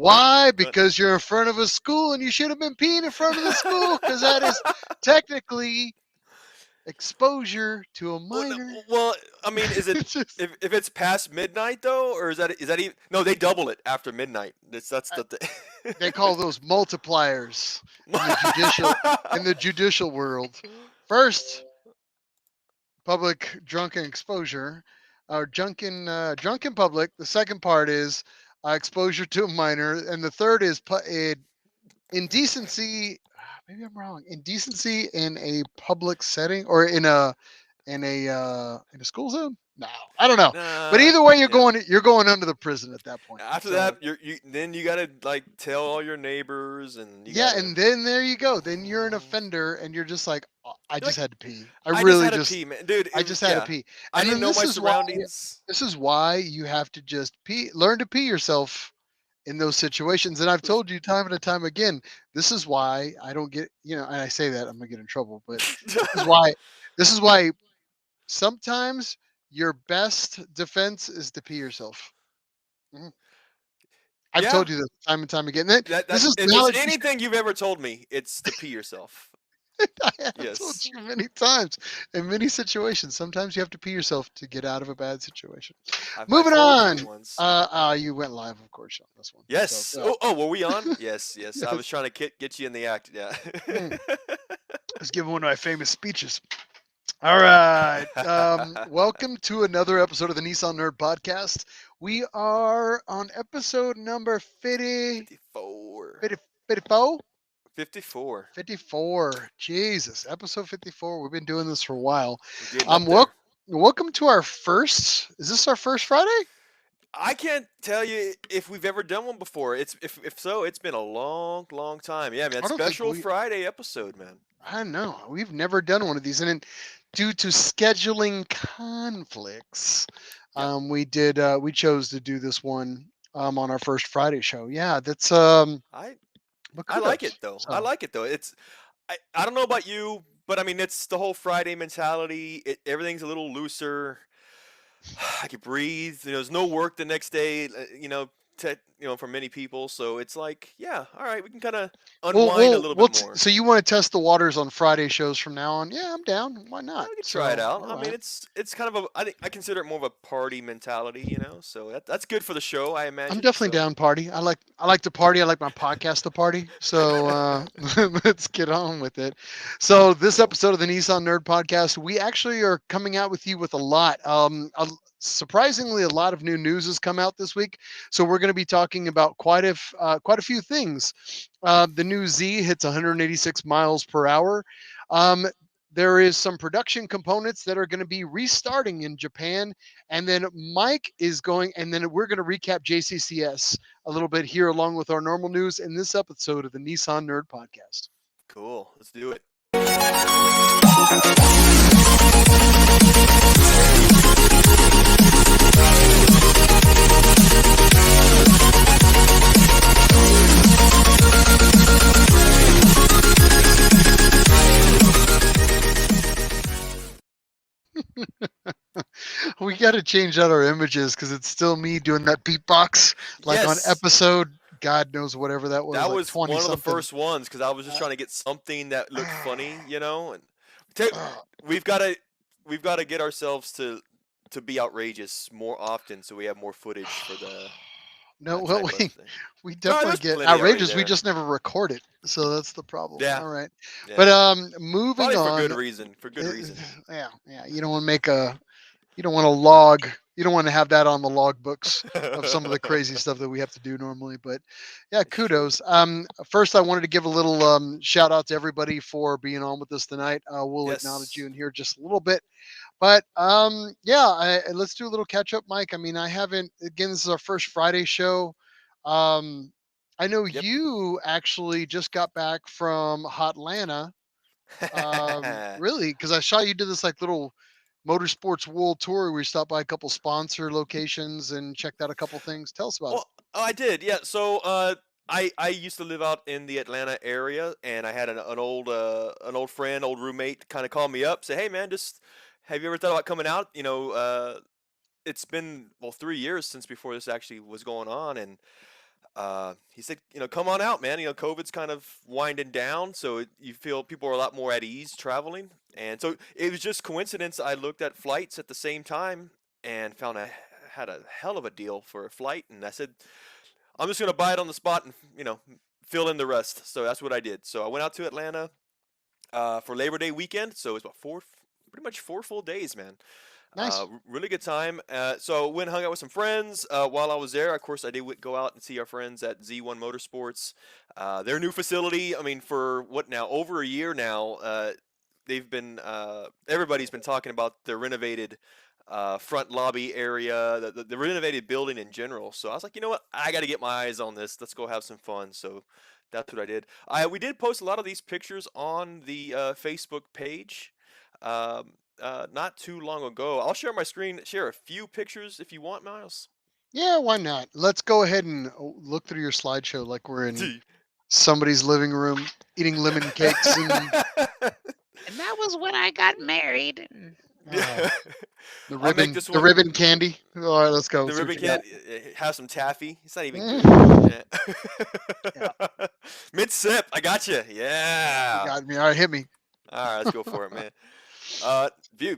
Why? Go ahead. Because you're in front of a school and you should have been peeing in front of the school because that is technically exposure to a Well, no, minor. well, I mean, is it It's just, if it's past midnight though, or is that even? No, they double it after midnight. That's the thing. they call those multipliers in the judicial world. First, public drunken exposure, or drunken public. The second part is exposure to a minor, and the third is indecency. Maybe I'm wrong. Indecency in a public setting or in a school zone. No, I don't know. But either way, Yeah. you're going under the prison at that point. After So that, you gotta like tell all your neighbors, and you yeah, gotta. and then there you go. Then you're an offender, and you're just like, "Oh, I You're just like, had to pee. I just had to pee, man, dude. I just had to Yeah, pee." I And didn't then know my surroundings. this is why you have to just learn to pee yourself in those situations. And I've told you time and time again, this is why I don't get, and I say that I'm gonna get in trouble, but this is why, this is why sometimes your best defense is to pee yourself. Mhm. I've Yeah, told you this time and time again. This that is if now there's that you anything you've ever told me, it's to pee yourself. I have told Yes, you many times in many situations. Sometimes you have to pee yourself to get out of a bad situation. I've Moving told you on. once. You went live, of course, on this one. So, Yes. Oh, were we on? Yes, yes. I yes. was trying to get you in the act. Yeah. Mm, let's give one of my famous speeches. All right. Welcome to another episode of the Nissan Nerd Podcast. We are on episode number 50, 54. 50 54? 54. 54. Jesus, episode 54. We've been doing this for a while. We're getting Um, up wel- there. welcome to our first. Is this our first Friday? I can't tell you if we've ever done one before. It's if so, it's been a long, long time. Yeah, man. I don't think Special we. Friday episode, man. I know we've never done one of these, and then due to scheduling conflicts, Yep. we chose to do this one on our first Friday show. Yeah, that's I but I like it kudos. though. I So like it though. I don't know about you, but I mean it's the whole Friday mentality. Everything's a little looser. I can breathe. There's no work the next day. For many people, so it's like, yeah, all right, we can kind of unwind a little bit more. so you want to test the waters on Friday shows from now on? Yeah, I'm down. Why Yeah, not? we could try it So out. all I mean, right. it's kind of a I consider it more of a party mentality. So that's good for the show, I I'm imagine. definitely So down party. I like to party. I like my podcast to party. So let's get on with it. So this cool. episode of the Nissan Nerd Podcast, we actually are coming out with you with a lot. Surprisingly, a lot of new news has come out this week. So we're going to be talking about quite a few things. The new Z hits 186 miles per hour. Um, there is some production components that are going to be restarting in Japan, and then Mike is going, and then we're going to recap JCCS a little bit here, along with our normal news in this episode of the Nissan Nerd Podcast. Cool. Let's do it. We got to change out our images because it's still me doing that beatbox, like on Yes, episode, God knows whatever that was, that like was 20 one of the something. first ones because I was just Uh, trying to get something that looked funny. And ta- uh, we've got to we've got to get ourselves to be outrageous more often, so we have more footage for the no, that well, type of thing. we No, definitely there's get plenty already outrageous. We there. just never record it, so that's the problem. Yeah, All right, but yeah. moving Probably for good on. reason. For good uh, reason. yeah, yeah. You don't want to log. You don't want to have that on the log books of some of the crazy stuff that we have to do normally. But yeah, It's true. kudos. First, I wanted to give a little shout out to everybody for being on with us tonight. We'll acknowledge you Yes. in here just a little bit. But yeah, let's do a little catch up, Mike. I mean, I haven't. Again, this is our first Friday show. Um, I know Yep. you actually just got back from Hotlanta. Really, because I saw you did this like little motorsports world tour where we stopped by a couple sponsor locations and checked out a couple things. Tell us about it. Well, I did. Yeah. So, I used to live out in the Atlanta area, and I had an old friend, old roommate, kind of call me up, say, "Hey, man, just have you ever thought about coming out? It's been 3 years since before this actually was going on, and He said, come on out, man. COVID's kind of winding down, so you feel people are a lot more at ease traveling. And so it was just coincidence. I looked at flights at the same time and found I had a hell of a deal for a flight, and I said, I'm just gonna buy it on the spot and fill in the rest. So that's what I did. So I went out to Atlanta for Labor Day weekend. So it's about pretty much 4 full days, man. Nice. Really good time. So went and hung out with some friends while I was there. Of course, I did go out and see our friends at Z1 Motorsports. Their new facility. I mean, for what now? Over a year now. They've been everybody's been talking about the renovated front lobby area, the renovated building in general. So I was like, you know what? I got to get my eyes on this. Let's go have some fun. So that's what I did. We did post a lot of these pictures on the Facebook page. Not too long ago. I'll share my screen, share a few pictures if you want, Miles. Yeah, why not? Let's go ahead and look through your slideshow like we're in somebody's living room eating lemon cakes and And that was when I got married. uh, the I'll make ribbon, this the one. ribbon candy. All right, let's go. The See what ribbon you got. can have some taffy. It's not even good. Mm, yeah, Mid sip. I got you. you Yeah. got me. All right, hit me. All right, let's go for it, man.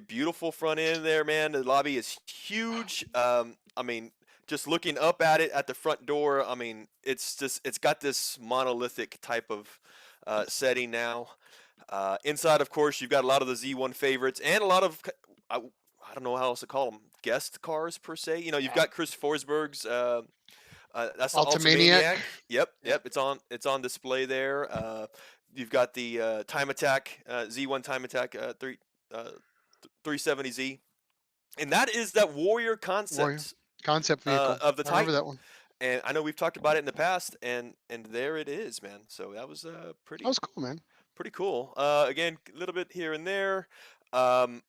Beautiful front end there, man. The lobby is huge. I mean, just looking up at it at the front door, I mean, it's got this monolithic type of setting now. Inside, of course, you've got a lot of the Z1 favorites and a lot of I don't know how else to call them, guest cars per se. You've got Chris Forsberg's. That's the Ultimaniac. Ultimaniac. Yep, Yeah. yep. It's on display there. You've got the Time Attack Z1 Time Attack 370Z, and that is that Warrior Warrior concept concept vehicle. of the I remember Titan. that one. And I know we've talked about it in the past, and there it is, man. So that was That was cool, man. pretty cool. Again, a little bit here and there. Um,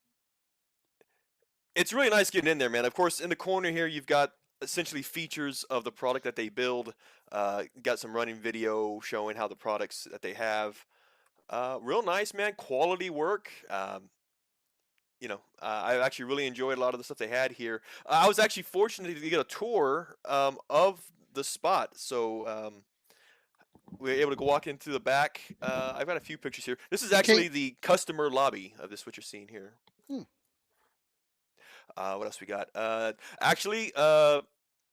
it's really nice getting in there, man. Of course, in the corner here, you've got essentially features of the product that they build. Got some running video showing how the products that they have. Real nice, man. Quality work. I actually really enjoyed a lot of the stuff they had here. I was actually fortunate to get a tour of the spot, so we were able to go walk into the back. I've got a few pictures here. This is actually the customer lobby of this. What you're seeing here. Hmm. What else we got? Actually, Brian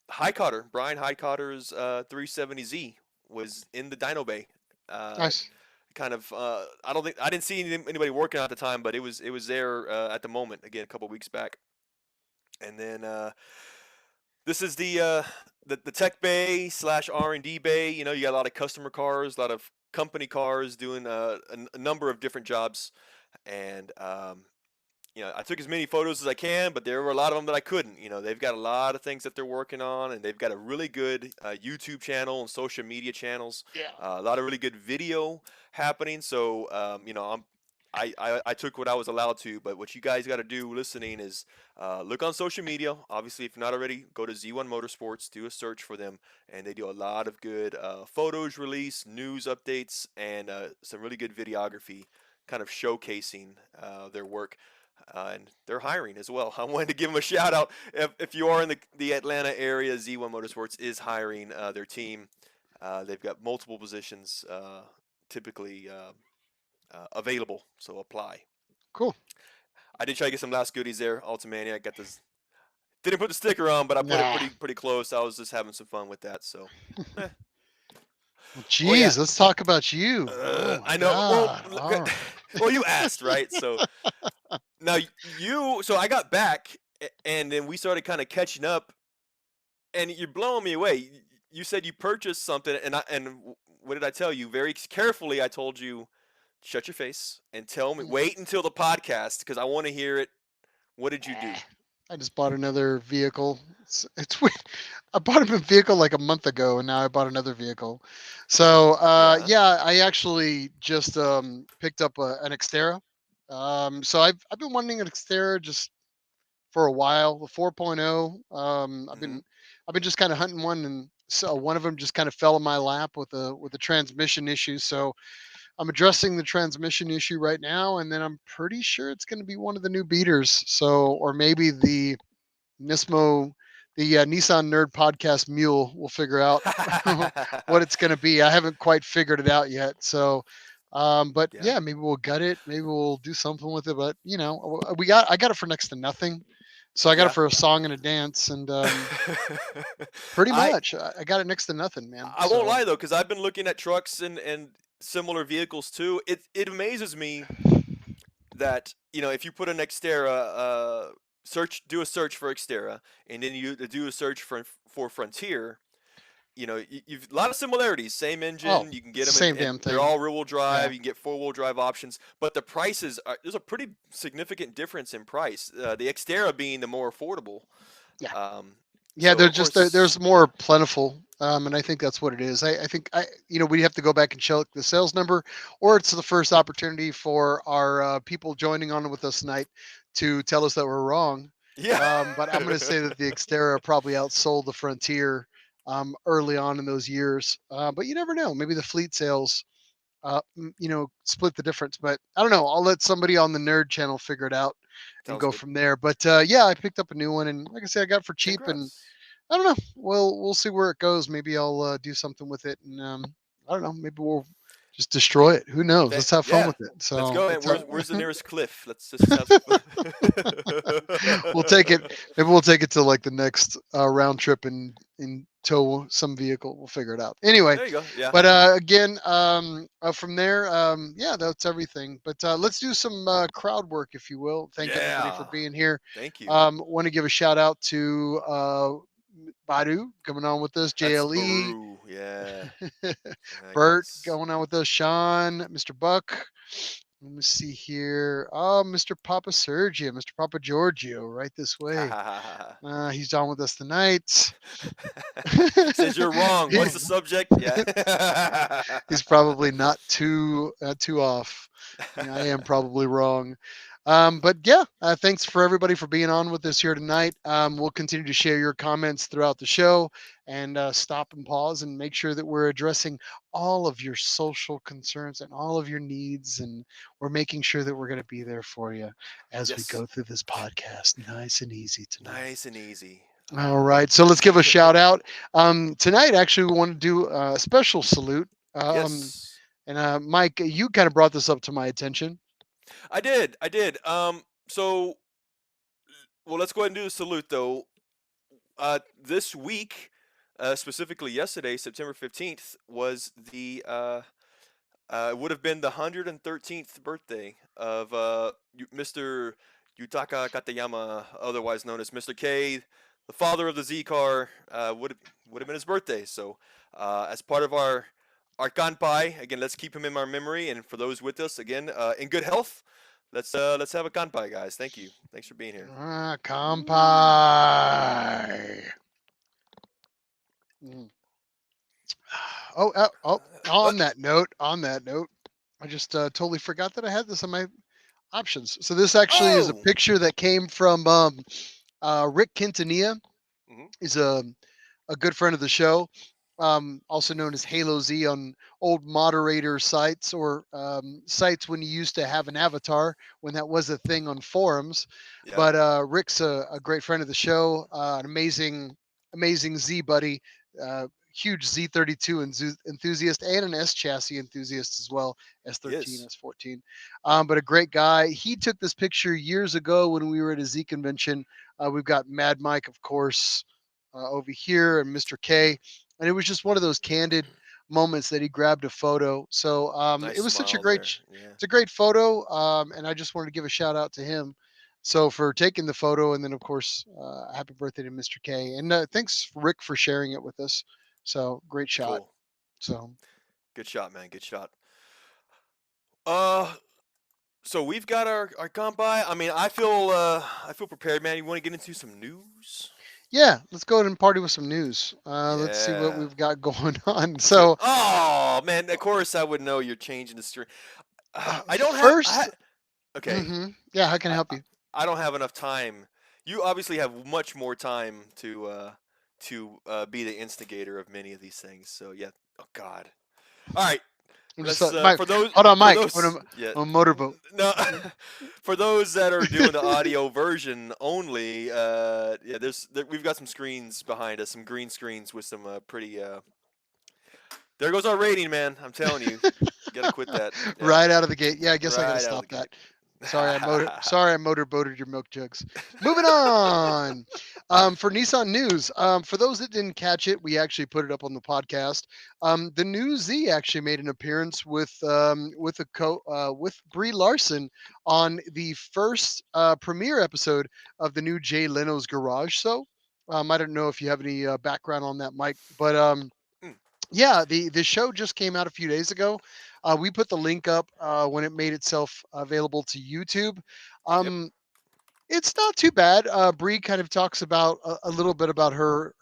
Highcotter's 370Z was in the dyno bay. Nice. Kind of, I didn't see anybody working at the time, but it was there at the moment. Again, a couple weeks back. And then this is the tech bay / R&D bay. You got a lot of customer cars, a lot of company cars doing a number of different jobs, and I took as many photos as I can, but there were a lot of them that I couldn't. They've got a lot of things that they're working on, and they've got a really good YouTube channel and social media channels. Yeah. A lot of really good video happening. So, I took what I was allowed to, but what you guys got to do listening is look on social media. Obviously, if you're not already, go to Z1 Motorsports, do a search for them, and they do a lot of good photos release, news updates, and some really good videography kind of showcasing their work. And they're hiring as well. I wanted to give them a shout out. If you are in the Atlanta area, Z1 Motorsports is hiring their team. They've got multiple positions typically available, so apply. Cool. I did try to get some last goodies there. Ultimania, I got this. Didn't put the sticker on, but I put it pretty close. I was just having some fun with that. So. Well, geez, let's talk about you. I know. God. Well, well, you asked, right? So now so I got back, and then we started kind of catching up, and you're blowing me away. You said you purchased something, and what did I tell you? Very carefully, I told you, shut your face and tell me. Wait until the podcast because I want to hear it. What did you do? I just bought another vehicle. It's weird. I bought a vehicle like a month ago, and now I bought another vehicle. So yeah, I actually just picked up an Xterra. So I've been wanting an Xterra just for a while. The 4.0. I've been just kind of hunting one, and so one of them just kind of fell in my lap with a transmission issue. So I'm addressing the transmission issue right now, and then I'm pretty sure it's going to be one of the new beaters. So, or maybe the Nismo the Nissan Nerd Podcast Mule. We'll figure out what it's going to be. I haven't quite figured it out yet. So, but Yeah. yeah, maybe we'll gut it. Maybe we'll do something with it. But I got it for next to nothing. So I got it Yeah. for a song and a dance, and pretty I much I got it next to nothing, man. I won't So lie though, because I've been looking at trucks and similar vehicles too. It amazes me that if you put an Xterra do a search for Xterra, and then you do a search for Frontier. You've a lot of similarities. Same oh, engine. You can get it's the them in, same and damn they're thing. all rear-wheel drive. Yeah. You can get four-wheel drive options, but the prices there's a pretty significant difference in price. The Xterra being the more affordable. Yeah. Um, Yeah, so they're of just course, there's more plentiful, and I think that's what it is. I think we have to go back and check the sales number, or yeah, it's the first opportunity for our people joining on with us tonight to tell us that we're wrong. yeah. But I'm going to say that the Xterra probably outsold the Frontier early on in those years. But you never know. Maybe the fleet sales, split the difference. But I don't know. I'll let somebody on the Nerd channel figure it out and Sounds go good. from there. But yeah, I picked up a new one, and like I said, I got it for cheap, and Congrats. I don't know. We'll see where it goes. Maybe I'll do something with it, and I don't know. Maybe we'll just destroy it. Who knows? Let's have fun Yeah. with it. Let's So go. And let's where's the nearest cliff? Let's just have some fun. we'll take it. Maybe we'll take it to like the next round trip and tow some vehicle. We'll figure it out. Anyway, There you go. Yeah. but again, from there, yeah, that's everything. But let's do some crowd work, if you will. Thank everybody for Yeah. being here. Thank you. Want to give a shout out to Badu coming on with us, That's JLE, Baru. Yeah. Bert Nice. going on with us, Sean, Mr. Buck. Let me see here. Oh, Mr. Papa Sergio, Mr. Papa Giorgio, right this way. He's on with us tonight. Says you're wrong. What's the subject? Yeah. He's probably not too off. Yeah, I am probably wrong. But yeah, thanks for everybody for being on with us here tonight. We'll continue to share your comments throughout the show and stop and pause and make sure that we're addressing all of your social concerns and all of your needs. And we're making sure that we're going to be there for you as we Yes. go through this podcast nice and easy tonight. Nice and easy. All right. So let's give a shout out. Tonight, actually, we want to do a special salute. Yes. And Mike, you kind of brought this up to my attention. I did. I did. So well, let's go ahead and do the salute though. This week, specifically yesterday, September 15th, was the it would have been the 113th birthday of Mr. Yutaka Katayama, otherwise known as Mr. K, the father of the Z car. Would have been his birthday. So, as part of our kanpai, again, let's keep him in our memory. And for those with us, again, in good health, let's have a kanpai, guys. Thank you. Thanks for being here. Kampai. Mm. Oh, Uh, on that note, I just totally forgot that I had this on my options. So this actually is a oh. picture that came from Rick Quintanilla. Hmm. He's a good friend of the show, also known as Halo Z on old moderator sites or sites when you used to have an avatar when that was a thing on forums. Yeah. But Rick's a great friend of the show, an amazing Z buddy, huge Z32 enthusiast and an S chassis enthusiast as well, He S13, is. S14. But a great guy. He took this picture years ago when we were at a Z convention. We've got Mad Mike, of course, over here, and Mr. K. And it was just one of those candid moments that he grabbed a photo. So it Nice was such a smile there. Yeah. it's a great photo, and I just wanted to give a shout out to him. So for taking the photo, and then of course, happy birthday to Mr. K. And thanks Rick for sharing it with us. So great shot. Cool. So Good shot, man. Good shot. Uh, so we've got our combine. I mean, I feel prepared, man. You want to get into some news? yeah, let's go ahead and party with some news. Let's see what Yeah. we've got going on. Sure. So Oh man, of course I would know you're changing the string. I don't have. first, Okay. yeah, how can I I, help I you? I don't have enough time. You obviously have much more time to be the instigator of many of these things. So yeah. Oh God. All right. I'm just Let's Mike. for those Hold on, for Mike. those yeah I'm a motorboat. no for those that are doing the audio version only. Yeah, we've got some screens behind us, some green screens with some pretty. There goes our rating, man. I'm telling you, got to quit that. Yeah, Right out of the gate. Yeah, I guess I got to right out of stop the that. gate. Sorry, I motorboated your milk jugs. Moving on. For Nissan news, for those that didn't catch it, we actually put it up on the podcast. The new Z actually made an appearance with Brie Larson on the first premiere episode of the new Jay Leno's Garage. So, I don't know if you have any background on that, Mike, but Mm, yeah, the show just came out a few days ago. We put the link up when it made itself available to YouTube. yep. Um, it's not too bad. Bree kind of talks about a little bit about her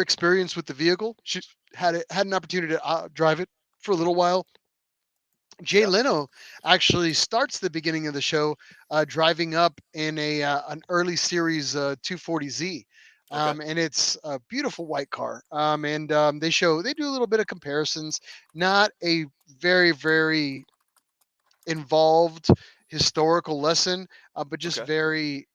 experience with the vehicle. She had an opportunity to drive it for a little while. Jay Yeah. Leno actually starts the beginning of the show driving up in a an early series 240Z. Okay. And it's a beautiful white car. And they do a little bit of comparisons. Not a very involved historical lesson, but just Okay. very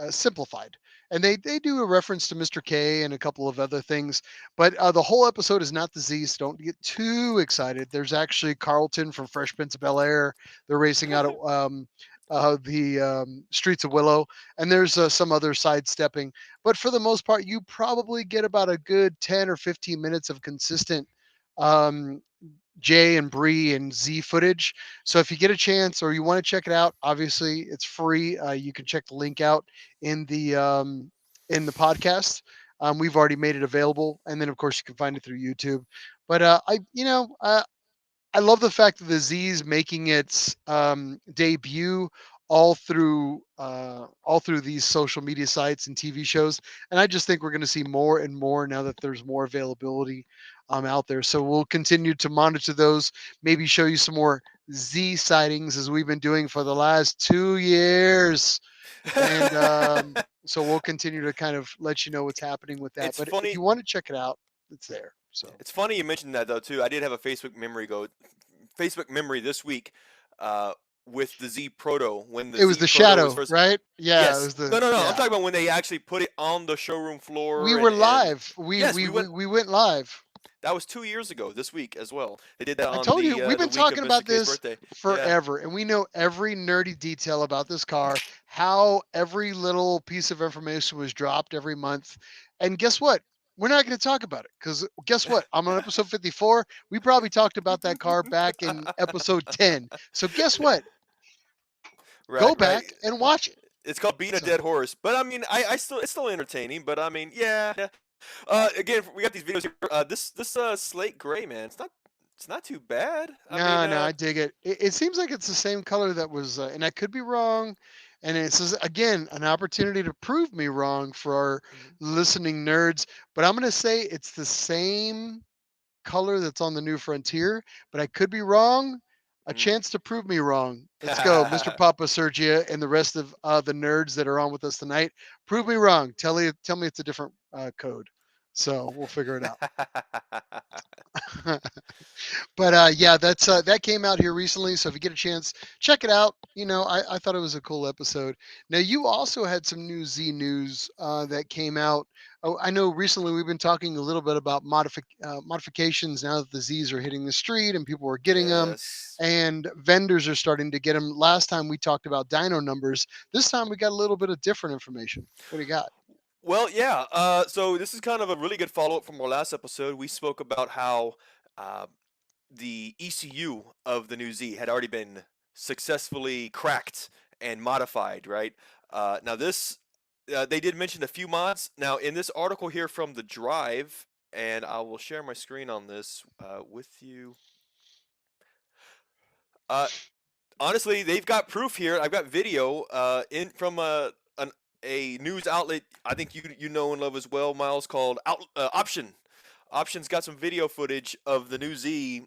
simplified. And they do a reference to Mr. K and a couple of other things, but the whole episode is not the Z, so don't get too excited. There's actually Carlton from Fresh Prince of Bel Air. They're racing out of the streets of Willow, and there's some other sidestepping. But for the most part, you probably get about a good 10 or 15 minutes of consistent um, J and Bree and Z footage. So if you get a chance or you want to check it out, obviously it's free. You can check the link out in the podcast. We've already made it available, and then of course you can find it through YouTube. But I love the fact that the Z's making its debut all through these social media sites and TV shows, and I just think we're going to see more and more now that there's more availability out there. So we'll continue to monitor those, maybe show you some more Z sightings as we've been doing for the last 2 years, and so we'll continue to kind of let you know what's happening with that. it's But if funny. you want to check it out, it's there. So It's funny you mentioned that though too. I did have a Facebook memory this week, uh, with the Z Proto when the it was Z the Proto was shadow, first. right? Yeah, it Yes. was the No. I'm yeah. talking about when they actually put it on the showroom We floor were and live. We yes, we we, we went live. that was 2 years ago this week as well. They did that I on told you we've the been week of talking Mr. about K's this birthday. Yeah. forever, and we know every nerdy detail about this car, how every little piece of information was dropped every month. And guess what? We're not going to talk about it because guess what? I'm on episode 54. We probably talked about that car back in episode 10. So guess what? Right, Go right. back and watch it. It's called beating a So dead horse, but I mean, I still it's still entertaining. But I mean, yeah. Again, we got these videos here. This slate gray, man. It's not too bad. I mean, no, I dig it. It seems like it's the same color that was, and I could be wrong. And this is again an opportunity to prove me wrong for our mhm. listening nerds. But I'm going to say it's the same color that's on the new Frontier, but I could be wrong. A Mm. chance to prove me wrong. Let's go, Mr. Papa Sergia, and the rest of the nerds that are on with us tonight. Prove me wrong. Tell me it's a different code. So we'll figure it out. But yeah, that came out here recently. So if you get a chance, check it out. I thought it was a cool episode. Now you also had some new Z news that came out. Oh, I know recently we've been talking a little bit about modifications now that the Z's are hitting the street and people are getting them, Yes. and vendors are starting to get them. Last time we talked about dyno numbers. This time we got a little bit of different information. What do you got? Well, yeah. So this is kind of a really good follow up from our last episode. We spoke about how uh, the ECU of the new Z had already been successfully cracked and modified, right? Now this, they did mention a few mods. Now in this article here from the Drive, and I will share my screen on this with you. Uh, Honestly, they've got proof here. I've got video in from a news outlet I think you know and love as well, Miles, called Option. Option's got some video footage of the new Z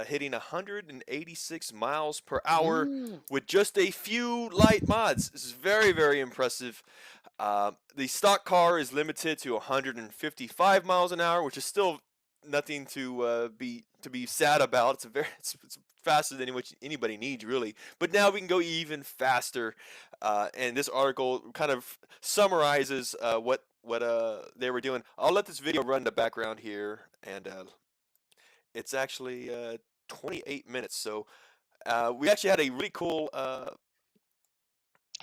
hitting 186 miles per hour Mm, with just a few light mods. This is very impressive. The stock car is limited to 155 miles an hour, which is still nothing to be sad about. It's faster than what anybody needs really. But now we can go even faster, and this article kind of summarizes what they were doing. I'll let this video run in the background here, and it's actually 28 minutes. So we actually had a really cool.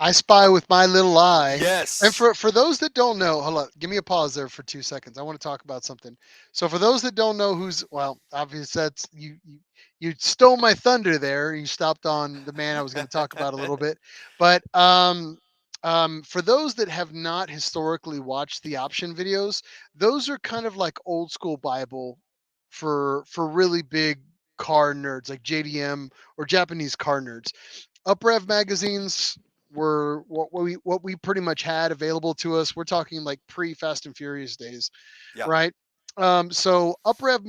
I spy with my little eye. And Yes. for those that don't know, hold on, give me a pause there for 2 seconds. I want to talk about something. So for those that don't know who's well, obviously that's you stole my thunder there. You stopped on the man I was going to talk about a little bit. But for those that have not historically watched the option videos, those are kind of like old school Bible for really big car nerds like JDM or Japanese car nerds. UpRev magazines were what we pretty much had available to us. We're talking like pre Fast and Furious days, Yeah. right? So UpRev,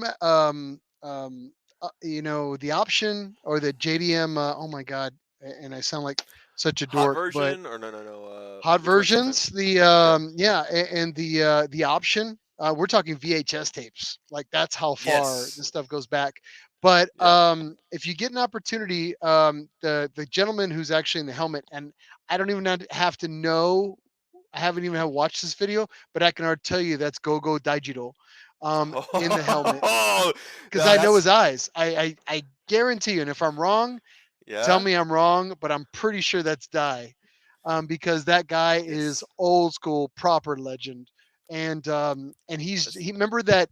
the option or the JDM. Oh my God, and I sound like such a Hot dork, but version or no. hot Which one's something? versions. The Okay. yeah, and the option. We're talking VHS tapes. Like that's how far Yes. this stuff goes back. But Yeah. if you get an opportunity, the gentleman who's actually in the helmet, and I don't even have to know. I haven't even had watched this video, but I can already tell you that's Go Digital, in the helmet Oh, because I know that's his eyes. I guarantee you, and if I'm wrong, tell yeah. me I'm wrong, but I'm pretty sure that's Die, because that guy is Yes. old school, proper legend, and That's he remember that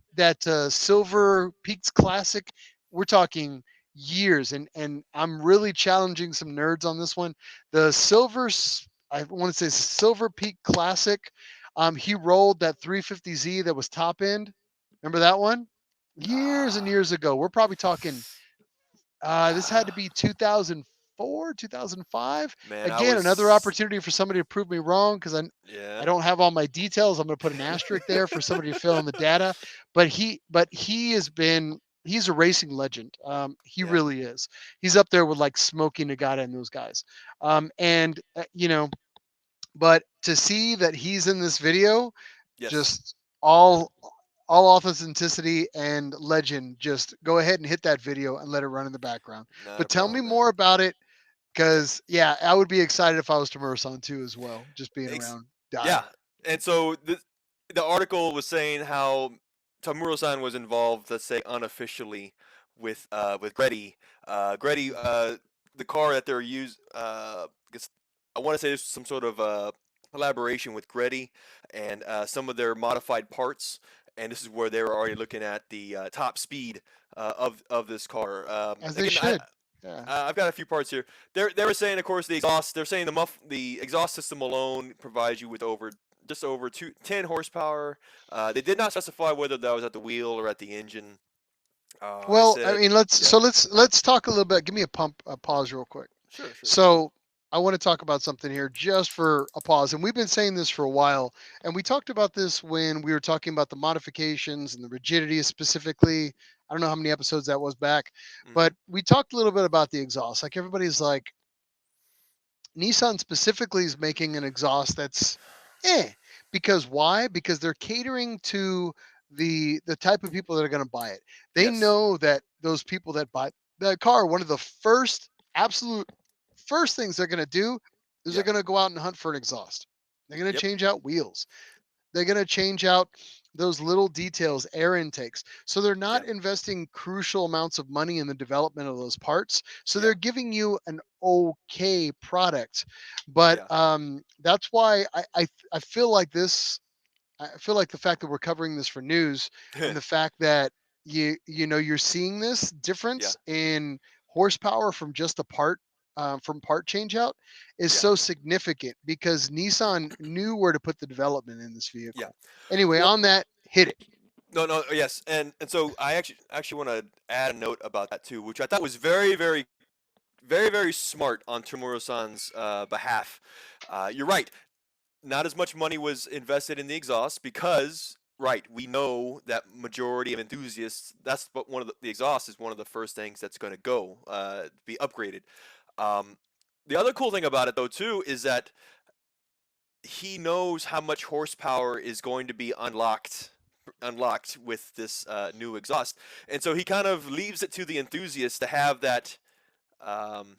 Silver Peaks Classic. We're talking years, and I'm really challenging some nerds on this one. The I want to say Silver Peak Classic. He rolled that 350Z that was top end. Remember that one? Years and ah years ago. We're probably talking this had to ah be 2004, 2005. man, I Again, another was opportunity for somebody to prove me wrong because I yeah. don't have all my details. I'm going to put an asterisk there for somebody to fill in the data. But he has been he's a racing legend. He Yeah. really is. He's up there with like Smokey Nagata and those guys. And but to see that he's in this video, Yes. just all all authenticity and legend. Just go ahead and hit that video and let it run in the background. Not a But tell me problem, man. more about it, Okay. because yeah, I would be excited if I was to Murson too as well, just being Ex- around Die. yeah. And so the article was saying how Tamuro-san was involved, let's say unofficially, with Greddy. Greddy, the car that they're guess I want to say there's some sort of collaboration with Greddy and some of their modified parts. And this is where they were already looking at the top speed of this car. As they Again, should. Yeah. I've got a few parts here. They were saying, of course, the exhaust. They're saying the exhaust system alone provides you with just over 10 horsepower. They did not specify whether that was at the wheel or at the engine. They Well, I said, mean, yeah, let's talk a little bit. Give me a pause real quick. sure. So I want to talk about something here just for a pause. And we've been saying this for a while. And we talked about this when we were talking about the modifications and the rigidity specifically. I don't know how many episodes that was back, Mm-hmm. but we talked a little bit about the exhaust. Like everybody's like, Nissan specifically is making an exhaust that's because why? Because they're catering to the type of people that are going to buy it. They Yes. know that those people that buy that car, one of the absolute first things they're going to do is they're Yeah. going to go out and hunt for an exhaust. They're going to Yep. change out wheels. They're going to change out those little details, air intakes. So they're not Yeah. investing crucial amounts of money in the development of those parts. So Yeah. they're giving you an okay product. But Yeah. that's why I feel like this. I feel like the fact that we're covering this for news and the fact that you're seeing this Yeah. difference in horsepower from just a part from part change out is Yeah. so significant because Nissan knew where to put the development in this Yeah. vehicle. Anyway, Well, on that, hit it. no. Yes. And so I actually want to add a note about that too, which I thought was very smart on Tomuro-san's behalf. You're right. Not as much money was invested in the exhaust because, right, we know that majority of enthusiasts, that's what one of the exhaust is one of the first things that's going to go be upgraded. Um, the other cool thing about it though too is that he knows how much horsepower is going to be unlocked unlocked with this new exhaust. And so he kind of leaves it to the enthusiasts to have that. Um,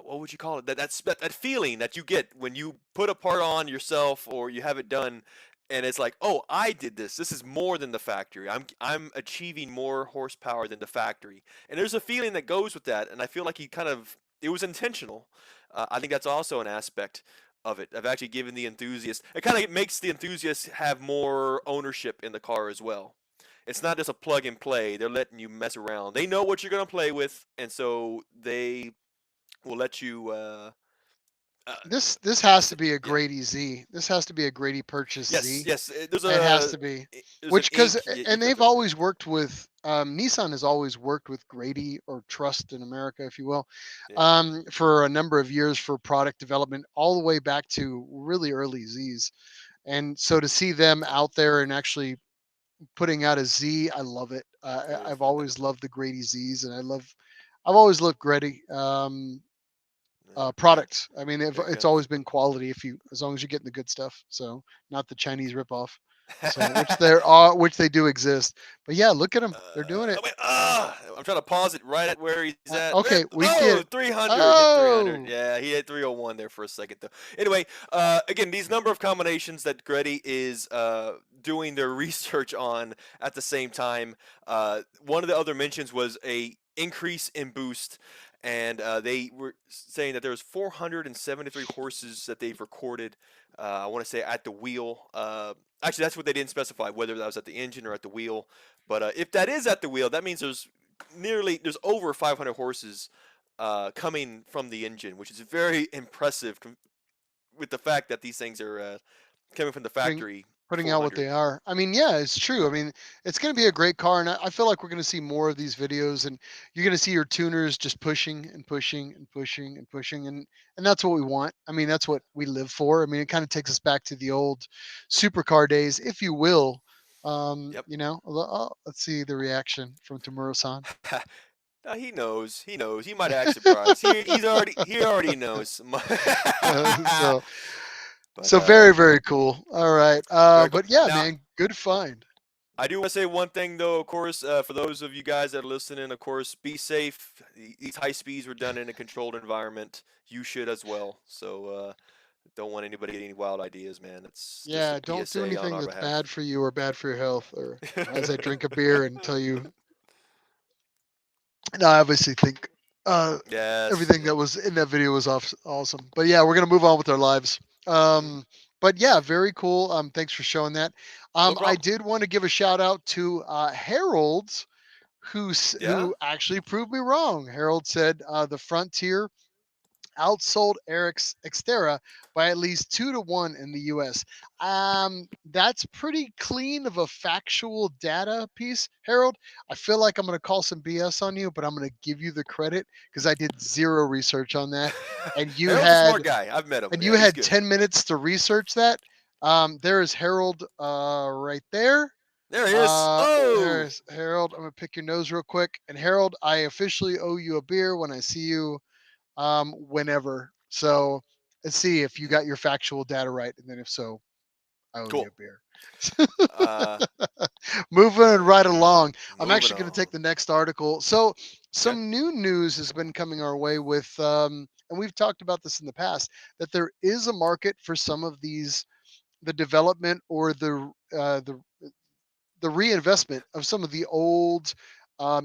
what would you call it? That feeling that you get when you put a part on yourself or you have it done, and it's like, oh, I did this. This is more than the factory. I'm achieving more horsepower than the factory, and there's a feeling that goes with that. And I feel like he kind of it was intentional. I think that's also an aspect of it, of actually giving the enthusiast. It kind of makes the enthusiasts have more ownership in the car as well. It's not just a plug and play. They're letting you mess around. They know what you're going to play with, and so they will let you. Uh, This has to be a yeah. Grady Z. This has to be a Grady purchase Yes. Z. Yes. It has to be. There's an Which because ink you and put they've there. always worked with Nissan has always worked with Grady or Trust in America, if you will, Yeah. for a number of years for product development, all the way back to really early Zs. And so to see them out there and actually putting out a Z, I love it. I've always loved the Grady Zs, and I've always loved Grady. Yeah. Products. I mean, Very it's good. always been quality if you, as long as you're getting the good stuff. So not the Chinese ripoff. So which there are, which they do exist. But yeah, look at them. They're doing it. Wait, I'm trying to pause it right at where he's at. Okay, we Oh, get. 300. Hit 300. Oh, Yeah, he hit 301 there for a second, though. Anyway, again, these number of combinations that Grady is doing their research on at the same time. One of the other mentions was a increase in boost, and they were saying that there's 473 horses that they've recorded. I want to say at the wheel. Actually, that's what they didn't specify, whether that was at the engine or at the wheel. But if that is at the wheel, that means there's over 500 horses coming from the engine, which is very impressive with the fact that these things are coming from the putting factory putting out what 400. they are. I mean, yeah, it's true. I mean, it's going to be a great car, and I feel like we're going to see more of these videos, and you're going to see your tuners just pushing and pushing and pushing and pushing, and that's what we want. I mean, that's what we live for. I mean, it kind of takes us back to the old supercar days, if you will. Yep. Let's see the reaction from Tamura-san. Now he knows. He knows. He might act surprised. He already knows. so But so very very cool. All right, very cool. but yeah, Now man, good find. I do want to say one thing though. Of course, for those of you guys that are listening, of course, be safe. These high speeds were done in a controlled environment. You should as well. So don't want anybody getting any wild ideas, man. It's just a Yeah, don't do PSA on anything our that's behalf. bad for you or bad for your health, or as I drink a beer and tell you. No, I obviously think Yes. everything Yep. that was in that video was awesome. But yeah, we're gonna move on with our lives. Mm, But yeah, very cool. Thanks for showing that. no I problem. did want to give a shout out to Harold, Yeah. who actually proved me wrong. Harold said the Frontier outsold Eric's Xterra by at least 2-1 in the US. That's pretty clean of a factual data piece, Harold. I feel like I'm going to call some BS on you, but I'm going to give you the credit because I did zero research on that, and you Harold's a smart had guy. I've met him. and you Yeah, he's had good. 10 minutes to research that. There is Harold right there. There he is. Oh. There's Harold. I'm gonna pick your nose real quick. And Harold, I officially owe you a beer when I see you whenever. So let's see if you got your factual data right, and then if so, I owe you Cool. a beer. Uh, Moving right along, I'm moving actually going to take on. the next article. So Okay. some new news has been coming our way with, and we've talked about this in the past, that there is a market for some of these, the development or the reinvestment of some of the old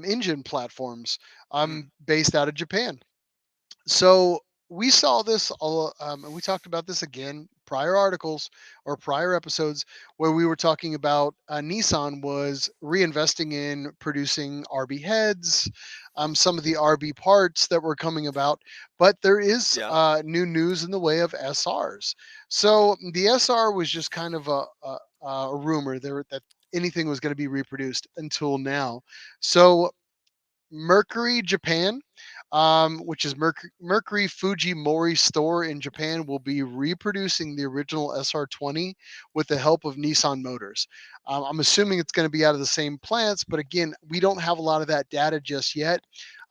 engine platforms Mm, based out of Japan. So we saw this all, and we talked about this again prior articles or prior episodes where we were talking about Nissan was reinvesting in producing RB heads, some of the RB parts that were coming about, but there is yeah. new news in the way of SRs. So the SR was just kind of a rumor there that anything was going to be reproduced until now. So Mercury Japan which is Mercury Fuji Mori store in Japan, will be reproducing the original SR20 with the help of Nissan Motors. I'm assuming it's going to be out of the same plants, but again, we don't have a lot of that data just yet.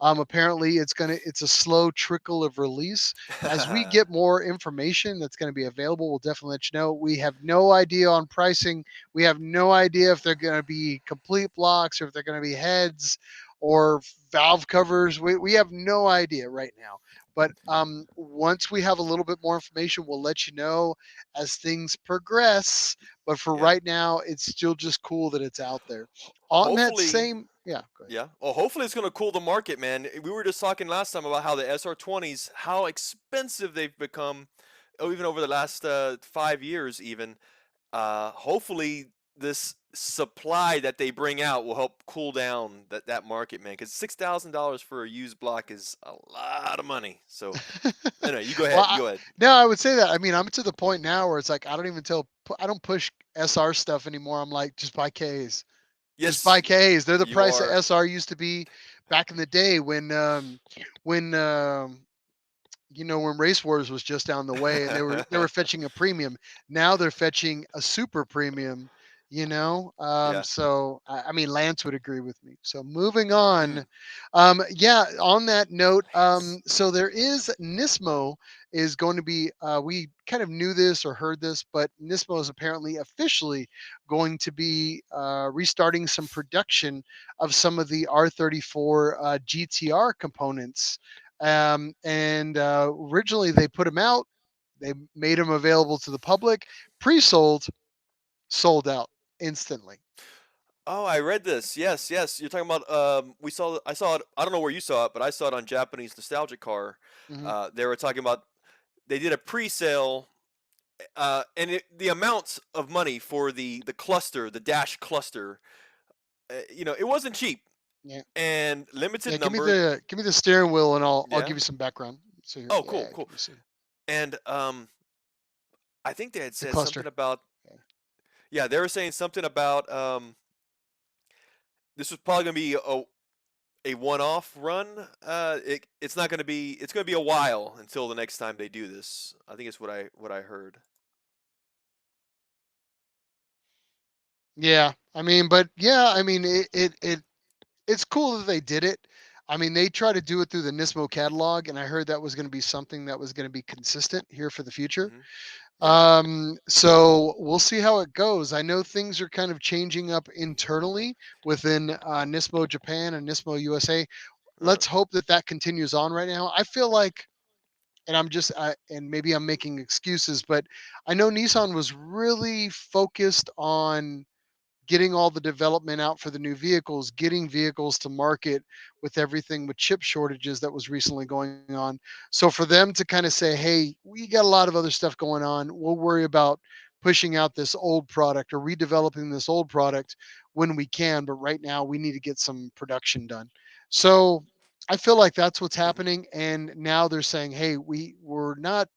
Apparently, it's a slow trickle of release. As we get more information that's going to be available, we'll definitely let you know. We have no idea on pricing. We have no idea if they're going to be complete blocks or if they're going to be heads or valve covers. We have no idea right now. But once we have a little bit more information, we'll let you know as things progress. But for Yeah. right now, it's still just cool that it's out there. On that Hopefully, same, yeah, go ahead. yeah. Well, hopefully it's going to cool the market, man. We were just talking last time about how the SR20s, how expensive they've become, even over the last 5 years, even. Hopefully this supply that they bring out will help cool down that market, man. Because $6,000 for a used block is a lot of money. So anyway, you go Well, ahead. You go ahead. no, I would say that. I mean, I'm to the point now where it's like I don't even I don't push SR stuff anymore. I'm like, just buy Ks. Just Yes, buy Ks. They're the you price that are. SR used to be back in the day when when Race Wars was just down the way and they were fetching a premium. Now they're fetching a super premium. Yeah. So I mean, Lance would agree with me. So moving Hmm. on, yeah. On that note, so there is Nismo is going to be. We kind of knew this or heard this, but Nismo is apparently officially going to be restarting some production of some of the R34 GTR components. And originally they put them out, they made them available to the public, pre-sold, sold out instantly. Oh, I read this. Yes, yes. You're talking about we saw I saw it. I don't know where you saw it, but I saw it on Japanese Nostalgic Car. Hmm. They were talking about they did a pre-sale and the amounts of money for the cluster, the dash cluster, it wasn't cheap Yeah, and limited yeah. Give me number. the steering wheel, and I'll give Yeah. you some background. So here, Oh, yeah, cool, give cool. me some And I think they had the said something cluster. about Yeah. yeah, they were saying something about this was probably gonna be a one-off run. It's not gonna be. It's gonna be a while until the next time they do this. I think it's what I heard. Yeah, I mean, but yeah, I mean, it's cool that they did it. I mean, they try to do it through the Nismo catalog, and I heard that was going to be something that was going to be consistent here for the future. Hmm. Yeah. So we'll see how it goes. I know things are kind of changing up internally within Nismo Japan and Nismo USA. Uh, Let's hope that that continues on right now. I feel like, and and maybe I'm making excuses, but I know Nissan was really focused on getting all the development out for the new vehicles, getting vehicles to market with everything with chip shortages that was recently going on. So for them to kind of say, hey, we got a lot of other stuff going on, we'll worry about pushing out this old product or redeveloping this old product when we can, but right now we need to get some production done. So I feel like that's what's happening, and now they're saying, hey, we're not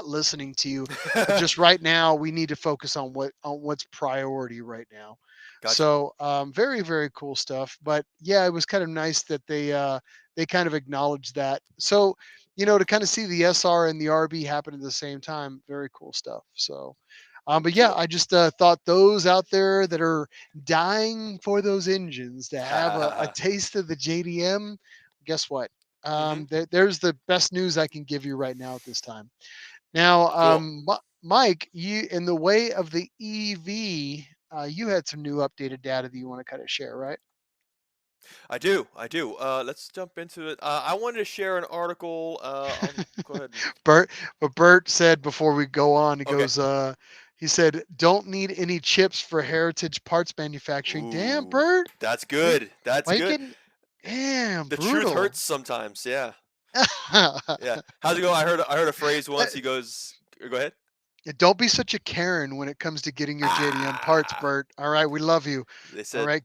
listening to you, but just right now we need to focus on what's priority right now. gotcha. So very very cool stuff. But yeah, it was kind of nice that they kind of acknowledged that. So to kind of see the SR and the RB happen at the same time, very cool stuff. So but yeah, Cool. I just thought those out there that are dying for those engines to have a taste of the JDM, guess what? Hmm. There's the best news I can give you right now at this time. Now, Cool. Mike, you in the way of the EV, you had some new updated data that you want to kind of share, right? I do. I do. Let's jump into it. I wanted to share an article. I'll go ahead and. Bert, what Bert said before we go on, Okay. he said, "Don't need any chips for heritage parts manufacturing." Damn, Ooh, Bert, that's why, good. That's why you good. getting? Damn, The truth brutal. hurts sometimes. Yeah. Yeah. How's it go? I heard a phrase once. He goes, "Go ahead." Don't be such a Karen when it comes to getting your JDM parts, Ah. Bert. All right, we love you. They All said. right,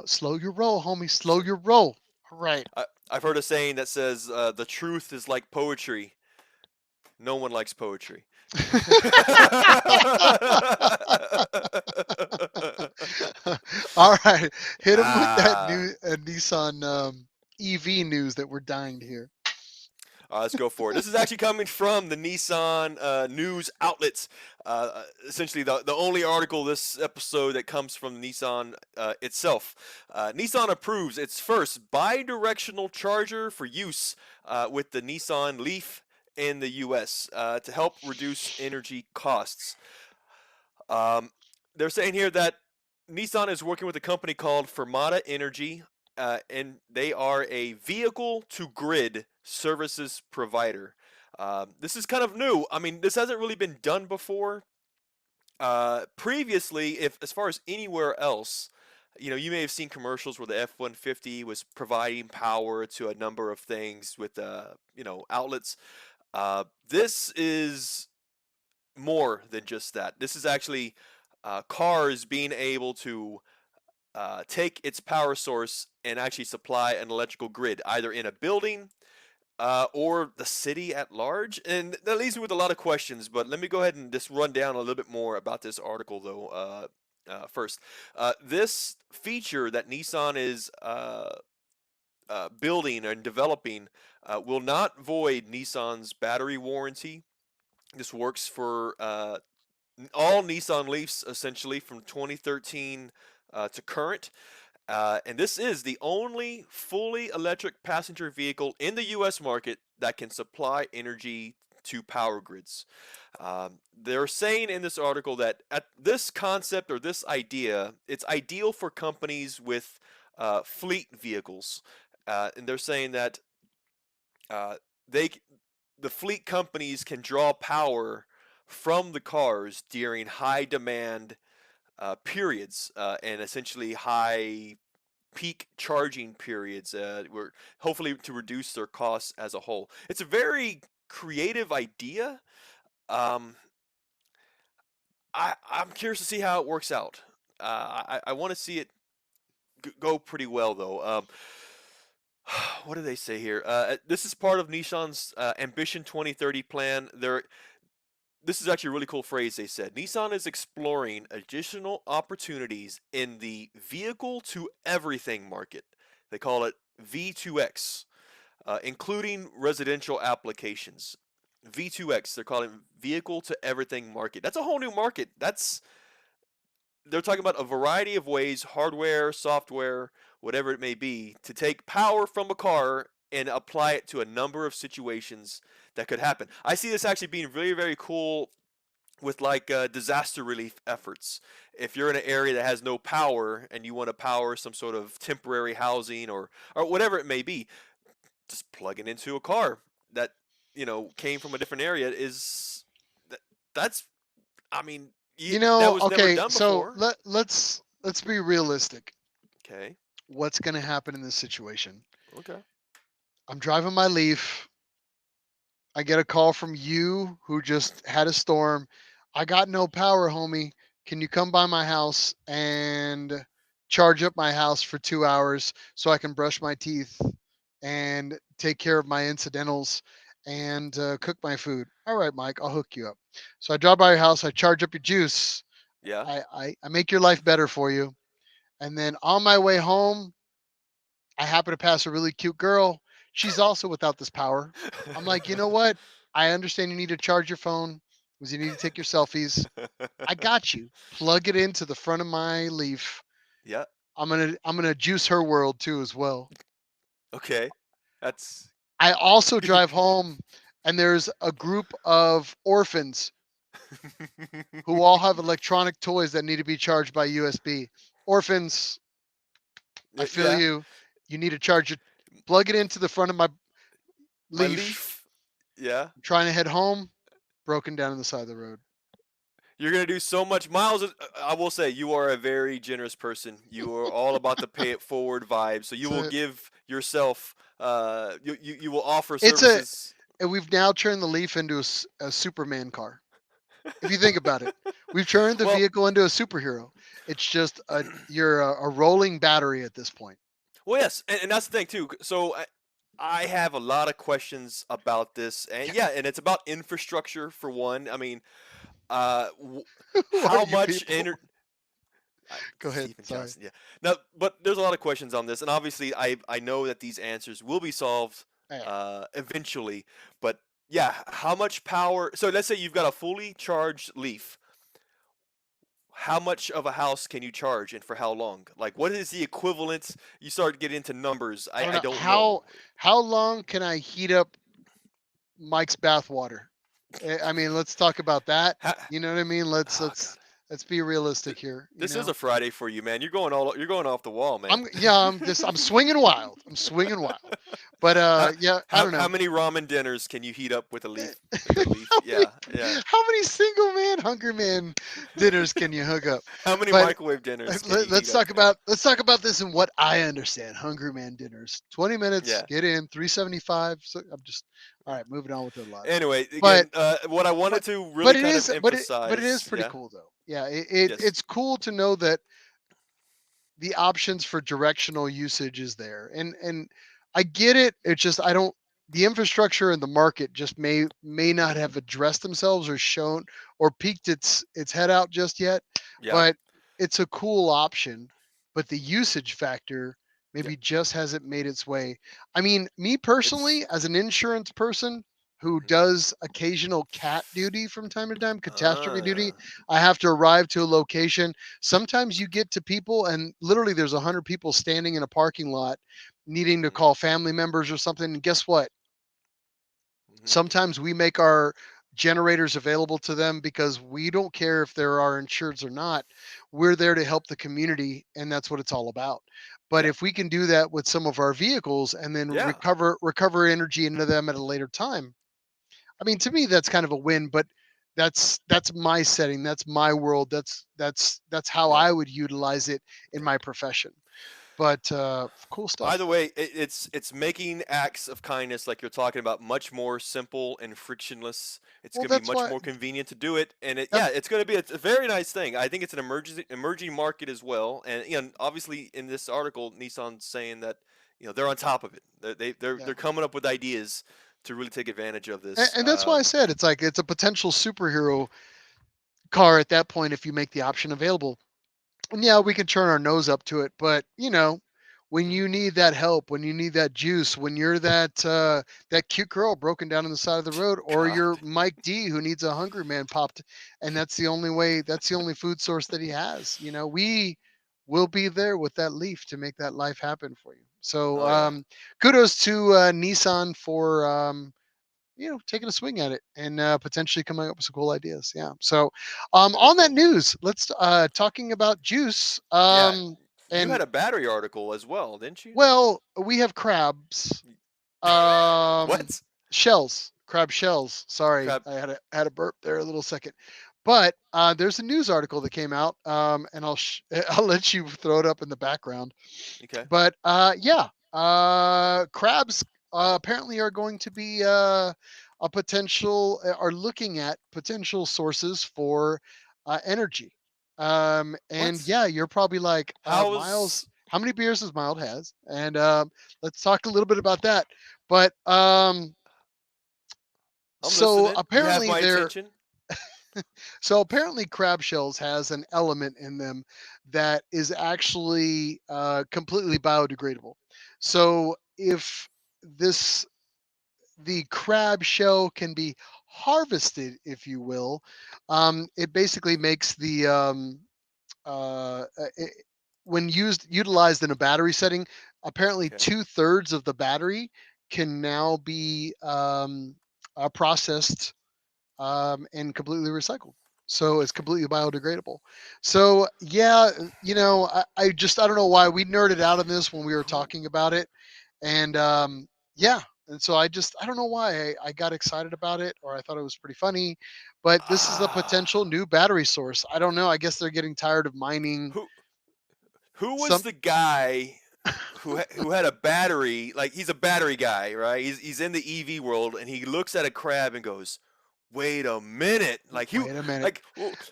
slow your roll, homie. Slow your roll. All right. I've heard a saying that says, "The truth is like poetry. No one likes poetry." All right, hit him with that Ah, new Nissan. EV news that we're dying to hear. Let's go for it. This is actually coming from the Nissan news outlets. Essentially, the only article this episode that comes from Nissan itself. Nissan approves its first bi-directional charger for use with the Nissan Leaf in the U.S. To help reduce energy costs. Um, they're saying here that Nissan is working with a company called Fermata Energy, and they are a vehicle to grid services provider. This is kind of new. I mean, this hasn't really been done before. Previously, if as far as anywhere else, you may have seen commercials where the F-150 was providing power to a number of things with, outlets. This is more than just that. This is actually cars being able to take its power source and actually supply an electrical grid, either in a building or the city at large. And that leaves me with a lot of questions, but let me go ahead and just run down a little bit more about this article, though. First, this feature that Nissan is building and developing will not void Nissan's battery warranty. This works for all Nissan Leafs essentially from 2013 to current. And this is the only fully electric passenger vehicle in the U.S. market that can supply energy to power grids. They're saying in this article that at this concept or this idea, it's ideal for companies with fleet vehicles. And they're saying that uh, they the fleet companies can draw power from the cars during high demand periods and essentially high peak charging periods, where hopefully to reduce their costs as a whole. It's a very creative idea. Um, I'm curious to see how it works out. I want to see it go pretty well though. What do they say here? This is part of Nissan's Ambition 2030 plan. This is actually a really cool phrase they said. Nissan is exploring additional opportunities in the vehicle to everything market. They call it V2X, including residential applications. V2X, they're calling vehicle to everything market. That's a whole new market. They're talking about a variety of ways, hardware, software, whatever it may be, to take power from a car and apply it to a number of situations that could happen. I see this actually being very, very cool with like disaster relief efforts. If you're in an area that has no power and you want to power some sort of temporary housing or whatever it may be, just plugging into a car that came from a different area is that, that's I mean that was never Okay, done so before. let's be realistic. Okay. What's going to happen in this situation? Okay. I'm driving my Leaf. I get a call from you who just had a storm. I got no power, homie. Can you come by my house and charge up my house for 2 hours so I can brush my teeth and take care of my incidentals and cook my food? All right, Mike, I'll hook you up. So I drive by your house, I charge up your juice, Yeah. I make your life better for you. And then on my way home, I happen to pass a really cute girl. She's also without this power. I'm like, you know what? I understand you need to charge your phone because you need to take your selfies. I got you. Plug it into the front of my Leaf. Yeah. I'm gonna juice her world too as well. Okay. That's I also drive home and there's a group of orphans who all have electronic toys that need to be charged by USB. Orphans, I feel yeah. you. You need to charge it. Plug it into the front of my My Leaf. Leaf. Yeah. I'm trying to head home. Broken down on the side of the road. You're gonna do so much, Miles. I will say you are a very generous person. You are all about the pay it forward vibe. So you will So give yourself. You will offer it's a, services. and we've now turned the Leaf into a Superman car. If you think about it, we've turned the Well, vehicle into a superhero. It's just you're a rolling battery at this point. yes, and that's the thing too. So I have a lot of questions about this, and yeah, and it's about infrastructure for one. I mean, Who are how you much people? Go ahead. Stephen Sorry. Johnson. Yeah. Now, but there's a lot of questions on this, and obviously, I know that these answers will be solved Yeah. eventually. But yeah, how much power? So let's say you've got a fully charged Leaf. How much of a house can you charge, and for how long? Like, what is the equivalent? You start getting into numbers. I don't I know don't know. how long can I heat up Mike's bathwater? I mean, let's talk about that. Ha, You know what I mean? Let's oh let's God, let's be realistic here. You this is a know, Friday for you, man. You're going off the wall, man. I'm swinging wild. I'm swinging wild. But yeah, I don't How know. many ramen dinners can you heat up with a Leaf? With a Leaf, how many yeah, yeah. how many single man Hunger Man dinners can you hook up? How many But microwave dinners can you heat let's up, talk man? about this in what I understand. Hungry Man dinners, 20 minutes, Yeah. get in, 375. So I'm just all right. Moving on with their lives. Anyway, But again, what I but wanted to but really it kind of is but it is emphasize, pretty yeah, cool though. Yeah, yes, it's cool to know that the options for directional usage is there, and I get it. It's just I don't, the infrastructure and the market just may not have addressed themselves or shown or peeked its head out just yet, yeah, but it's a cool option, but the usage factor yeah. maybe just hasn't made its way. I mean, me personally It's as an insurance person who mhm. does occasional cat duty from time to time, catastrophe duty, Ah, I have to arrive to a location. Sometimes you get to people and literally there's 100 people standing in a parking lot needing to mhm, call family members or something. And guess what? mhm. Sometimes we make our generators available to them because we don't care if there are insureds or not. We're there to help the community, and that's what it's all about. But Yeah, if we can do that with some of our vehicles and then yeah, recover energy into them at a later time, I mean, to me, that's kind of a win, but that's my setting, that's my world, that's how yeah. I would utilize it in my profession. But cool Either stuff. way, it's making acts of kindness like you're talking about much more simple and frictionless. It's Well, going to be that's much why. more convenient to do it, and That, it's going to be a very nice thing. I think it's an emerging market as well, and obviously in this article, Nissan's saying that they're on top of it. They're yeah, coming up with ideas to really take advantage of and, this. and that's why I said it's like it's a potential superhero car at that point if you make the option available. And yeah, we can turn our nose up to it, but when Mhm. you need that help, when you need that juice, when you're that cute girl broken down on the side of the road, or God, you're Mike D who needs a Hungry Man popped, and that's the only food source that he has. We will be there with that leaf to make that life happen for you. So oh yeah, kudos to Nissan for taking a swing at it and potentially coming up with some cool ideas. Yeah. So, very on that cool. news, let's talking about juice. Yeah, you And had a battery article as well, didn't you? well, we have crabs, um, What? crab shells. Sorry, Crap. I had a burp there a little second. But there's a news article that came out, and I'll let you throw it up in the background. Okay. But yeah, crabs apparently are going to be a potential, are looking at potential sources for energy. And What? yeah, you're probably like, Miles, How's how many beers does Miles has? And let's talk a little bit about that. But I'm so listening. You have apparently my they're attention. so apparently crab shells has an element in them that is actually completely biodegradable. So if this the crab shell can be harvested, if you will, it basically makes the it, when utilized in a battery setting, apparently Okay. 2/3 of the battery can now be processed and completely recycled. So it's completely biodegradable. So yeah, I don't know why we nerded out on this when we were Who? talking about it, and yeah, and so I don't know why I got excited about it or I thought it was pretty funny, but this is a potential Ah. new battery source. I don't know. I guess they're getting tired of mining Who? Who was some. the guy who had a battery? Like he's a battery guy, right? He's in the EV world, and he looks at a crab and goes, "Wait a minute!" Like he Wait a minute. like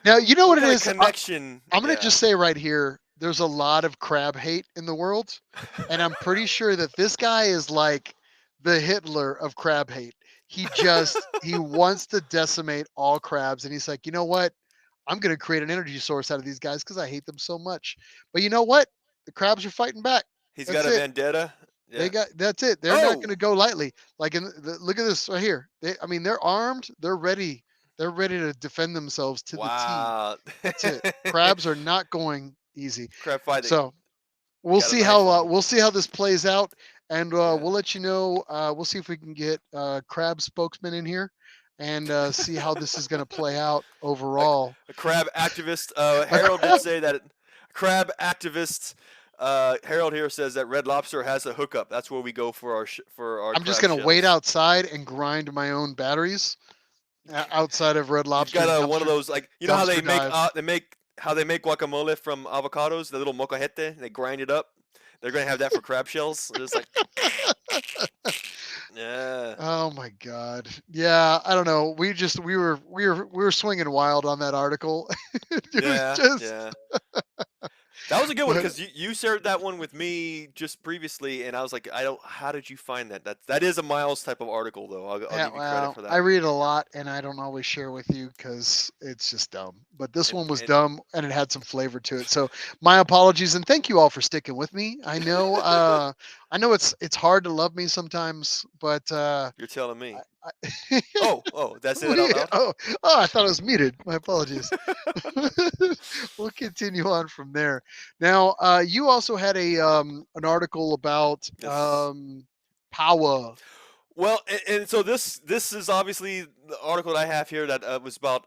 Now you know what what it kind of is. connection? I'm gonna Yeah. just say right here, there's a lot of crab hate in the world, and I'm pretty sure that this guy is like the Hitler of crab hate. He wants to decimate all crabs, and he's like, you know what? I'm going to create an energy source out of these guys because I hate them so much. But you know what? The crabs are fighting back. He's got That's a it. vendetta. They Yeah. got that's it. They're not going Oh, to go lightly. Like look at this right here. I mean, they're armed. They're ready. They're ready to defend themselves to the T. wow. That's it. Crabs are not going easy. Crab fight. They So we'll got a see knife how on him. this plays out, and Yeah. we'll let you know. We'll see if we can get crab spokesman in here, and see how this is going to play out a, overall. a crab activist. A Harold did crab. say that crab activist. Harold here says that Red Lobster has a hookup. That's where we go for our I'm just crab going to wait shells. outside and grind my own batteries outside of Red You've Lobster's got a one of dumpster those like how dumpster dive. they make guacamole from avocados, the little mocajete. They grind it up. They're gonna have that for crab shells. Just like yeah, Oh my god. Yeah, I don't know. We were swinging wild on that article. It was yeah, just yeah. That was a good one but because you shared that one with me just previously, and I was like, I don't. How did you find that? That is a Miles type of article, though. I'll yeah, give you credit well, for I that. read a lot and I don't always share with you because it's just dumb. But this one was And dumb and it had some flavor to it. So my apologies and thank you all for sticking with me. I know it's hard to love me sometimes, but you're telling me. I, Oh, did I say that out loud? oh, I thought it was muted. My apologies. We'll continue on from there. Now, you also had an article about Yes. power. Well, and so this is obviously the article that I have here that was about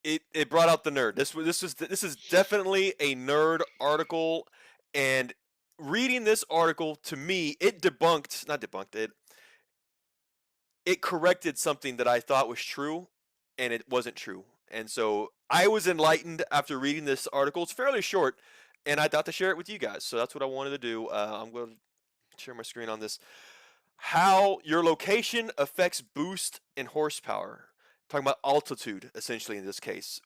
it brought out the nerd. This is definitely a nerd article, and reading this article to me it debunked not debunked it corrected something that I thought was true, and it wasn't true. And so I was enlightened after reading this article. It's fairly short, and I thought to share it with you guys. So that's what I wanted to do. I'm going to share my screen on this. How your location affects boost and horsepower. Talking about altitude, essentially in this case.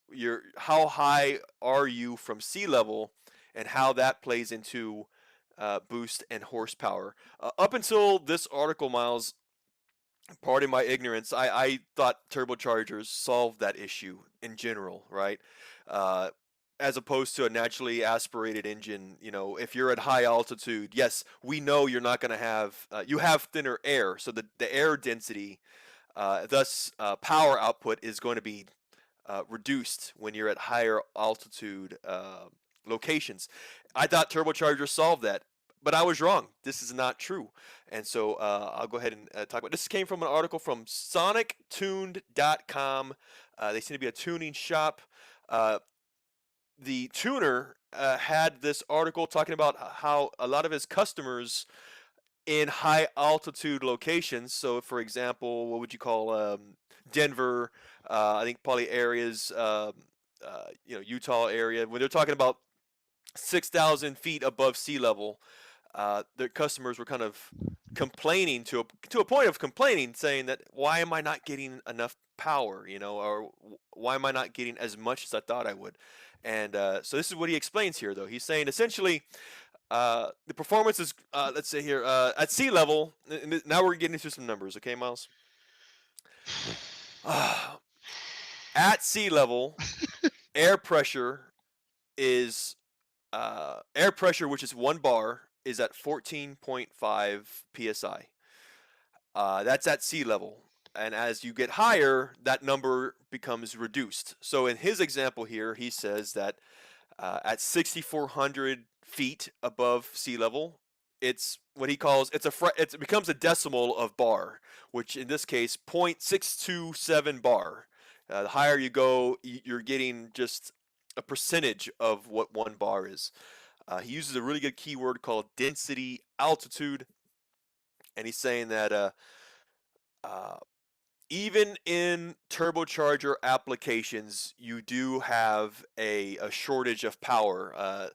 How high are you from sea level, and how that plays into boost and horsepower. Up until this article, Miles, pardon my ignorance, I thought turbochargers solved that issue in general, right? Uh, as opposed to a naturally aspirated engine, if you're at high altitude, yes, we know you're not going to have, you have thinner air, so the air density, thus power output is going to be reduced when you're at higher altitude locations. I thought turbochargers solved that, but I was wrong. This is not true. And so I'll go ahead and talk about this. Came from an article from sonictuned.com. They seem to be a tuning shop. Uh, the tuner had this article talking about how a lot of his customers in high altitude locations. So, for example, what would you call Denver? I think probably areas, Utah area. When they're talking about 6,000 feet above sea level, their customers were kind of complaining to a point of complaining, saying that why am I not getting enough power, or why am I not getting as much as I thought I would? And so this is what he explains here, though. He's saying essentially the performance is, let's say here, at sea level. Now we're getting into some numbers, okay, Miles? At sea level, air pressure air pressure, which is 1 bar, is at 14.5 psi. That's at sea level. And as you get higher, that number becomes reduced. So in his example here, he says that at 6,400 feet above sea level, it's what he calls it becomes a decimal of bar, which in this case 0.627 bar. The higher you go, you're getting just a percentage of what 1 bar is. He uses a really good keyword called density altitude, and he's saying that uh, even in turbocharger applications, you do have a shortage of power.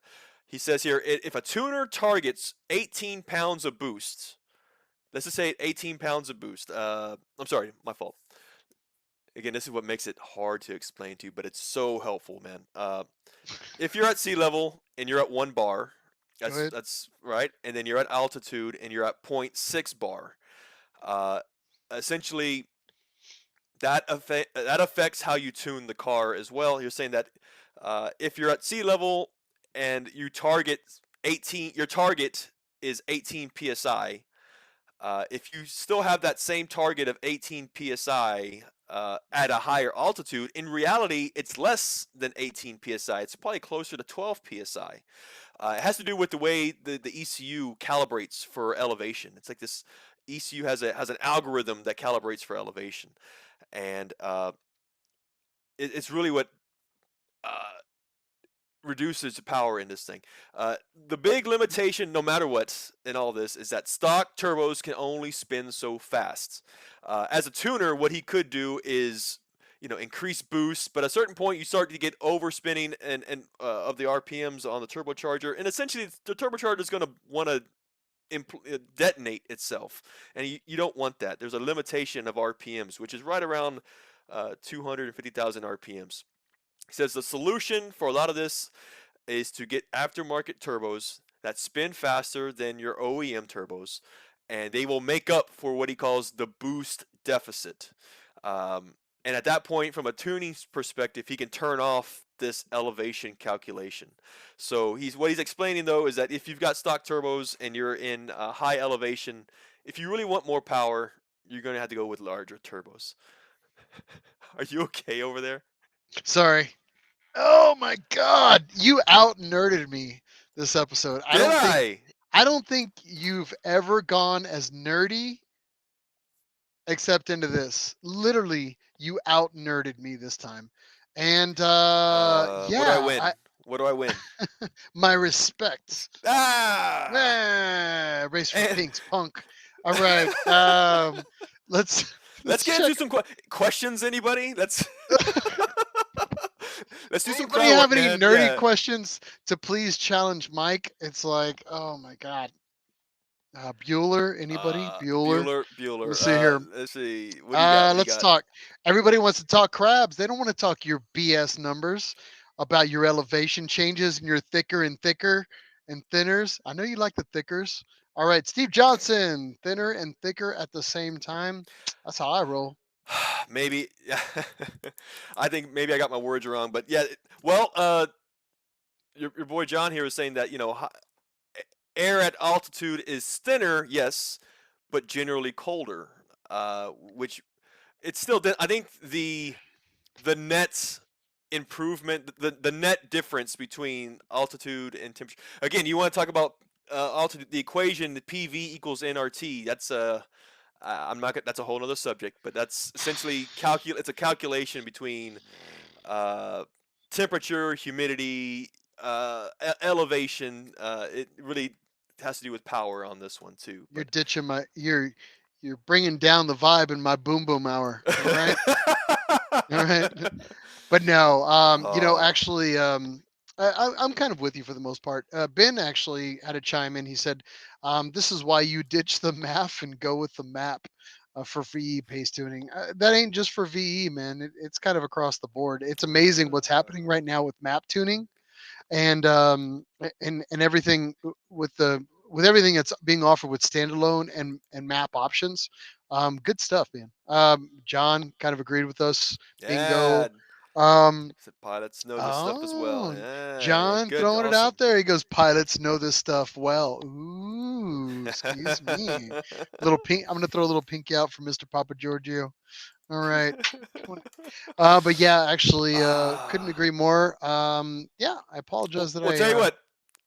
He says here, if a tuner targets 18 pounds of boost, let's just say 18 pounds of boost. I'm sorry, my fault. Again, this is what makes it hard to explain to you, but it's so helpful, man. If you're at sea level and you're at 1 bar, Go ahead. that's right, and then you're at altitude and you're at 0.6 bar. Uh, Essentially, that affects how you tune the car as well. You're saying that if you're at sea level and you target 18, your target is 18 psi. If you still have that same target of 18 psi at a higher altitude, in reality, it's less than 18 psi. It's probably closer to 12 psi. It has to do with the way the ECU calibrates for elevation. It's like this ECU has an algorithm that calibrates for elevation, and it's really what uh, reduces the power in this thing. The big limitation, no matter what, in all this, is that stock turbos can only spin so fast. As a tuner, what he could do is, increase boost, but at a certain point, you start to get overspinning and of the RPMs on the turbocharger, and essentially, the turbocharger is going to want to detonate itself, and you don't want that. There's a limitation of RPMs, which is right around 250,000 RPMs. He says the solution for a lot of this is to get aftermarket turbos that spin faster than your OEM turbos, and they will make up for what he calls the boost deficit. And at that point, from a tuning perspective, he can turn off this elevation calculation. So what he's explaining though is that if you've got stock turbos and you're in high elevation, if you really want more power, you're going to have to go with larger turbos. Are you okay over there? Sorry. Oh my God, you out nerded me this episode. I Did don't think I? I don't think you've ever gone as nerdy except into this. Literally, you out nerded me this time. And What do I yeah, win? What do I win? my respects. Ah! Race for And pinks, punk. All right. Let's let's let's get into check. some questions. Anybody? Let's do some Anybody crowd have work, any man. nerdy Yeah. questions to please challenge Mike? It's like, oh my God. Bueller, anybody? Bueller? Let me Bueller. see here. Let's see. What do you got? What do you Let's got? talk. Everybody wants to talk crabs. They don't want to talk your BS numbers about your elevation changes and your thicker and thicker and thinners. I know you like the thickers. All right, Steve Johnson, thinner and thicker at the same time. That's how I roll. Maybe. I think maybe I got my words wrong, but yeah. Well, your boy John here was saying that air at altitude is thinner, yes, but generally colder. Which it's still. I think the net improvement, the net difference between altitude and temperature. Again, you want to talk about altitude, the equation, the PV equals nRT. I'm not. That's a whole other subject, but that's essentially It's a calculation between uh, temperature, humidity, elevation. It really has to do with power on this one too. You're ditching my. You're bringing down the vibe in my boom boom hour. All right, all right. But no, Oh, actually, I'm kind of with you for the most part. Ben actually had a chime in. He said, "This is why you ditch the MAF and go with the map for VE pace tuning. That ain't just for VE, man. It's kind of across the board. It's amazing what's happening right now with map tuning and and everything with everything that's being offered with standalone and map options. Good stuff, man. John kind of agreed with us. yeah. Bingo. Um, Pilots know this stuff as well. oh, Yeah, John good, throwing it out awesome. there. He goes, pilots know this stuff well. Ooh, excuse me. Little pink. I'm gonna throw a little pinky out for Mr. Papa Giorgio. All right. But yeah, actually, couldn't Ah. agree more. Yeah, I Well, apologize that well, tell you I. what.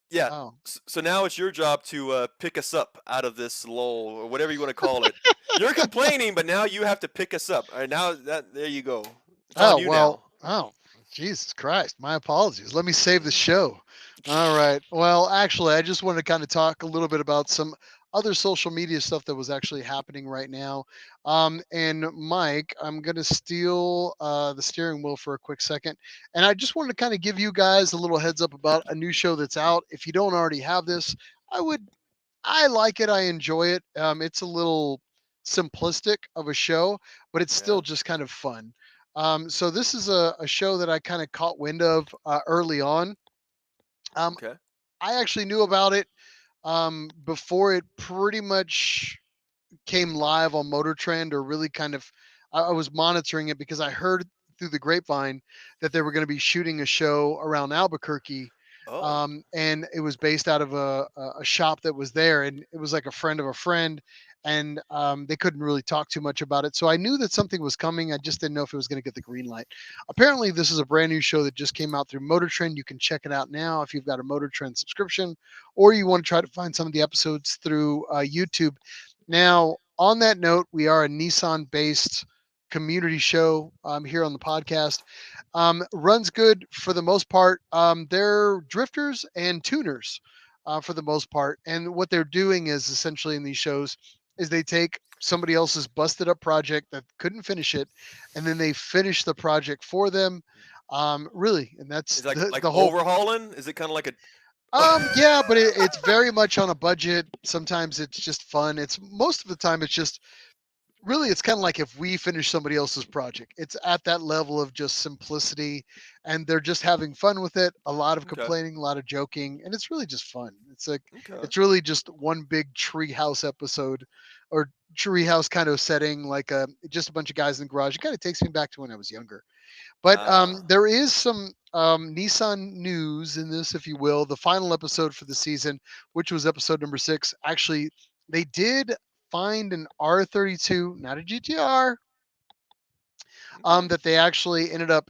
Yeah. Oh, So now it's your job to pick us up out of this lull or whatever you want to call it. You're complaining, but now you have to pick us up. All right, now there you go. It's on oh you well. now. Oh, Jesus Christ! My apologies. Let me save the show. All right. Well, actually, I just wanted to kind of talk a little bit about some other social media stuff that was actually happening right now. And Mike, I'm gonna steal the steering wheel for a quick second, and I just wanted to kind of give you guys a little heads up about a new show that's out. If you don't already have this, I would I like it. I enjoy it. It's a little simplistic of a show, but it's still Yeah. just kind of fun. So this is a show that I kind of caught wind of early on. Um, Okay. I actually knew about it before it pretty much came live on Motor Trend or really kind of I was monitoring it because I heard through the grapevine that they were going to be shooting a show around Albuquerque. Oh, And it was based out of a shop that was there, and it was like a friend of a friend, and they couldn't really talk too much about it. So I knew that something was coming. I just didn't know if it was going to get the green light. Apparently, this is a brand new show that just came out through Motor Trend. You can check it out now if you've got a Motor Trend subscription, or you want to try to find some of the episodes through YouTube. Now, on that note, we are a Nissan based community show here on the podcast. Runs good for the most part. They're drifters and tuners for the most part. And what they're doing is essentially in these shows is they take somebody else's busted up project that couldn't finish it, and then they finish the project for them. Really, and that's it's like the whole. overhauling. Is it kind of like a? Yeah, but it's very much on a budget. Sometimes it's just fun. It's most of the time it's just really it's kind of like if we finish somebody else's project. It's at that level of just simplicity, and they're just having fun with it. A lot of Okay. complaining, a lot of joking, and it's really just fun. It's like Okay. it's really just one big treehouse episode or treehouse kind of setting, like just a bunch of guys in the garage. It kind of takes me back to when I was younger. But Ah. there is some Nissan news in this, if you will. The final episode for the season, which was episode number 6, actually, they did find an R32, not a GTR, Okay. that they actually ended up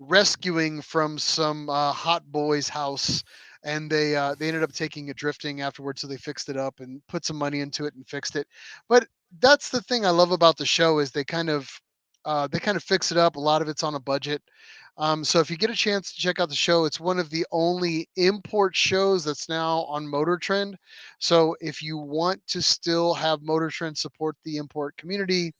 rescuing from some hot boy's house, and they ended up taking it drifting afterwards. So they fixed it up and put some money into it and fixed it. But that's the thing I love about the show is they kind of fix it up. A lot of it's on a budget. So if you get a chance to check out the show, it's one of the only import shows that's now on Motor Trend. So if you want to still have Motor Trend support the import community,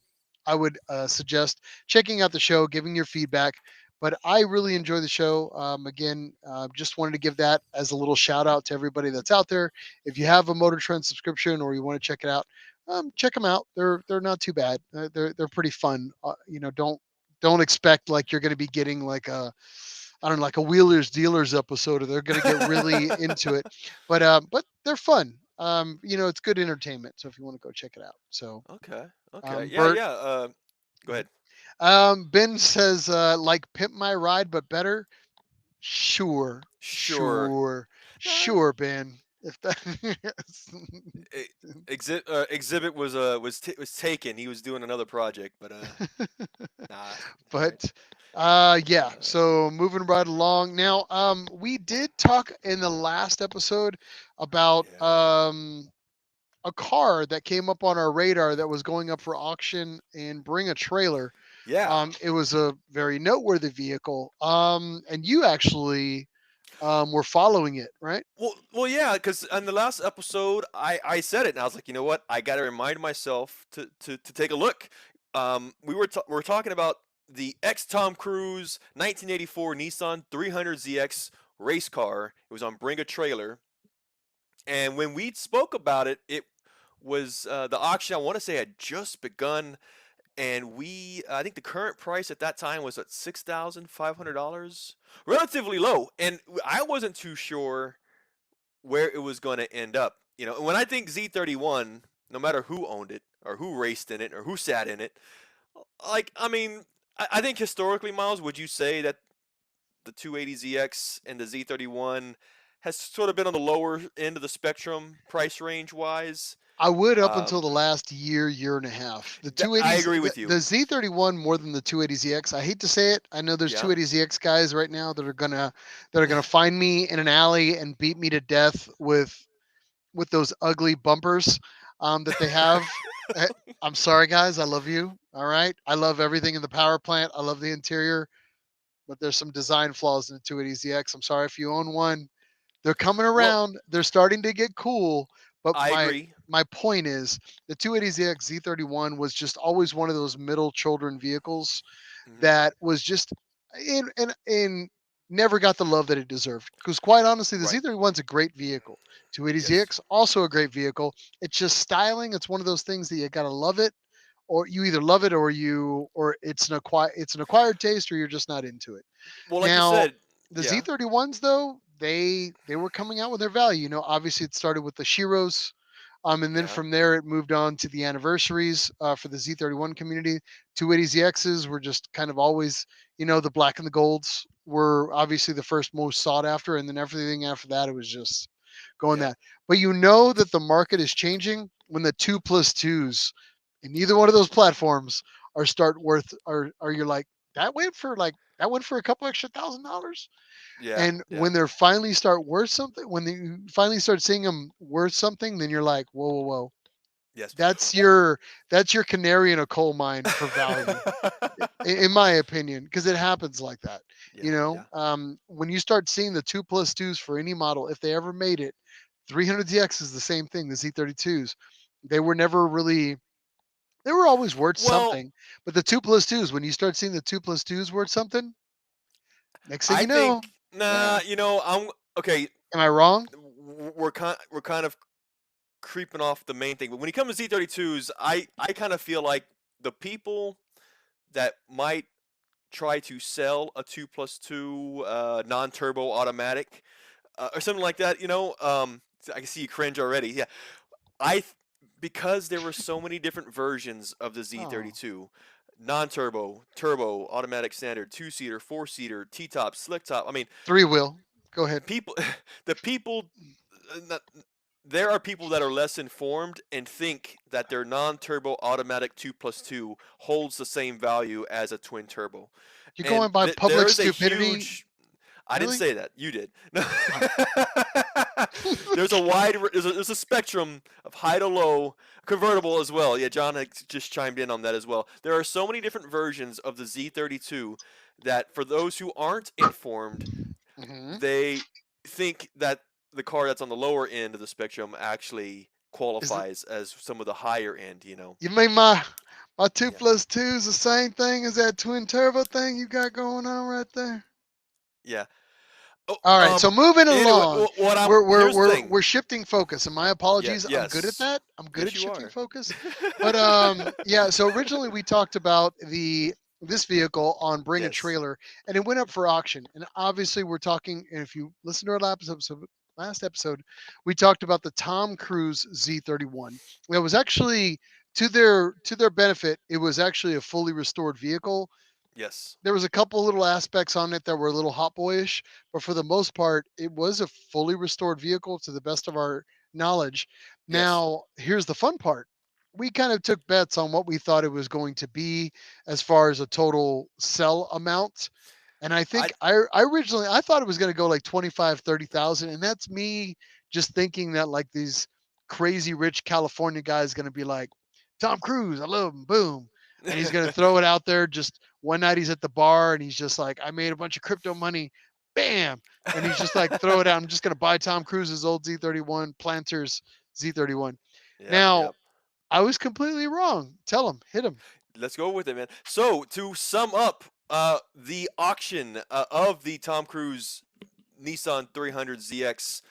I would suggest checking out the show, giving your feedback. But I really enjoy the show. Again, just wanted to give that as a little shout out to everybody that's out there. If you have a Motor Trend subscription or you want to check it out, check them out. They're not too bad. They're pretty fun. Don't expect like you're going to be getting like a I don't know, like a Wheelers Dealers episode, or they're going to get really into it. But they're fun. It's good entertainment. So if you want to go check it out, so Okay. Okay. Yeah. Bert. Yeah. Go ahead. Ben says, like Pimp My Ride, but better. Sure, Sure. sure, Nah, sure, Ben. If that, e- exhibit was taken. He was doing another project, but nah. All right. but yeah. So moving right along. Now, we did talk in the last episode about Yeah. a car that came up on our radar that was going up for auction and bring a trailer. Yeah. It was a very noteworthy vehicle. And you actually were following it, right? Well, yeah, because on the last episode, I said it, and I was like, you know what? I got to remind myself to take a look. We were talking about the ex Tom Cruise 1984 Nissan 300ZX race car. It was on Bring a Trailer, and when we spoke about it, it was the auction. I want to say had just begun, and I think the current price at that time was at $6,500, relatively low, and I wasn't too sure where it was going to end up. And when I think Z31, no matter who owned it or who raced in it or who sat in it, like I mean, I think historically, Miles, would you say that the 280ZX and the Z31 has sort of been on the lower end of the spectrum price range wise? I would up Um, until the last year and a half. The I 280s, agree the, with you. the Z31 more than the 280ZX. I hate to say it. I know there's Yeah. 280ZX guys right now that are gonna find me in an alley and beat me to death with those ugly bumpers that they have. Eh, I'm sorry, guys. I love you. All right. I love everything in the power plant. I love the interior, but there's some design flaws in the 280ZX. I'm sorry if you own one. They're coming Well, around. They're starting to get cool. But I my agree. my point is the 280ZX Z31 was just always one of those middle children vehicles Hmm. that was just in never got the love that it deserved. Because quite honestly, the Right. Z31's a great vehicle. Yes. 280ZX also a great vehicle. It's just styling. It's one of those things that you gotta love it, or you either love it or it's an acquired taste, or you're just not into it. Well, like you Now, said, the yeah. Z31s though, they were coming out with their value. Obviously it started with the Shiros, And then Yeah. from there, it moved on to the anniversaries for the Z31 community. 280ZXs were just kind of always, the black and the golds were obviously the first most sought after. And then everything after that, it was just going Yep. that. But you know that the market is changing when the 2+2s in either one of those platforms are you're like, that went for a couple extra $1,000. Yeah. And Yeah. when they're finally start worth something, when you finally start seeing them worth something, then you're like, whoa, whoa, whoa. Yes. That's your canary in a coal mine for value, in my opinion, because it happens like that. Yeah. Yeah. When you start seeing the 2+2s for any model, if they ever made it, 300ZX is the same thing. The Z32s, they were never really. They were always worth Well, something, but the 2+2s, when you start seeing the 2+2s worth something, next thing I you know, think nah. yeah. I'm okay. Am I wrong? We're kind of creeping off the main thing. But when it comes to Z32s, I kind of feel like the people that might try to sell a 2+2 non-turbo automatic or something like that, I can see you cringe already. Yeah, I th- because there were so many different versions of the Oh, Z32, non-turbo, turbo, automatic standard, two-seater, four-seater, T-top, slick top. I mean, three wheel. Go ahead. people, the people, not, there are people that are less informed and think that their non-turbo automatic 2+2 holds the same value as a twin turbo, You're and going by there public is a stupidity, huge. I didn't really? say that. You did. No. Oh. There's a wide. There's a spectrum of high to low convertible as well. Yeah, John had just chimed in on that as well. There are so many different versions of the Z32 that for those who aren't informed, Hmm. they think that the car that's on the lower end of the spectrum actually Is it, qualifies as some of the higher end. you mean my two Yeah. plus two is the same thing as that twin turbo thing you got going on right there? Yeah. Oh, All right, so moving anyway, along, what I'm we're we're here's the we're thing. we're shifting focus, and my Yeah. apologies. I'm good at Yes. that. I'm good Yes, at you shifting are. focus. But yeah. So originally we talked about this vehicle on Bring a Yes. Trailer, and it went up for auction. And obviously we're talking. And if you listen to our last episode, we talked about the Tom Cruise Z31. It was actually to their benefit. It was actually a fully restored vehicle. Yes. There was a couple little aspects on it that were a little hot boyish, but for the most part, it was a fully restored vehicle to the best of our knowledge. Yes. Now, here's the fun part. We kind of took bets on what we thought it was going to be as far as a total sell amount. And I I think I originally I thought it was going to go like 25, 30,000, and that's me just thinking that like these crazy rich California guys going to be like Tom Cruise, I love him, boom, and he's going to throw it out there. Just one night he's at the bar and he's just like, I made a bunch of crypto money, bam, and he's just like throw it out. I'm just going to buy Tom Cruise's old Z31 Planters Z31. Yep, Now yep. I was completely wrong. Tell him, hit him. Let's go with it, man. So to sum up, the auction of the Tom Cruise Nissan 300ZX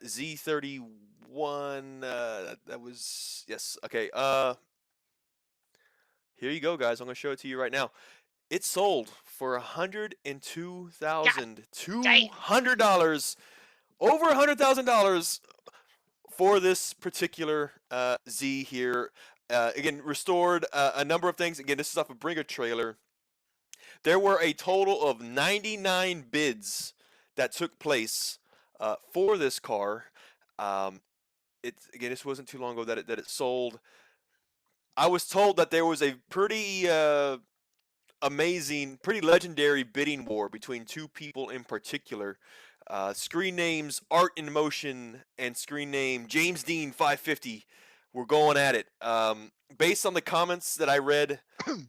Z31. That was yes. Okay. Here you go, guys. I'm gonna show it to you right now. It sold for God $102,200. damn. Over $100,000 for this particular Z here. Again, restored a number of things. Again, this is off a Bringer trailer. There were a total of 99 bids that took place for this car. Um, again, this wasn't too long ago that it sold. I was told that there was a pretty amazing, pretty legendary bidding war between two people in particular. Screen names Art in Motion and screen name James Dean 550 were going at it. Based on the comments that I read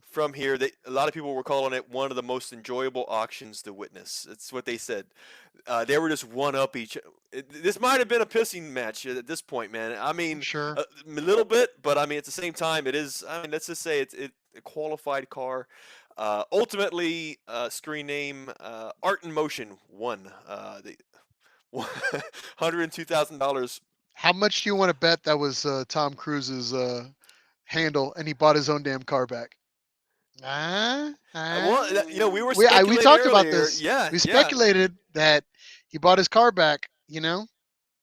from here, a lot of people were calling it one of the most enjoyable auctions to witness. That's what they said. They were just one up each. This might have been a pissing match at this point, man. I I'm mean, sure. a little bit, but I mean at the same time, it is. I mean, let's just say it's a qualified car. Ultimately, screen name Art in Motion won the $102,000. How much do you want to bet that was Tom Cruise's handle, and he bought his own damn car back? Ah, Well, ah. we were We speculating talked about earlier. this. Yeah, We yeah, speculated that he bought his car back. yeah.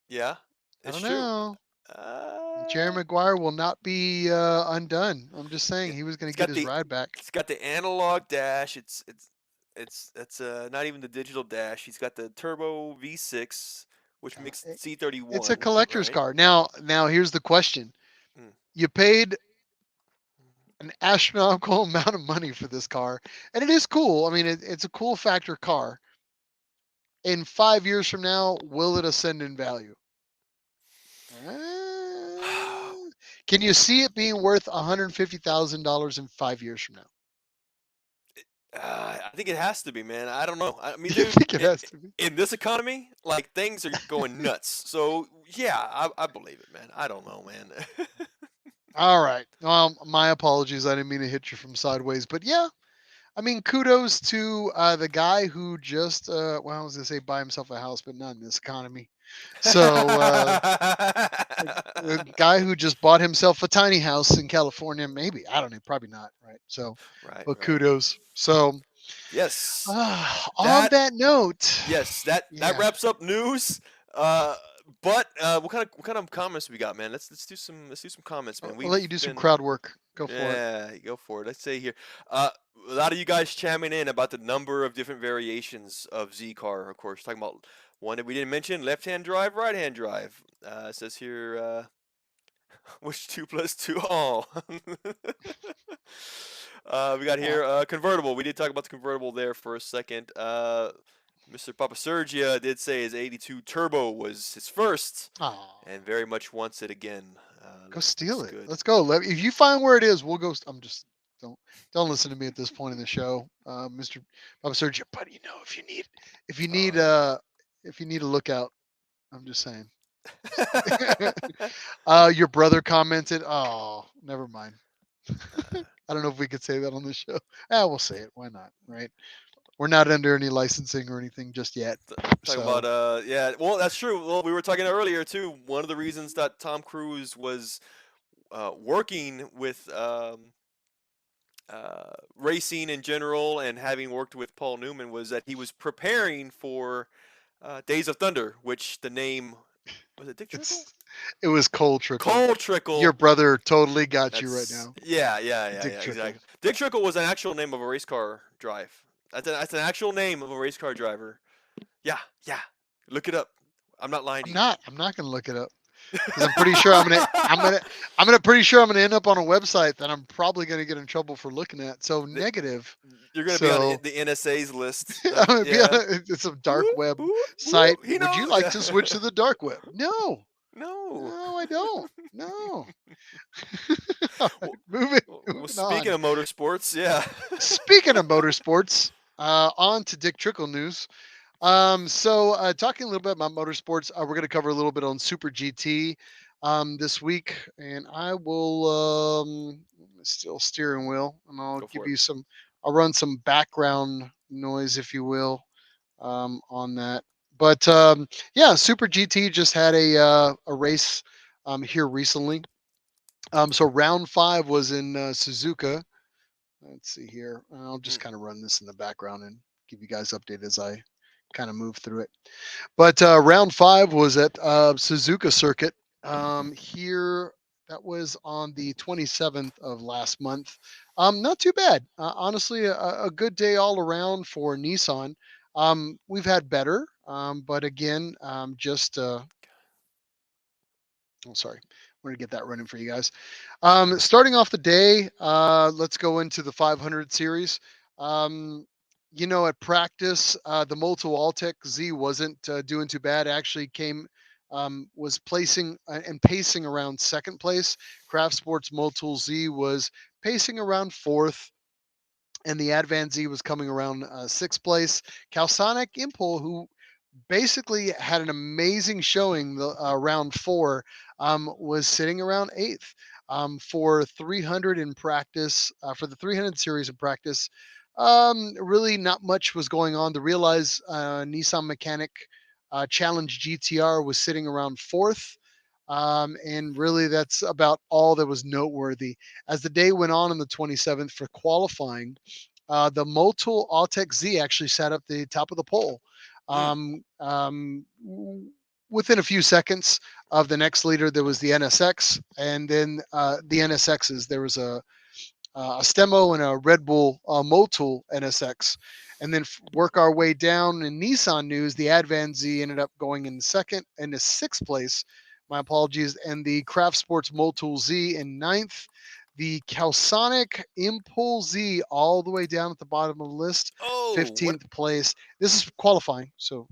I It's don't true. know. I'm Jerry Maguire will not be undone. I'm just saying Yeah, he was going it's to get got his the ride back. it's got the analog dash. It's not even the digital dash. He's got the turbo V6, which makes It's a C31, collector's right? car. Now here's the question: Mm. you paid an astronomical amount of money for this car, and it is cool. I mean, it's a cool factor car. In 5 years from now, will it ascend in value? Can you see it being worth $150,000 in 5 years from now? I think it has to be, man. I don't know. I mean, You dude, think it has to be? in this economy, like things are going nuts. So yeah, I believe it, man. I don't know, man. All right. My apologies. I didn't mean to hit you from sideways, but yeah. I mean, kudos to the guy who just, well, I was going to say buy himself a house, but not in this economy. So, the guy who just bought himself a tiny house in California, maybe. I don't know. Probably not. Right. So, Right, but right. kudos. So, Yes. on That that note, yes, that yeah, wraps up news. Uh, but what kind of comments we got, man? Let's do some comments, man. I'll let We've you do some been crowd work. Go for it. Yeah, go for it. Let's say here, uh, a lot of you guys chiming in about the number of different variations of Z car. Of course, talking about one that we didn't mention: left-hand drive, right-hand drive. It says here, which two plus two? Oh, we got Uh, here convertible. We did talk about the convertible there for a second. Mr. Papa Sergia did say his '82 Turbo was his first, aw, and very much wants it again. go Looks steal it. good. Let's go. If you find where it is, we'll go. I'm just don't don't listen to me at this point in the show, Mr. Papa Sergio. But if you need Oh, uh if you need a lookout, I'm just saying. yeah. Your brother commented. Oh, never mind. Uh, I don't know if we could say that on the show. We'll say it. Why not? Right? We're not under any licensing or anything just yet. talking about So yeah, well that's true. Well, we were talking earlier too. One of the reasons that Tom Cruise was working with racing in general and having worked with Paul Newman was that he was preparing for Days of Thunder, which the name was it Dick Trickle? it's it was Cold Trickle. Cole Your Trickle. brother totally got you right That's now. yeah, yeah, yeah, Dick yeah, Trickle. exactly. Dick Trickle was an actual name of a race car drive. That's an actual name of a race car driver. Yeah, yeah. Look it up. I'm not lying I'm to you. not. I'm not gonna look it up because I'm pretty sure I'm gonna end up on a website that I'm probably gonna get in trouble for looking at. So The- negative. You're gonna be on So the NSA's list. I'm gonna be on Yeah. it's a dark Whoop, web whoop, whoop. site. He Would you knows. like Yeah. to switch to the dark web? No. No. No, I don't. No. All right, moving Well, moving speaking on. of motorsports, yeah. Speaking of motorsports, on to Dick Trickle news. Talking a little bit about motorsports, we're going to cover a little bit on Super GT this week, and I will still steering wheel, and I'll Go give for it. you some. I'll run some background noise, if you will, on that. But yeah, Super GT just had a race here recently. So round five was in Suzuka. Let's see here. I'll just Mm, kind of run this in the background and give you guys update as I kind of move through it. But round five was at Suzuka Circuit here. That was on the 27th of last month. Not too bad. Honestly, a good day all around for Nissan. We've had better, but again, just oh, sorry. I'm going to get that running for you guys. Starting off the day, let's go into the 500 series. Um, at practice, the Moto Alltech Z wasn't doing too bad. Actually, was placing and pacing around second place. Craft Sports Motul Z was pacing around fourth, and the Advan Z was coming around sixth place. Calsonic Impul, who basically had an amazing showing the round four, was sitting around eighth for 300 in practice, for the 300 series in practice. Really not much was going on. The Realize Nissan Mechanic Challenge GTR was sitting around fourth. And really, that's about all that was noteworthy. As the day went on the 27th for qualifying, the Motul Autech Z actually sat up the top of the pole mm, um, within a few seconds. Of the next leader, there was the NSX, and then the NSXs. There was a Stemo and a Red Bull Motul NSX. And then work our way down in Nissan news, the Advan Z ended up going in second and the sixth place. My apologies. And the Craft Sports Motul Z in ninth. The Calsonic Impulse Z all the way down at the bottom of the list, Oh, what 15th place. This is qualifying, so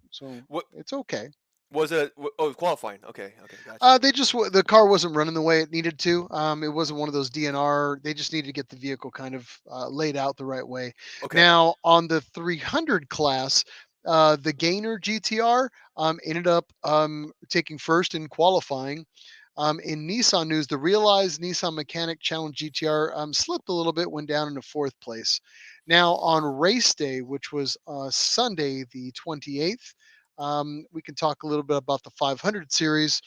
what it's okay. was it? Oh, qualifying. Okay, okay, gotcha. They just the car wasn't running the way it needed to. It wasn't one of those DNR. They just needed to get the vehicle kind of laid out the right way. Okay. Now on the 300 class, the Gainer GTR ended up taking first in qualifying. In Nissan news, the Realized Nissan Mechanic Challenge GTR slipped a little bit, went down into fourth place. Now on race day, which was Sunday the 28th. We can talk a little bit about the 500 series.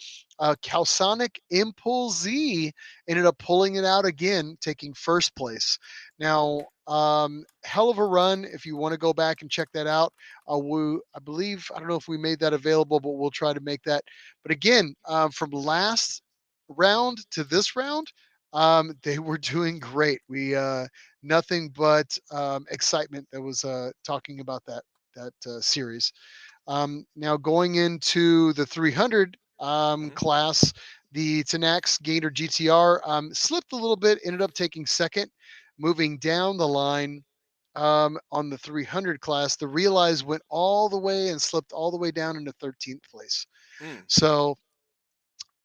Calsonic Impulse Z ended up pulling it out again, taking first place. Now, hell of a run. If you want to go back and check that out, I believe, I don't know if we made that available, but we'll try to make that. But again, from last round to this round, they were doing great. We nothing but excitement that was talking about that series. Now going into the 300 Hmm. class, the Tenax Gator GTR slipped a little bit, ended up taking second. Moving down the line on the 300 class, the Realize went all the way and slipped all the way down into 13th place. Mm. So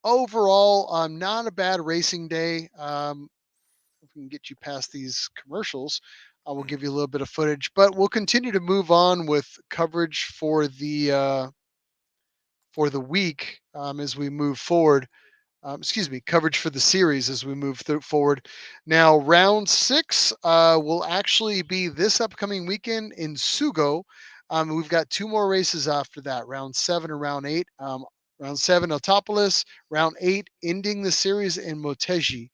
overall, not a bad racing day. If we can get you past these commercials, I will Hmm. give you a little bit of footage, but we'll continue to move on with coverage for the week as we move forward. Excuse me, coverage for the series as we move forward. Now, round six will actually be this upcoming weekend in Sugo. We've got two more races after that, round seven and round eight. Round seven, Autopolis. Round eight, ending the series in Motegi.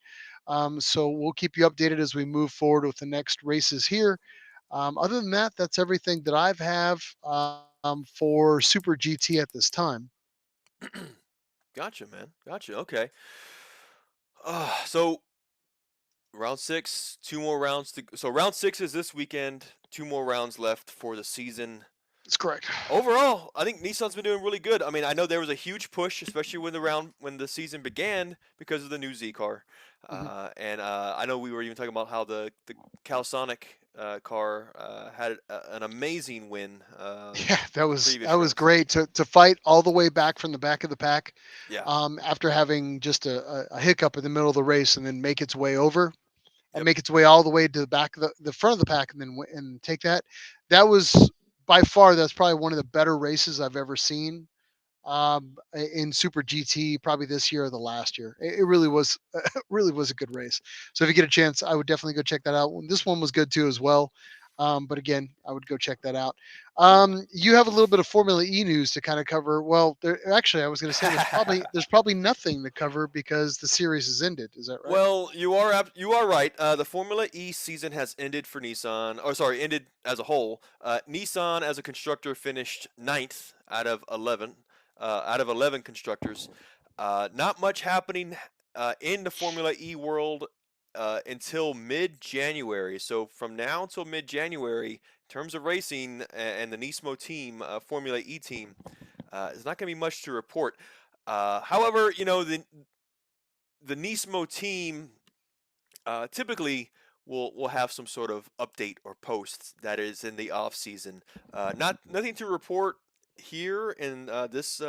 So we'll keep you updated as we move forward with the next races here. Other than that, that's everything that I've have for Super GT at this time. Gotcha, man. Gotcha. Okay. So round six, two more rounds to. So round six is this weekend. Two more rounds left for the season. That's correct. Overall, I think Nissan's been doing really good. I mean, I know there was a huge push, especially when the season began, because of the new Z car, Mhm. and I know we were even talking about how the Calsonic car had an amazing win Yeah, that the was that previous was rounds. great to fight all the way back from the back of the pack, Yeah. after having just a hiccup in the middle of the race and then make its way over, Yep. make its way all the way to the back of the front of the pack and then and take that. That was by far that's probably one of the better races I've ever seen in Super GT, probably this year or the last year. It really was, really was a good race. So if you get a chance, I would definitely go check that out. This one was good too as well. But again, I would go check that out. Cool. You have a little bit of Formula E news to kind of cover. Well, actually, I was going to say there's probably nothing to cover because the series has ended. Is that right? Well, you are right. The Formula E season has ended for Nissan, or sorry, ended as a whole. Nissan, as a constructor, finished ninth out of 11 constructors. Not much happening in the Formula E world until mid-January. So from now until mid-January, in terms of racing and the Nismo team, Formula E team, there's not going to be much to report. However, the Nismo team typically will have some sort of update or post that is in the off season. Nothing to report here in this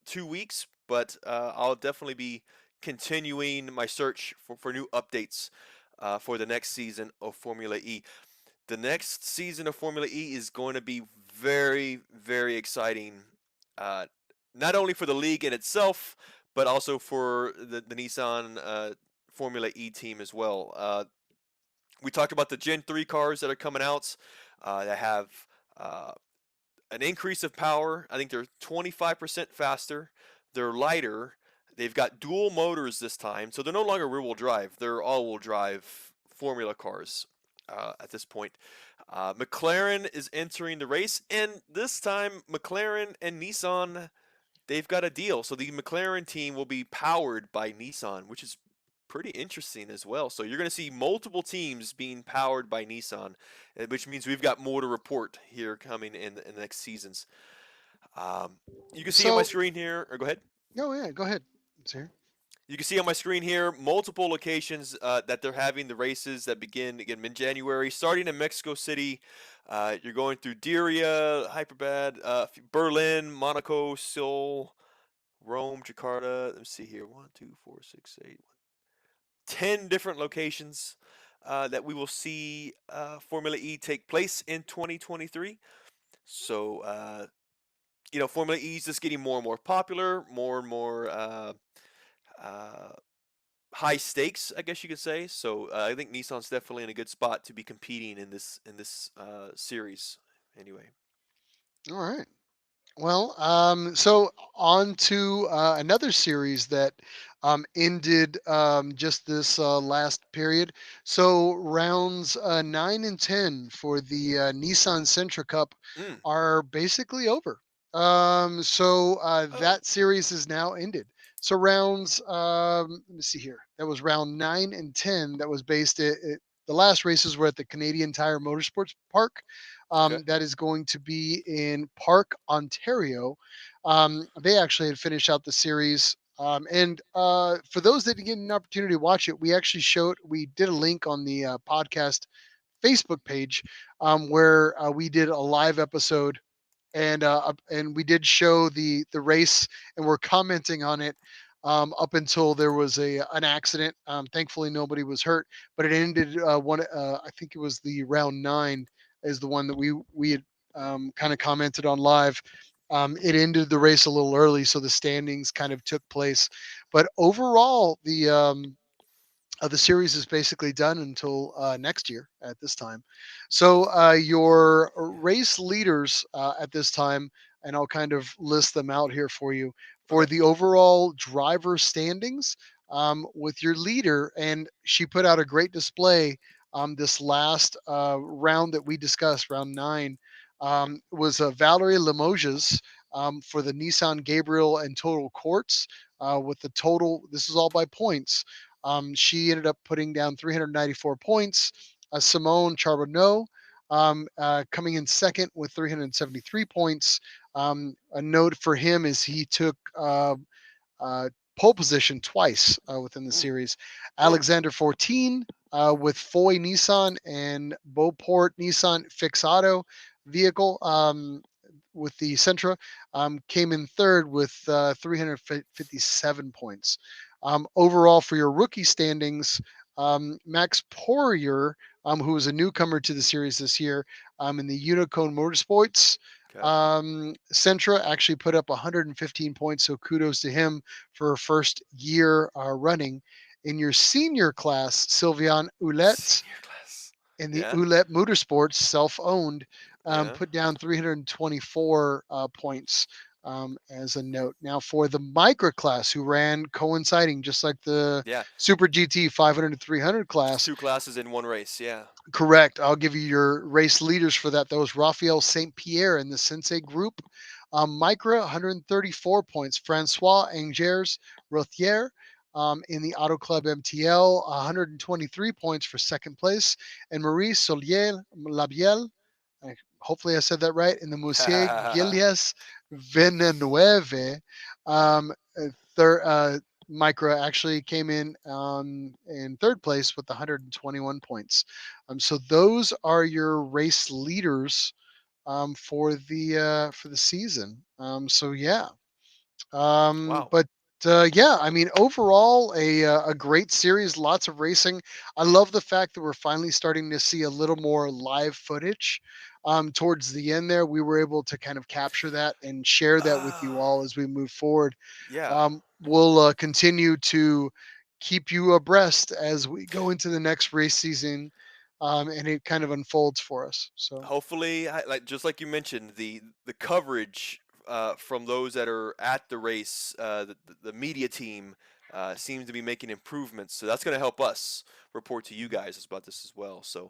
2 weeks, but I'll definitely be continuing my search for new updates for the next season of Formula E. The next season of Formula E is going to be very, very exciting, uh, not only for the league in itself, but also for the Nissan Formula E team as well. We talked about the Gen 3 cars that are coming out that have uh, an increase of power. I think they're 25% faster, they're lighter, they've got dual motors this time, so they're no longer rear wheel drive, they're all wheel drive Formula cars at this point. McLaren is entering the race, and this time McLaren and Nissan they've got a deal. So the McLaren team will be powered by Nissan, which is pretty interesting as well. So you're going to see multiple teams being powered by Nissan, which means we've got more to report here coming in the next seasons. Um, you can see on my So, screen here, or go ahead. oh yeah, go ahead. It's here. You can see on my screen here multiple locations that they're having the races that begin again mid-January, starting in Mexico City. You're going through Diria, Hyperbad, Berlin, Monaco, Seoul, Rome, Jakarta. Let me see here. 1, 2, 4, 6, 8, 10 different locations that we will see Formula E take place in 2023. So, Formula E is just getting more and more popular, more and more uh, high stakes, I guess you could say. So I think Nissan's definitely in a good spot to be competing in this series. Anyway, All right. Well, so on to another series that ended just this last period. So rounds 9 and 10 for the Nissan Sentra Cup mm. are basically over. Oh, That series is now ended. So rounds, let me see here. That was round 9 and 10. That was based at the last races were at the Canadian Tire Motorsports Park. okay. That is going to be in Park, Ontario. They actually had finished out the series. And For those that didn't get an opportunity to watch it, we did a link on the podcast Facebook page where we did a live episode and we did show the race and we're commenting on it up until there was a an accident. Thankfully, nobody was hurt, but it ended one. I think it was the round 9 is the one that we had kind of commented on live. It ended the race a little early, so the standings kind of took place. But overall, the series is basically done until next year at this time. So your race leaders at this time, and I'll kind of list them out here for you for Okay. the overall driver standings with your leader, and she put out a great display. This last round that we discussed, round 9, was Valerie Limoges for the Nissan Gabriel and Total Quartz with the total. This is all by points. She ended up putting down 394 points. Simone Charbonneau coming in second with 373 points. A note for him is he took uh, pole position twice within the Mm. series. Huh. Alexander 14 with Foy Nissan and Beauport Nissan Fixado vehicle with the Sentra came in third with 357 points. Overall, for your rookie standings, Max Poirier, who was a newcomer to the series this year in the Unicone Motorsports, Okay. Sentra actually put up 115 points, so kudos to him for her first year running. In your senior class, Sylvian Ouellette Senior class. in the Yeah. Ouellette Motorsports, self-owned, Yeah. put down 324 points as a note. Now for the micro class, who ran coinciding just like the Yeah. Super GT 500 to 300 It's class. two classes in one race. Yeah. Correct. I'll give you your race leaders for that. That was Raphael St. Pierre in the Sensei group. Micra, 134 points. Francois Angers Rothier in the Auto Club MTL, 123 points for second place. And Marie Solier Labiel, hopefully I said that right, in the Musier Gilias Villeneuve. Um, third, Micra actually came in third place with 121 points. So those are your race leaders for the season. So yeah, Wow. but yeah, I mean, overall, a great series, lots of racing. I love the fact that we're finally starting to see a little more live footage. Towards the end there, we were able to kind of capture that and share that with you Ah. all as we move forward. Yeah. We'll continue to keep you abreast as we go into the next race season, and it kind of unfolds for us. So. Hopefully, like just like you mentioned, the coverage from those that are at the race, the media team seems to be making improvements. So that's going to help us report to you guys about this as well. So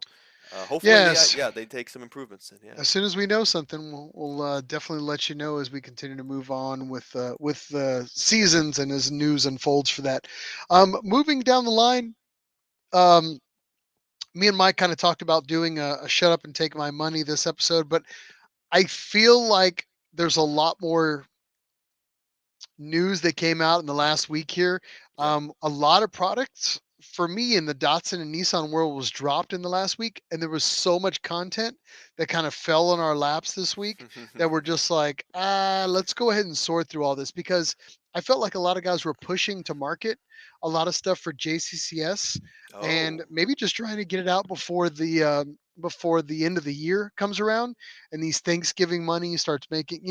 Hopefully, Yes. yeah, they take some improvements in. Yeah, As soon as we know something, we'll definitely let you know as we continue to move on with the seasons and as news unfolds for that. Moving down the line, um, me and Mike kind of talked about doing a shut up and take my money this episode, but I feel like there's a lot more news that came out in the last week here. yeah. A lot of products for me in the Datsun and Nissan world was dropped in the last week, and there was so much content that kind of fell on our laps this week that we're just like, let's go ahead and sort through all this because I felt like a lot of guys were pushing to market a lot of stuff for JCCS and Oh, maybe just trying to get it out before the end of the year comes around and these Thanksgiving money starts making,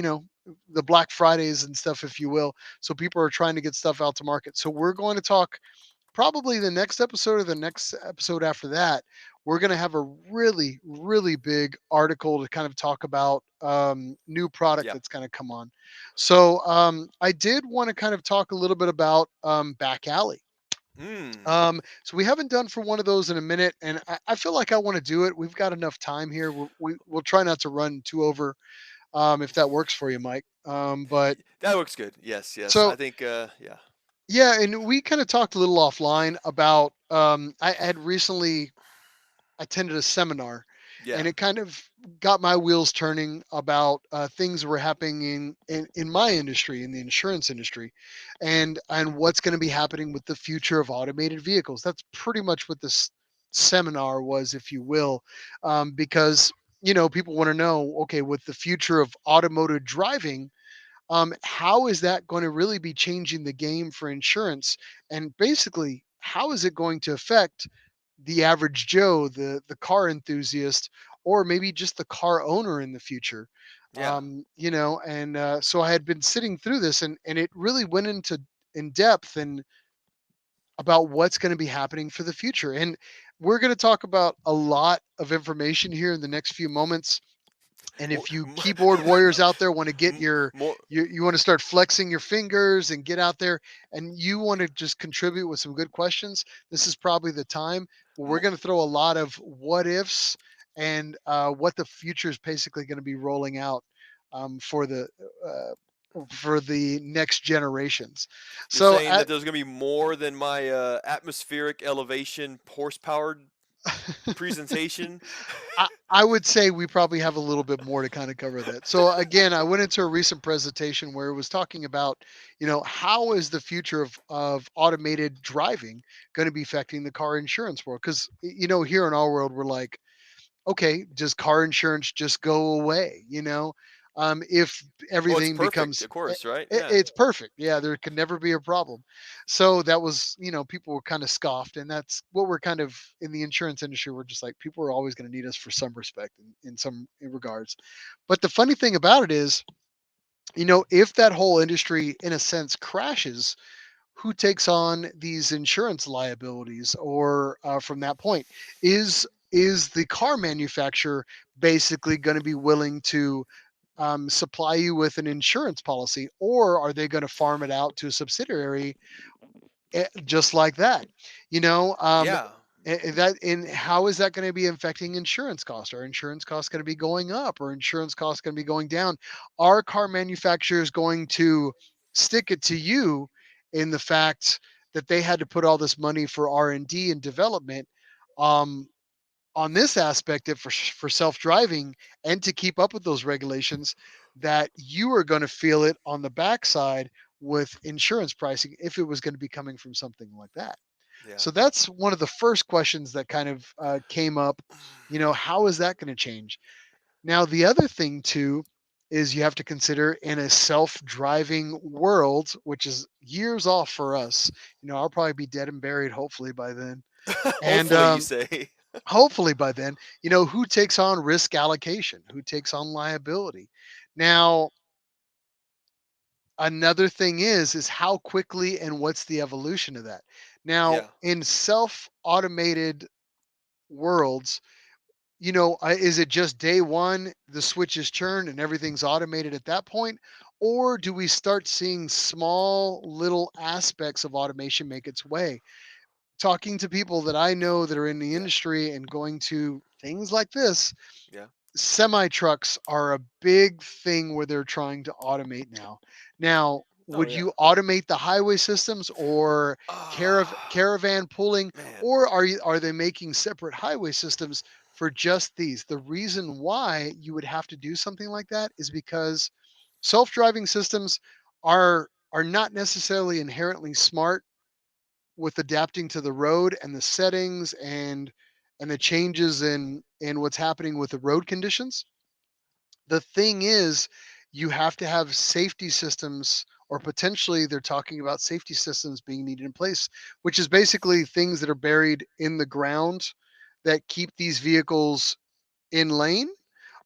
the Black Fridays and stuff, if you will. So people are trying to get stuff out to market. So we're going to talk probably the next episode or the next episode after that. We're going to have a really, really big article to kind of talk about new product yeah. that's going to come on. So I did want to kind of talk a little bit about Back Alley. Mm. So we haven't done for one of those in a minute, and I feel like I want to do it. We've got enough time here. We'll try not to run too over if that works for you, Mike. But That looks good. Yes, yes. so I think. Yeah, yeah, and we kind of talked a little offline about I had recently attended a seminar, and yeah, it kind of got my wheels turning about things that were happening in my industry, in the insurance industry, and what's going to be happening with the future of automated vehicles. That's pretty much what this seminar was, if you will, because people want to know, okay, with the future of automotive driving, how is that going to really be changing the game for insurance? And basically, how is it going to affect the average Joe, the car enthusiast, or maybe just the car owner in the future? yeah. And so I had been sitting through this, and it really went into in depth and about what's going to be happening for the future. And we're going to talk about a lot of information here in the next few moments, and Mo- if you mo- keyboard warriors out there want to get more. you want to start flexing your fingers and get out there and you want to just contribute with some good questions, this is probably the time. We're Mo- going to throw a lot of what ifs and what the future is basically going to be rolling out for the next generations. You're So saying that at there's gonna be more than my atmospheric elevation horsepower presentation? I would say we probably have a little bit more to kind of cover that. So again, I went into a recent presentation where it was talking about, how is the future of automated driving going to be affecting the car insurance world? Because here in our world, we're like, okay, does car insurance just go away? If Well, it's everything perfect, becomes, of course, right? Yeah. it's perfect. Yeah, there can never be a problem. So that was, people were kind of scoffed, and that's what we're kind of in the insurance industry. We're just like people are always going to need us for some respect in some regards. But the funny thing about it is, if that whole industry in a sense crashes, who takes on these insurance liabilities or from that point is the car manufacturer basically going to be willing to supply you with an insurance policy, or are they going to farm it out to a subsidiary just like that? You know, Yeah. that in how is that going to be affecting insurance costs? Are insurance costs going to be going up, or insurance costs going to be going down? Are car manufacturers going to stick it to you in the fact that they had to put all this money for R&D and development? Um, on this aspect of for self-driving and to keep up with those regulations, that you are going to feel it on the backside with insurance pricing if it was going to be coming from something like that. Yeah. So that's one of the first questions that kind of came up. How is that going to change? Now the other thing too is you have to consider in a self-driving world, which is years off for us. I'll probably be dead and buried hopefully by then, and Hopefully, you say. hopefully by then, who takes on risk allocation, who takes on liability. Now, another thing is how quickly and what's the evolution of that. Now, Yeah. in self-automated worlds, is it just day one, the switch is turned and everything's automated at that point? Or do we start seeing small little aspects of automation make its way? Talking to people that I know that are in the Yeah. industry and going to things like this. Yeah. Semi trucks are a big thing where they're trying to automate now. Now, Oh would yeah. you automate the highway systems or Ah, caravan pulling, man. or are they making separate highway systems for just these? The reason why you would have to do something like that is because self-driving systems are not necessarily inherently smart with adapting to the road and the settings and the changes in what's happening with the road conditions. The thing is, you have to have safety systems, or potentially they're talking about safety systems being needed in place, which is basically things that are buried in the ground that keep these vehicles in lane,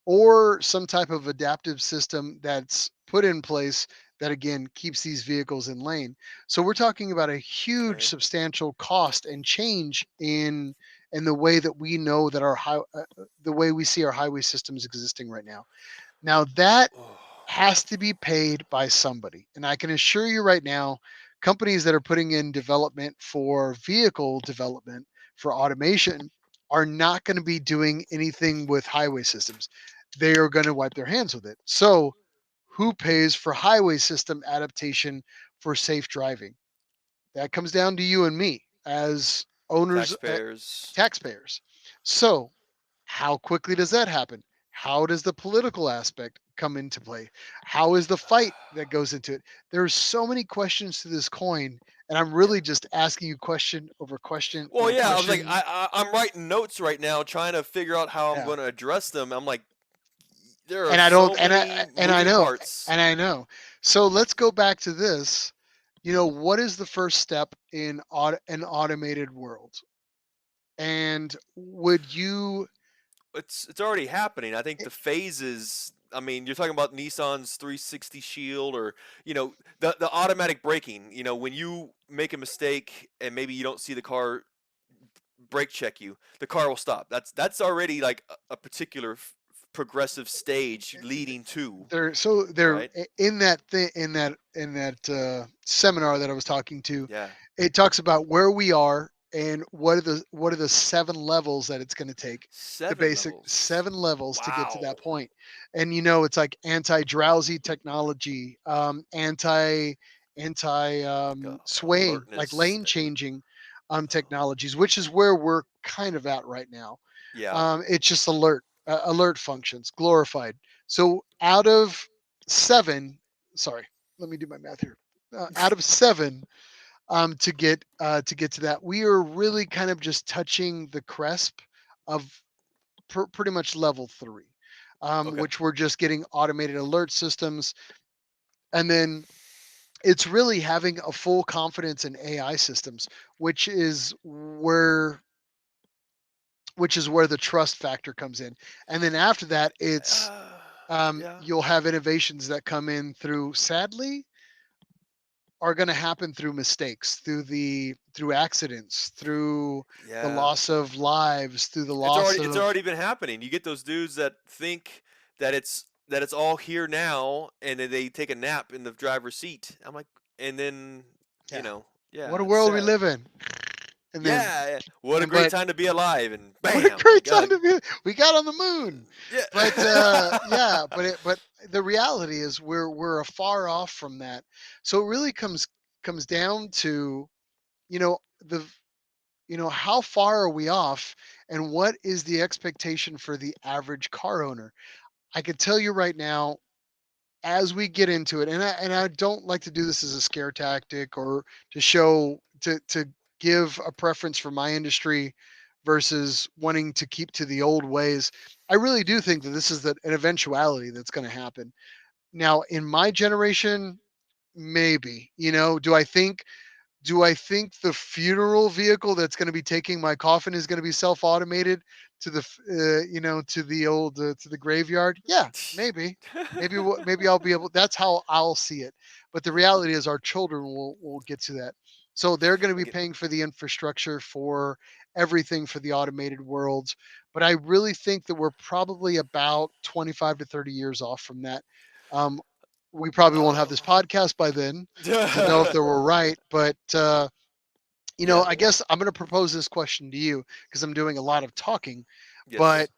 or some type of adaptive system that's put in place that again keeps these vehicles in lane. So we're talking about a huge Okay. substantial cost and change in the way that we know that the way we see our highway systems existing right now. Now that Oh, has to be paid by somebody. And I can assure you right now, companies that are putting in development for vehicle development for automation are not going to be doing anything with highway systems. They are going to wipe their hands with it. So, who pays for highway system adaptation for safe driving? That comes down to you and me as owners, taxpayers. taxpayers. So, how quickly does that happen? How does the political aspect come into play? How is the fight that goes into it? There's so many questions to this coin, and I'm Yeah. really just asking you question over question Well, over yeah. I was like, question. I'm writing notes right now, trying to figure out how I'm Yeah. going to address them. I'm like, there are And I don't so many and I moving know parts. and I know. So let's go back to this. What is the first step in an automated world? And would you It's already happening. I think the phases. I mean, you're talking about Nissan's 360 shield, or the automatic braking. When you make a mistake and maybe you don't see the car brake check you, the car will stop. That's already like a particular progressive stage leading to, they're right? in that thing in that seminar that I was talking to. Yeah, It talks about where we are and what are the seven levels that it's going to take, the 7 basic levels. seven levels to get to Wow. that point. And it's like anti-drowsy technology, anti Like swaying, like alertness. lane changing Oh, technologies, which is where we're kind of at right now. yeah. It's just alert functions glorified. So out of seven, sorry, let me do my math here. Out of seven, to get to that, we are really kind of just touching the cresp of pretty much level three, Okay. which we're just getting automated alert systems, and then it's really having a full confidence in AI systems, which is where the trust factor comes in. And then after that, it's Uh, yeah. you'll have innovations that come in through, sadly, are going to happen through mistakes, through accidents, through the Yeah. loss of lives, through the It's loss already it's of already been happening. You get those dudes that think that it's all here now, and then they take a nap in the driver's seat. I'm like, and then you yeah. know, yeah, What a it's world we sad. live in. And then Yeah, yeah. What a and great but time to be alive, and what a bam, great like time to be. We got on the moon. But yeah. yeah, but the reality is we're far off from that. So it really comes down to, the how far are we off, and what is the expectation for the average car owner? I can tell you right now, as we get into it, and I don't like to do this as a scare tactic or to give a preference for my industry versus wanting to keep to the old ways. I really do think that this is an eventuality that's going to happen. Now, in my generation, maybe, do I think the funeral vehicle that's going to be taking my coffin is going to be self-automated to to the old to the graveyard? Yeah, maybe. Maybe I'll be able. That's how I'll see it. But the reality is, our children will get to that. So they're going to be Like it, paying for the infrastructure for everything for the automated worlds. But I really think that we're probably about 25 to 30 years off from that. Um, we probably won't have oh. this podcast by then to know if they were right. But Yeah. I guess I'm going to propose this question to you because I'm doing a lot of talking. Yes. But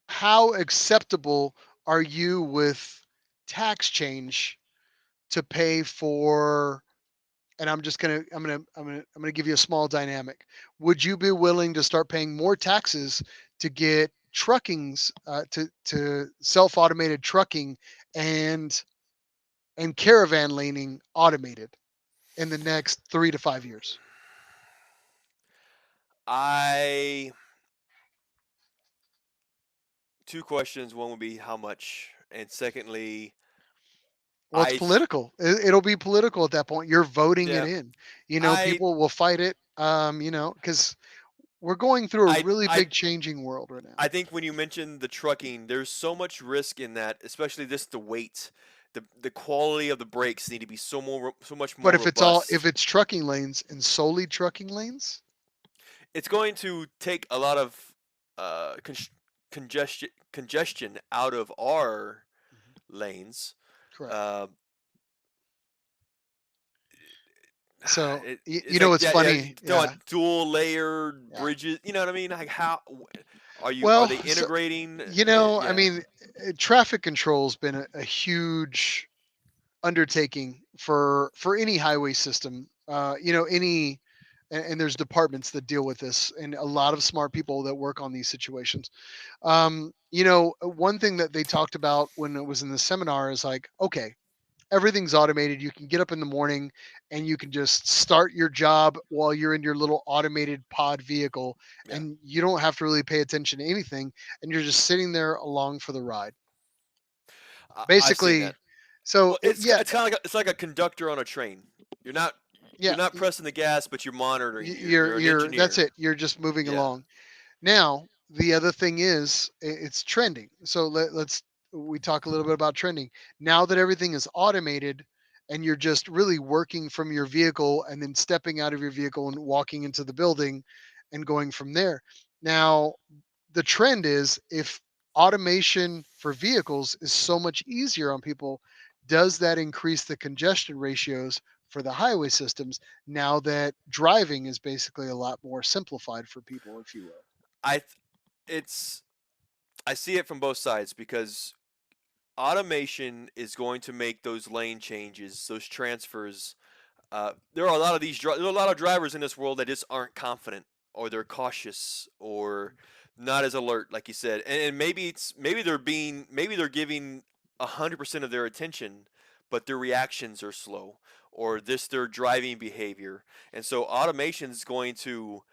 how acceptable are you with tax change to pay for, and I'm gonna give you a small dynamic. Would you be willing to start paying more taxes to get truckings to self-automated trucking and caravan laning automated in the next 3 to 5 years? I two questions. One would be how much, and secondly, Well, it's political. It'll be political at that point. You're voting it yeah, in. You know, I people will fight it. Because we're going through a I really I big changing world right now. I think when you mentioned the trucking, there's so much risk in that, especially just the weight. The quality of the brakes need to be so much But more if robust. it's trucking lanes and solely trucking lanes, It's going to take a lot of congestion out of our mhm, lanes. correct. Uh, So it's like what's yeah, funny? you know, Yeah, dual layered yeah. bridges. You know what I mean? Like how are Well, they integrating? I Yeah, mean, traffic control's been a huge undertaking for any highway system. Any and there's departments that deal with this, and a lot of smart people that work on these situations. One thing that they talked about when it was in the seminar is like, okay, everything's automated. You can get up in the morning and you can just start your job while you're in your little automated pod vehicle, yeah. and you don't have to really pay attention to anything, and you're just sitting there along for the ride. I've seen Basically, that. so Well, it's yeah, it's kind of like it's like a conductor on a train. You're not yeah, you're not pressing the gas, but you're monitoring. You're an you're that's engineer. it. You're just moving Yeah, along. Now, the other thing is it's trending. So let's we talk a little bit about trending. Now that everything is automated and you're just really working from your vehicle and then stepping out of your vehicle and walking into the building and going from there. Now, the trend is if automation for vehicles is so much easier on people, does that increase the congestion ratios for the highway systems now that driving is basically a lot more simplified for people, if you will? I th- it's I see it from both sides because automation is going to make those lane changes, those transfers. There are a lot of there are a lot of drivers in this world that just aren't confident, or they're cautious, or not as alert, like you said. And maybe they're giving 100% of their attention, but their reactions are slow, or this their driving behavior. And so automation is going to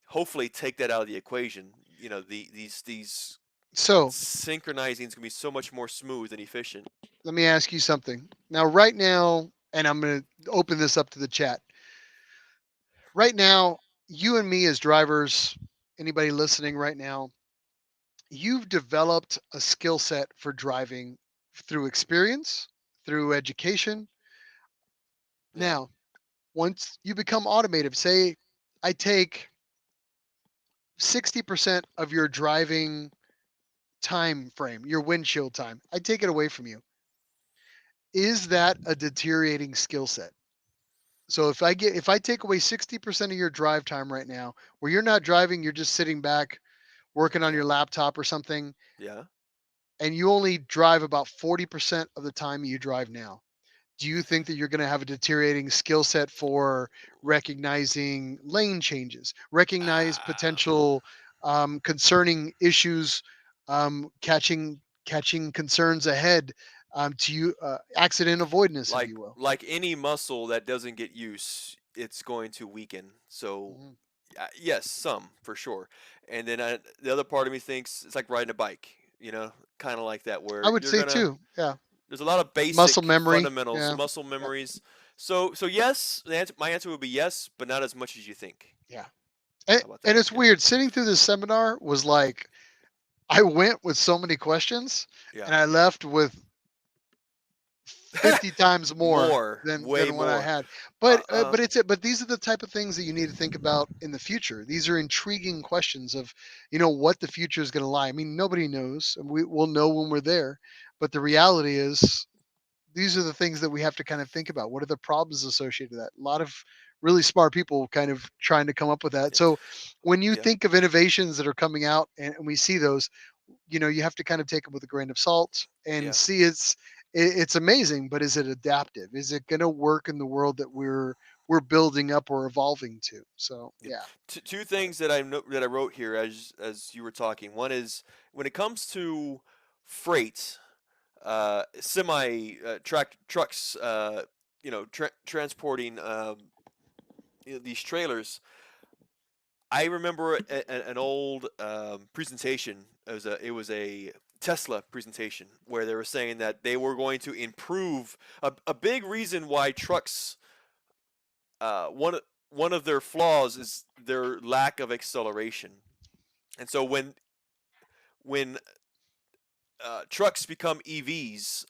hopefully take that out of the equation. You know, these So synchronizing is going to be so much more smooth and efficient. let me ask you something. Now, right now, and I'm going to open this up to the chat. Right now, you and me as drivers, anybody listening right now, you've developed a skill set for driving through experience, through education. Yeah, Now, once you become automated, say I take 60% of your driving time frame, your windshield time, I take it away from you. Is that a deteriorating skill set? So if I take away 60% of your drive time right now, where you're not driving, you're just sitting back working on your yeah, laptop or something, yeah. and you only drive about 40% of the time you drive now. Do you think that you're going to have a deteriorating skill set for recognizing lane changes, recognize potential concerning issues, catching concerns ahead, to you accident avoidance, if you will? Like any muscle that doesn't get use, it's going to weaken. So Mhm. yes, some for sure. And then the other part of me thinks it's like riding a bike. You know, kind of like that, I where would you're say gonna. too. Yeah, There's a lot of muscle basic memory. fundamentals, the Yeah, muscle yeah, memories. So yes, my answer would be yes, but not as much as you think. yeah. And, How about and that? it's Yeah, weird sitting through this seminar was like I went with so many questions yeah. and I left with 50 times more More, than way what I more. had. Uh, But uh, but these are the type of things that you need to think about in the future. These are intriguing questions of, what the future is going to lie. I mean, nobody knows, and we'll know when we're there. But the reality is, these are the things that we have to kind of think about. What are the problems associated with that? A lot of really smart people kind of trying to come up with that. Yeah. So when you Yeah. think of innovations that are coming out and we see those, you have to kind of take them with a grain of salt and Yeah. see it's amazing, but is it adaptive? Is it going to work in the world that we're building up or evolving to? So Yep. yeah. Two things that that I wrote here as you were talking. One is when it comes to freight, semi trucks, transporting these trailers. I remember an old presentation. It was a Tesla presentation where they were saying that they were going to improve a big reason why trucks. One of their flaws is their lack of acceleration, and so when trucks become EVs,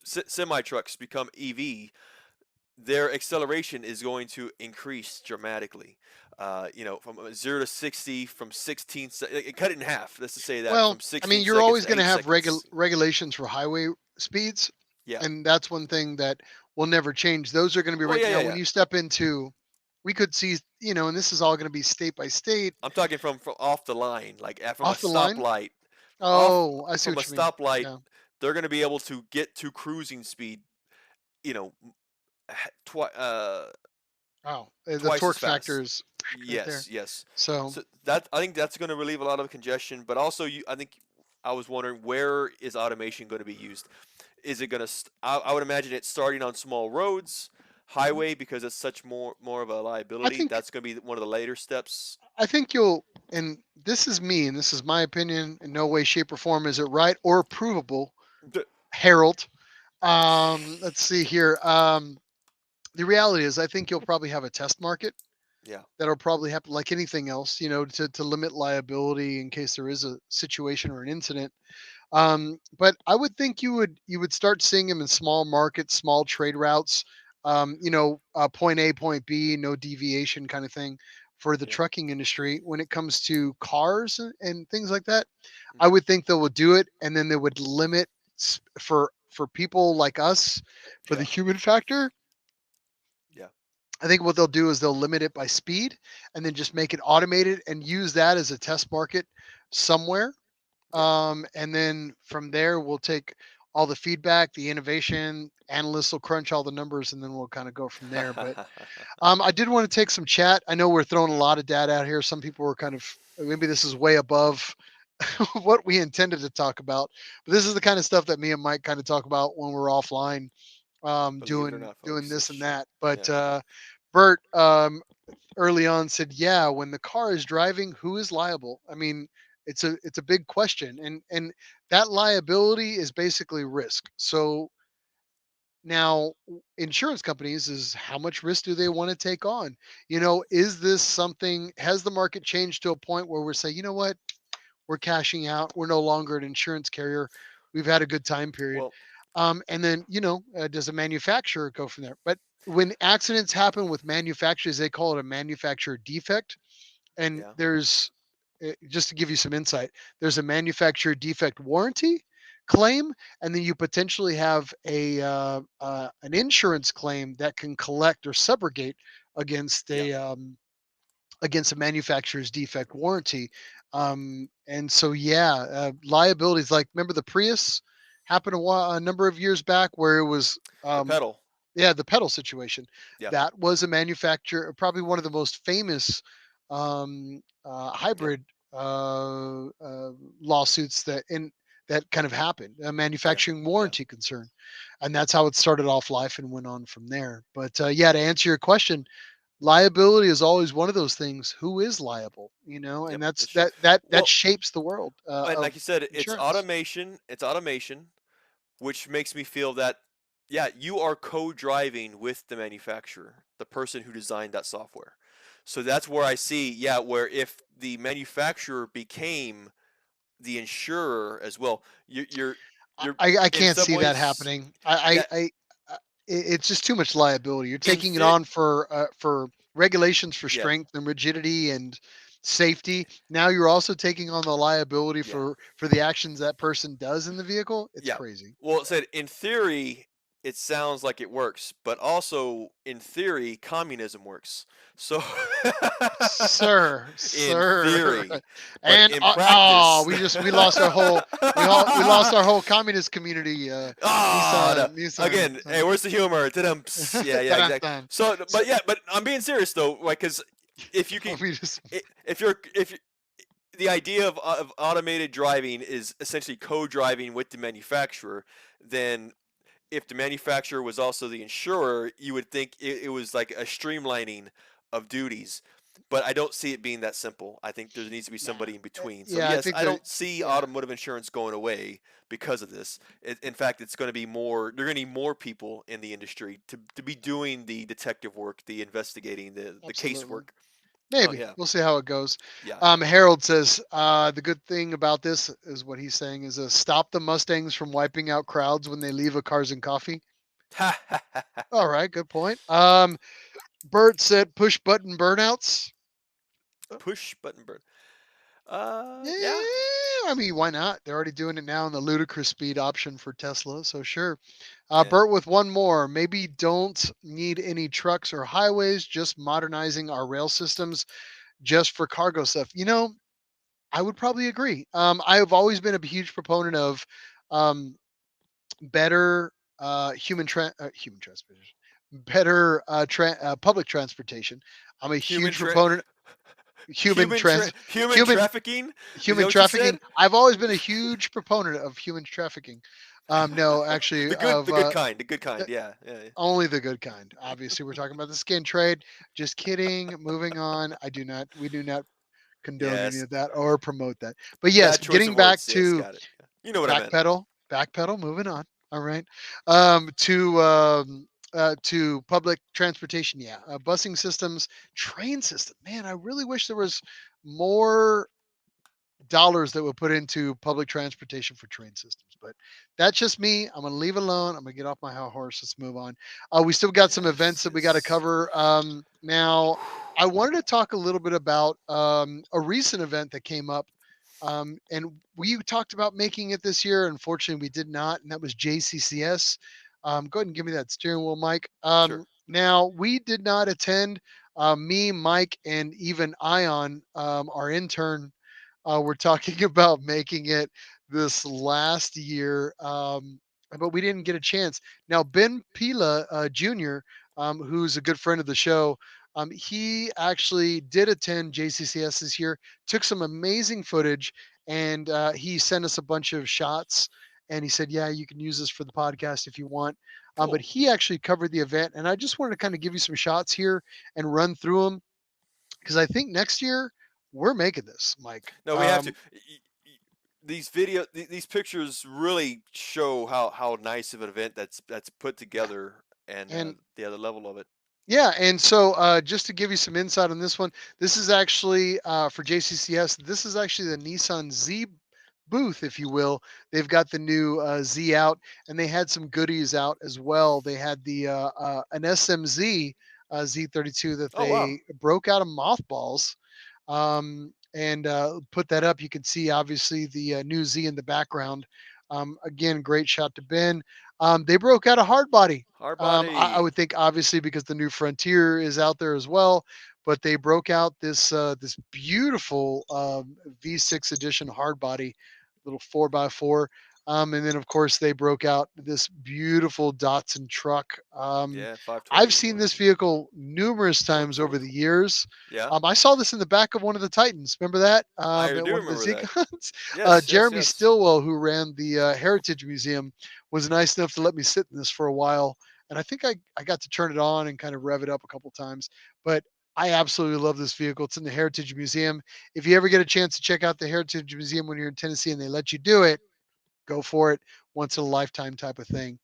semi trucks become EV, their acceleration is going to increase dramatically. From 0 to 60, from 16, cut it in half. Let's just say that Well, from I mean, 16 you're seconds always to going to eight have seconds. regulations for highway speeds, Yeah. and that's one thing that will never change. Those are going to be Oh right yeah, now. yeah, When yeah. you step into, we could see, and this is all going to be state by state, I'm talking from off the line, like from a off the line. stoplight. Off Oh, I see from a what you mean. stoplight, Yeah. they're going to be able to get to cruising speed. You know, twi- uh, Wow, the twice as torque factor fast. is right there. Yes, yes. So So that I think that's going to relieve a lot of congestion, but also I think I was wondering where is automation going to be used? Is it going to? I would imagine it's starting on small roads, highway because it's such more of a I liability. think That's going to be one of the later steps. I think you'll, and this is me, and this is my opinion. In no way, shape, or form is it right or provable, D- Harold. Let's see here. The reality is, I think you'll probably have a test market Yeah, that'll probably happen like anything else, to limit liability in case there is a situation or an incident. But I would think you would start seeing them in small markets, small trade routes, point A, point B, no deviation kind of thing for the yeah. trucking industry. When it comes to cars and things like that, I Hmm. would think they would do it, and then they would limit for people like us for the Yeah, human factor. yeah, I think what they'll do is they'll limit it by speed and then just make it automated and use that as a test market somewhere. yeah. And then from there, we'll take all the feedback, the innovation, analysts will crunch all the numbers, and then we'll kind of go from there. But I did want to take some chat. I know we're throwing a lot of data out here. Some people were kind of, maybe this is way above what we intended to talk about, but this is the kind of stuff that me and Mike kind of talk about when we're offline, Believe it or doing not, doing folks. this and It's that. But yeah. Bert, early on said, "Yeah, when the car is driving, who is liable?" I mean, it's a big question, and that liability is basically risk. So now, insurance companies is how much risk do they want to take on? Is this something? Has the market changed to a point where we're saying, you know what, we're cashing out. We're no longer an insurance carrier. We've had a good time period. Well, And then, does a manufacturer go from there? But when accidents happen with manufacturers, they call it a manufacturer defect. And yeah, just to give you some insight, there's a manufacturer defect warranty claim, and then you potentially have an insurance claim that can collect or subrogate against yeah, a manufacturer's defect warranty. And so, yeah, liabilities like, remember the Prius happened a number of years back where it was, the pedal. yeah, the pedal situation. Yeah, That was a manufacturer, probably one of the most famous yeah, hybrid lawsuits that kind of happened, a yeah, manufacturing yeah. warranty concern, and that's how it started off life and went on from there. But yeah, to answer your question, liability is always one of those things. Who is liable? And Yep, that's it's true. that Well, shapes the world and of like you said, it's insurance. automation. It's automation, which makes me feel that yeah, you are co-driving with the manufacturer, the person who designed that software. So that's where I see, yeah, where if the manufacturer became the insurer as well, you're I in can't some see that ways, happening. yeah, It's just too much liability. You're in taking it theory, on for regulations for yeah, strength and rigidity and safety. Now you're also taking on the liability yeah, for the actions that person does in the vehicle. It's yeah. crazy. Well, it said in theory, it sounds like it works, but also in theory, communism works. So, Sir, in sir. theory, but And in oh, practice, we lost our whole we lost our whole communist community. ah, no. Nissan. Again, hey, where's the humor? Ta-dum. Yeah, yeah, exactly. Dun-dun-dun. So, So but yeah, but I'm being serious though, like, because if you can, we just if the idea of automated driving is essentially co-driving with the manufacturer, then if the manufacturer was also the insurer, you would think it was like a streamlining of duties. But I don't see it being that simple. I think there needs to be nah. somebody in between. So Yeah, I yes, think I that don't see yeah, automotive insurance going away because of this. In fact, it's going to be more. They're going to need more people in the industry to be doing the detective work, the investigating, the absolutely. casework. Oh Maybe yeah, we'll see how it goes. yeah, Harold says the good thing about this is what he's saying is stop the Mustangs from wiping out crowds when they leave a Cars and Coffee. yeah. All right, good point. Bert said push button burnouts. Push button burn. Yeah, Yeah, I mean, why not? They're already doing it now in the ludicrous speed option for Tesla, so sure. yeah. Bert with one more. Maybe don't need any trucks or highways, just modernizing our rail systems just for cargo stuff. I would probably agree. I have always been a huge proponent of um, better human transportation, better public transportation. I'm a Human huge tra- proponent human human human trafficking. Is that human what you trafficking. said? I've always been a huge proponent of human trafficking. No, actually, The of good kind, the good uh, kind. Yeah, yeah. Yeah. only the good kind. Obviously, we're talking about the skin trade. Just kidding. Moving on. We do not condone any Yes, of that or promote that. But yes, bad choice of getting back words. Yes, to got it. Yeah. You know what I meant. backpedal, moving on. All right. To public transportation. Yeah. Busing systems, train system. Man, I really wish there was more dollars that were put into public transportation for train systems. But that's just me. I'm going to leave it alone. I'm going to get off my high horse. Let's move on. We still got some events Yes, that we got to yes. cover. Now, I wanted to talk a little bit about a recent event that came up. And we talked about making it this year. Unfortunately, we did not, and that was JCCS. Go ahead and give me that steering wheel, Mike. Sure. Now, we did not attend. Me, Mike, and even Ion, our intern, we're talking about making it this last year, but we didn't get a chance. Now, Ben Pila Jr., who's a good friend of the show, he actually did attend JCCS this year, took some amazing footage, and he sent us a bunch of shots. And he said, "Yeah, you can use this for the podcast if you want." But Cool. he actually covered the event, and I just wanted to kind of give you some shots here and run through them because I think next year we're making this, Mike. No, we have to. These these pictures really show how nice of an event that's put Yeah. together, and And the other level of it. yeah, and so just to give you some insight on this one, this is actually for JCCS. This is actually the Nissan Z Booth, if you will. They've got the new Z out, and they had some goodies out as well. They had the an SMZ Z32 that Oh wow. they broke out of mothballs and put that up. You can see obviously the new Z in the background. Again, great shot to Ben. They broke out a hard body. Hard I body. would think obviously because the new Frontier is out there as well, but they broke out this beautiful V6 edition hard body, little 4x4. And then of course they broke out this beautiful Datsun truck. Yeah, I've 520. seen this vehicle numerous times over 420. the years. Yeah, I saw this in the back of one of the Titans. Remember that? I At do one of the remember that. Zcons? Yes, yes, Jeremy yes. Stillwell, who ran the Heritage Museum, was nice enough to let me sit in this for a while. And I think I got to turn it on and kind of rev it up a couple times. But I absolutely love this vehicle. It's in the Heritage Museum. If you ever get a chance to check out the Heritage Museum when you're in Tennessee and they let you do it, go for it. Once in a lifetime type of thing.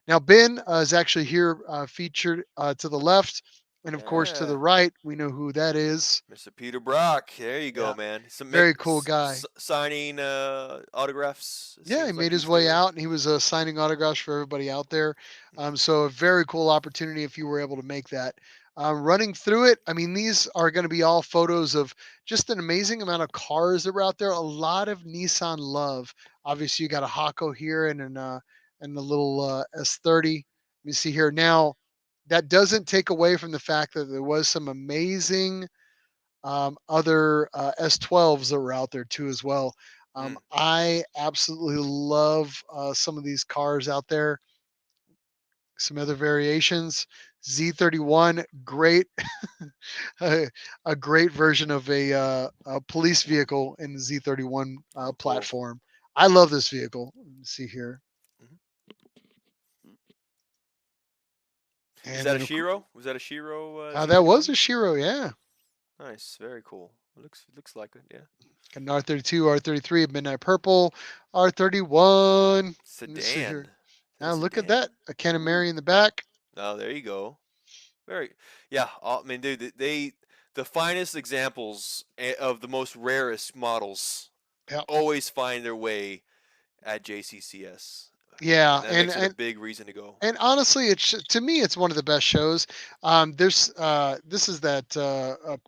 Now, Ben is actually here featured to the left. And of course, to Yeah. the right, we know who that is. Mr. Peter Brock. There you Yeah, go, man. Some very cool guy. signing autographs. It Yeah, he seems like made his he's way doing. out and he was signing autographs for everybody out there. So, a very cool opportunity if you were able to make that. Running through it, I mean, these are going to be all photos of just an amazing amount of cars that were out there. A lot of Nissan love. Obviously, you got a Hako here and the little S30. Let me see here. Now, that doesn't take away from the fact that there was some amazing other S12s that were out there too as well. Mm, I absolutely love some of these cars out there. Some other variations. Z31, great, a, a great version of a police vehicle in the Z31 oh, cool. platform. I love this vehicle. Let me see here, Mhm. Is and that a then Shiro? Was that a Shiro that was Z31? a Shiro, yeah. Nice, very cool. Looks like it. Yeah. Got an R32, R33, Midnight Purple, R31. Let me see Sedan. here. Is that a Now look at sedan? that, a Canamari Ooh. in the back. Oh, there you go. Very. Yeah. I mean, dude, the finest examples of the most rarest models Yeah, always find their way at JCCS, yeah, and that makes it a and big reason to go. And honestly, it's to me, it's one of the best shows. There's this is that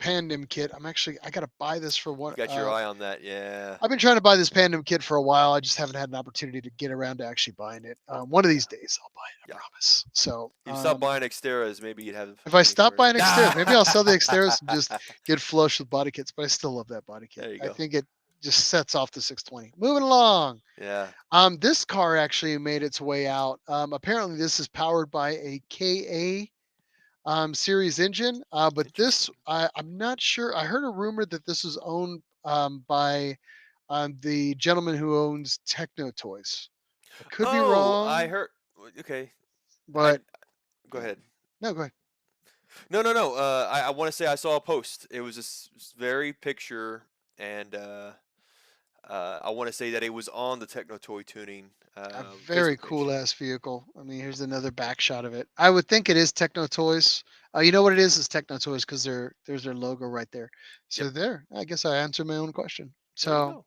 Pandem kit. I gotta buy this for one. You got your eye on that, yeah, I've been trying to buy this Pandem kit for a while. I just haven't had an opportunity to get around to actually buying it. One of yeah, these days, I'll buy it. I yeah. promise. So If you stop buying Xteras, maybe you'd have if I money stop for it. buying Xteras, maybe I'll sell the Xteras and just get flush with body kits. But I still love that body kit. There you I go. think it just sets off the 620. Moving along. Yeah. This car actually made its way out. Apparently, this is powered by a KA series engine, but this Interesting. I'm not sure. I heard a rumor that this was owned by the gentleman who owns Techno Toys. I could be Oh, I wrong, heard. Okay, I but go ahead. no, go ahead. No, no, no. I want to say I saw a post. It was this very picture, and I want to say that it was on the Techno Toy Tuning A very Facebook cool page. ass vehicle. I mean, here's another back shot of it. I would think it is Techno Toys. You know what it is? It's Techno Toys because there's their logo right there. Yep. So there, I guess I answered my own question. There you So, go.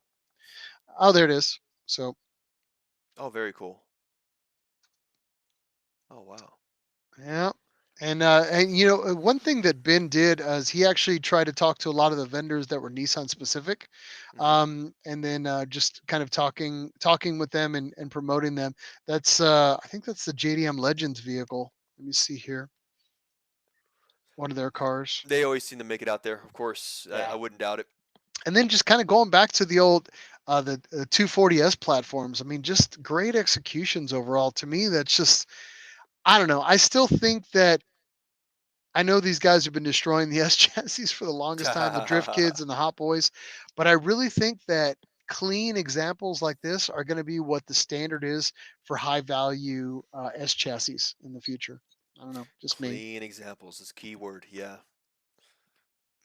oh, there it is. So Oh, very cool. Oh, wow. yeah. And one thing that Ben did is he actually tried to talk to a lot of the vendors that were Nissan specific, Hmm. and then just kind of talking with them and promoting them. That's I think that's the JDM Legends vehicle. Let me see here, one of their cars. They always seem to make it out there. Of course, I Yeah. wouldn't doubt it. And then just kind of going back to the old the 240S platforms. I mean, just great executions overall. To me, that's just I don't know. I still think that I know these guys have been destroying the S chassis for the longest time, the Drift Kids and the Hot Boys, but I really think that clean examples like this are going to be what the standard is for high value S chassis in the future. I don't know, just me. Clean examples is key word. Yeah.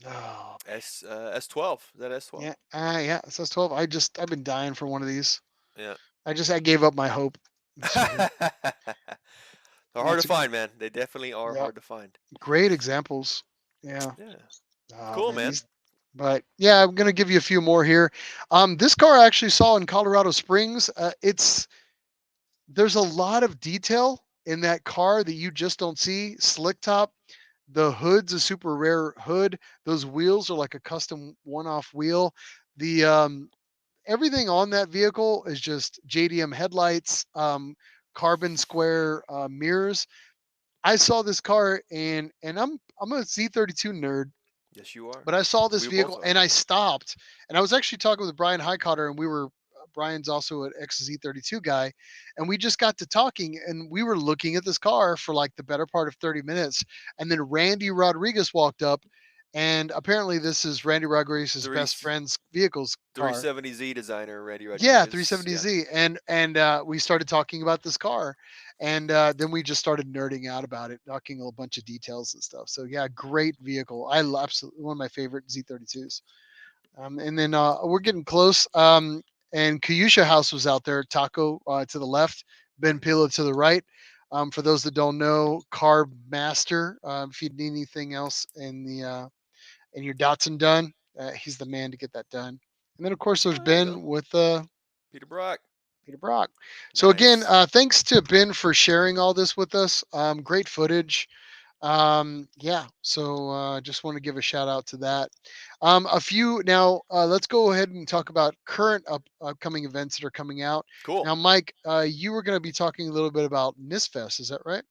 Oh man, S12. Is that S12? yeah, yeah, SS12. I've been dying for one of these. Yeah. I gave up my hope. Let's see here. They're hard to That's a find, man. They definitely are yeah, hard to find. great examples. Yeah. Yeah. Oh Cool, man, man. these. But yeah, I'm gonna give you a few more here. This car I actually saw in Colorado Springs. There's a lot of detail in that car that you just don't see. Slick top. The hood's a super rare hood. Those wheels are like a custom one-off wheel. The everything on that vehicle is just JDM headlights, carbon square mirrors. I saw this car and I'm a Z32 nerd, Yes, you are. but I saw this We both vehicle are. and I stopped and I was actually talking with Brian Highcotter and we were Brian's also an XZ32 guy and we just got to talking and we were looking at this car for like the better part of 30 minutes and then Randy Rodriguez walked up and apparently this is Randy Rodriguez's Three best friend's vehicle's car. 370Z designer Randy Yeah, Rodriguez. Yeah. 370Z and we started talking about this car and then we just started nerding out about it, talking a bunch of details and stuff. So yeah, great vehicle. Absolutely one of my favorite Z32s. And then we're getting close. And Kayusha House was out there. Taco to the left, Ben Hmm. Pila to the right. For those that don't know, Carb Master. If you need anything else in your Datsun done, he's the man to get that done. And then of course there's Oh, there you go. Ben with Peter Brock. Peter Brock. So again, Nice. thanks to Ben for sharing all this with us. Great footage. Yeah, so just want to give a shout out to that. A few now. Let's go ahead and talk about current upcoming events that are coming out. Cool. Now, Mike, you were going to be talking a little bit about NISFest. Is that right?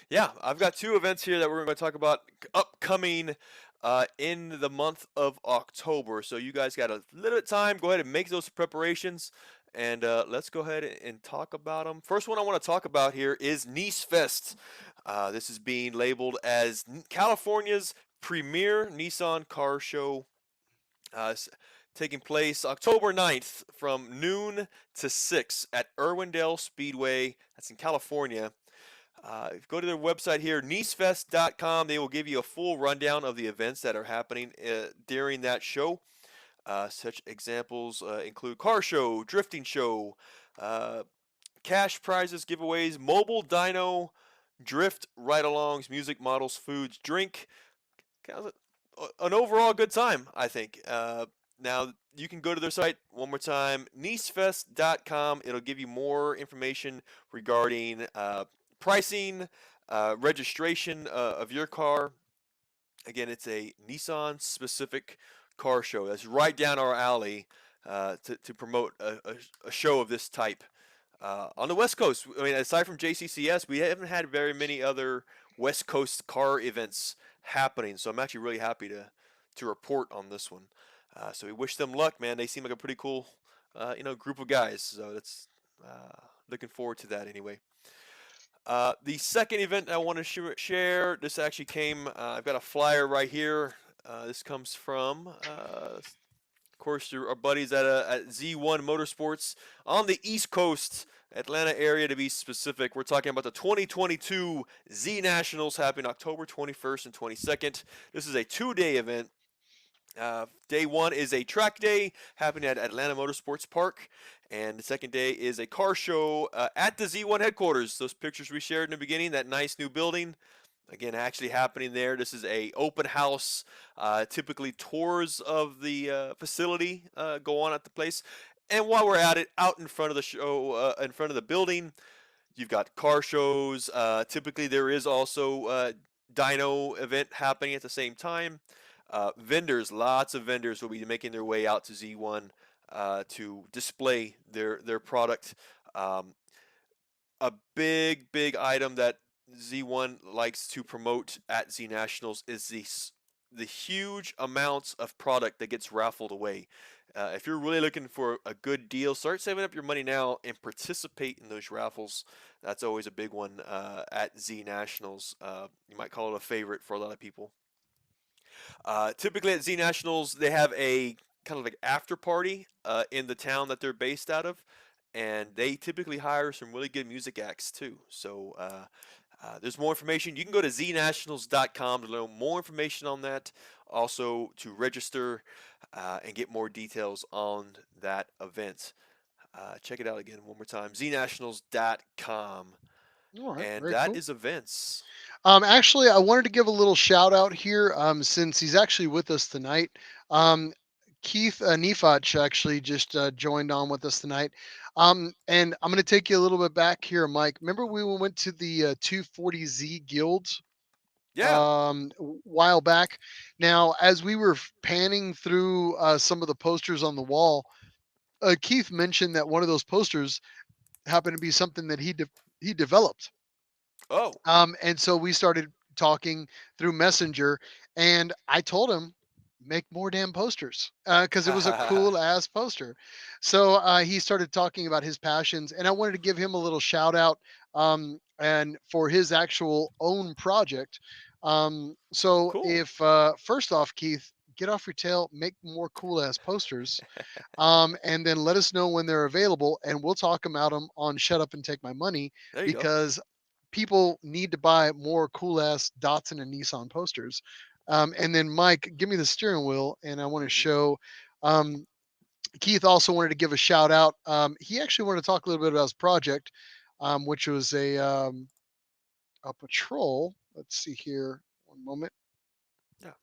Yeah, I've got two events here that we're going to talk about upcoming in the month of October. So you guys got a little bit of time. Go ahead and make those preparations, and let's go ahead and talk about them. First one I want to talk about here is Nice Fest. This is being labeled as California's premier Nissan car show. It's taking place October 9th from noon to 6 at Irwindale Speedway. That's in California. If you go to their website here, nicefest.com, they will give you a full rundown of the events that are happening during that show. Such examples include car show, drifting show, uh, cash prizes, giveaways, mobile dyno, drift ride-alongs, music models, foods, drink. Kind of an overall good time, I think. Now, you can go to their site one more time, nicefest.com. It'll give you more information regarding pricing, registration of your car. Again, it's a Nissan specific car show. That's right down our alley to promote a show of this type. On the West Coast, I mean, aside from JCCS, we haven't had very many other West Coast car events happening. So I'm actually really happy to report on this one. So we wish them luck, man. They seem like a pretty cool, group of guys. So that's looking forward to that anyway. The second event I want to share, this actually came, I've got a flyer right here. This comes from, of course, our buddies at Z1 Motorsports on the East Coast, Atlanta area to be specific. We're talking about the 2022 Z Nationals happening October 21st and 22nd. This is a two-day event. Day one is a track day happening at Atlanta Motorsports Park, and the second day is a car show at the Z1 headquarters. Those pictures we shared in the beginning, that nice new building, again, actually happening there. This is a open house. Typically, tours of the facility go on at the place. And while we're at it, out in front of the show, in front of the building, you've got car shows. Typically, there is also dyno event happening at the same time. Vendors, lots of vendors will be making their way out to Z1 to display their product. Um, a big item that Z1 likes to promote at Z Nationals is the huge amounts of product that gets raffled away. If you're really looking for a good deal, start saving up your money now and participate in those raffles. That's always a big one at Z Nationals. You might call it a favorite for a lot of people. Typically at Z Nationals, they have a kind of like after party in the town that they're based out of, and they typically hire some really good music acts too. So there's more information. You can go to znationals.com to learn more information on that. Also to register and get more details on that event. Check it out again one more time, znationals.com. All right, And very that cool. is events. Actually, I wanted to give a little shout out here, since he's actually with us tonight. Um, Keith Nefach actually just joined on with us tonight. And I'm going to take you a little bit back here, Mike. Remember we went to the 240Z Guilds Yeah. while back. Now, as we were panning through some of the posters on the wall, Keith mentioned that one of those posters happened to be something that he developed. Oh. And so we started talking through Messenger, and I told him, make more damn posters because it was a cool ass poster. So he started talking about his passions, and I wanted to give him a little shout out and for his actual own project. So Cool. if first off, Keith, get off your tail, make more cool ass posters, and then let us know when they're available, and we'll talk about them on Shut Up and Take My Money There you go. because people need to buy more cool ass Datsun and Nissan posters. And then Mike, give me the steering wheel, and I want to Hmm. show. Um, Keith also wanted to give a shout out. He actually wanted to talk a little bit about his project, which was a patrol. Let's see here. One moment. Yeah.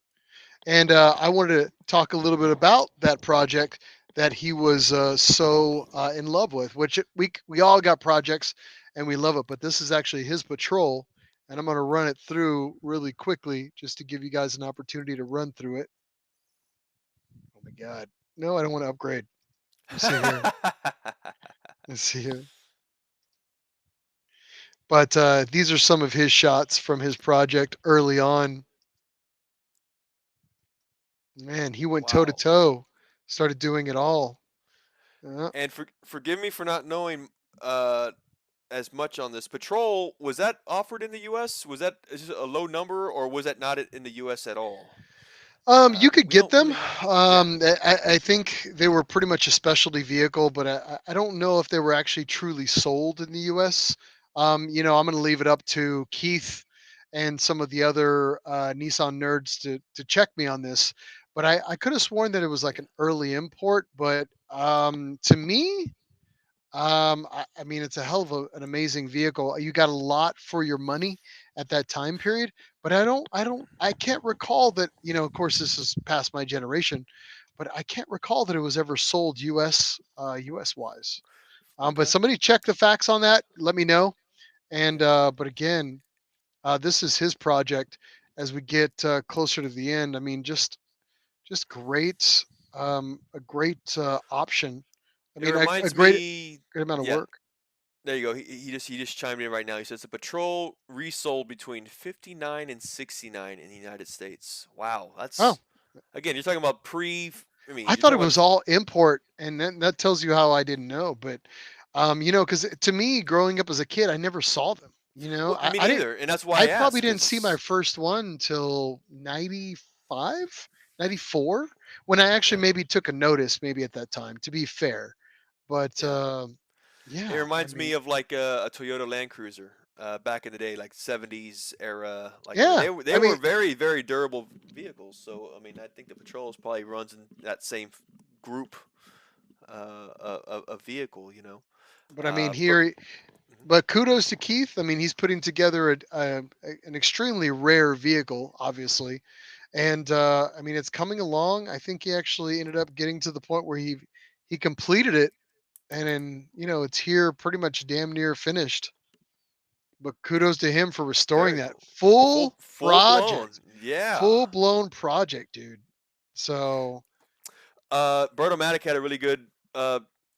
And I wanted to talk a little bit about that project that he was so in love with. Which we all got projects and we love it, but this is actually his patrol, and I'm going to run it through really quickly just to give you guys an opportunity to run through it. Oh my God! No, I don't want to upgrade. Let's see here. Let's see here. But these are some of his shots from his project early on. Man, he went toe to Wow. toe, started doing it all. And forgive me for not knowing uh, as much on this. Patrol, was that offered in the U.S.? Was that is this a low number, or was that not in the U.S. at all? You could We get don't them. really know. Yeah. I think they were pretty much a specialty vehicle, but I don't know if they were actually truly sold in the U.S. I'm going to leave it up to Keith and some of the other Nissan nerds to check me on this. But I could have sworn that it was like Yeah. an early import. But to me, I mean, it's a hell of an amazing vehicle. You got a lot for your money at that time period, but I can't recall that. Of course, this is past my generation, but I can't recall that it was ever sold U.S. wise. But Okay. somebody check the facts on that. Let me know. And Yeah. but again, this is his project. As we get closer to the end, I mean, just great, a great option. I It mean, a reminds great me. great amount of Yeah. work. There you go. He just chimed in right now. He says the Patrol resold between 59 and 69 in the United States. Wow, Oh, that's again. You're talking about pre. I mean, I you're thought talking it about was this. all import, and then that tells you how I didn't know. But, because to me, growing up as a kid, I never saw them. Well, I, me I didn't. neither, and that's why I I probably asked. didn't see my Cause first one until 95, 94, when I actually yeah, maybe took a notice, maybe at that time. To be fair, but yeah. It yeah, I reminds me mean, of like a Toyota Land Cruiser back in the day, like 70s era. Like I mean, yeah, they I were mean, very very durable vehicles. So I mean, I think the Patrols probably runs in that same group of vehicle. but I mean But here. But kudos to Keith. I mean, he's putting together an extremely rare vehicle, obviously, and I mean, it's coming along. I think he actually ended up getting to the point where he completed it, and then it's here pretty much damn near finished. But kudos to him for restoring very that cool. full Full blown. project, Yeah. full blown project, dude. So Bertomatic had a really good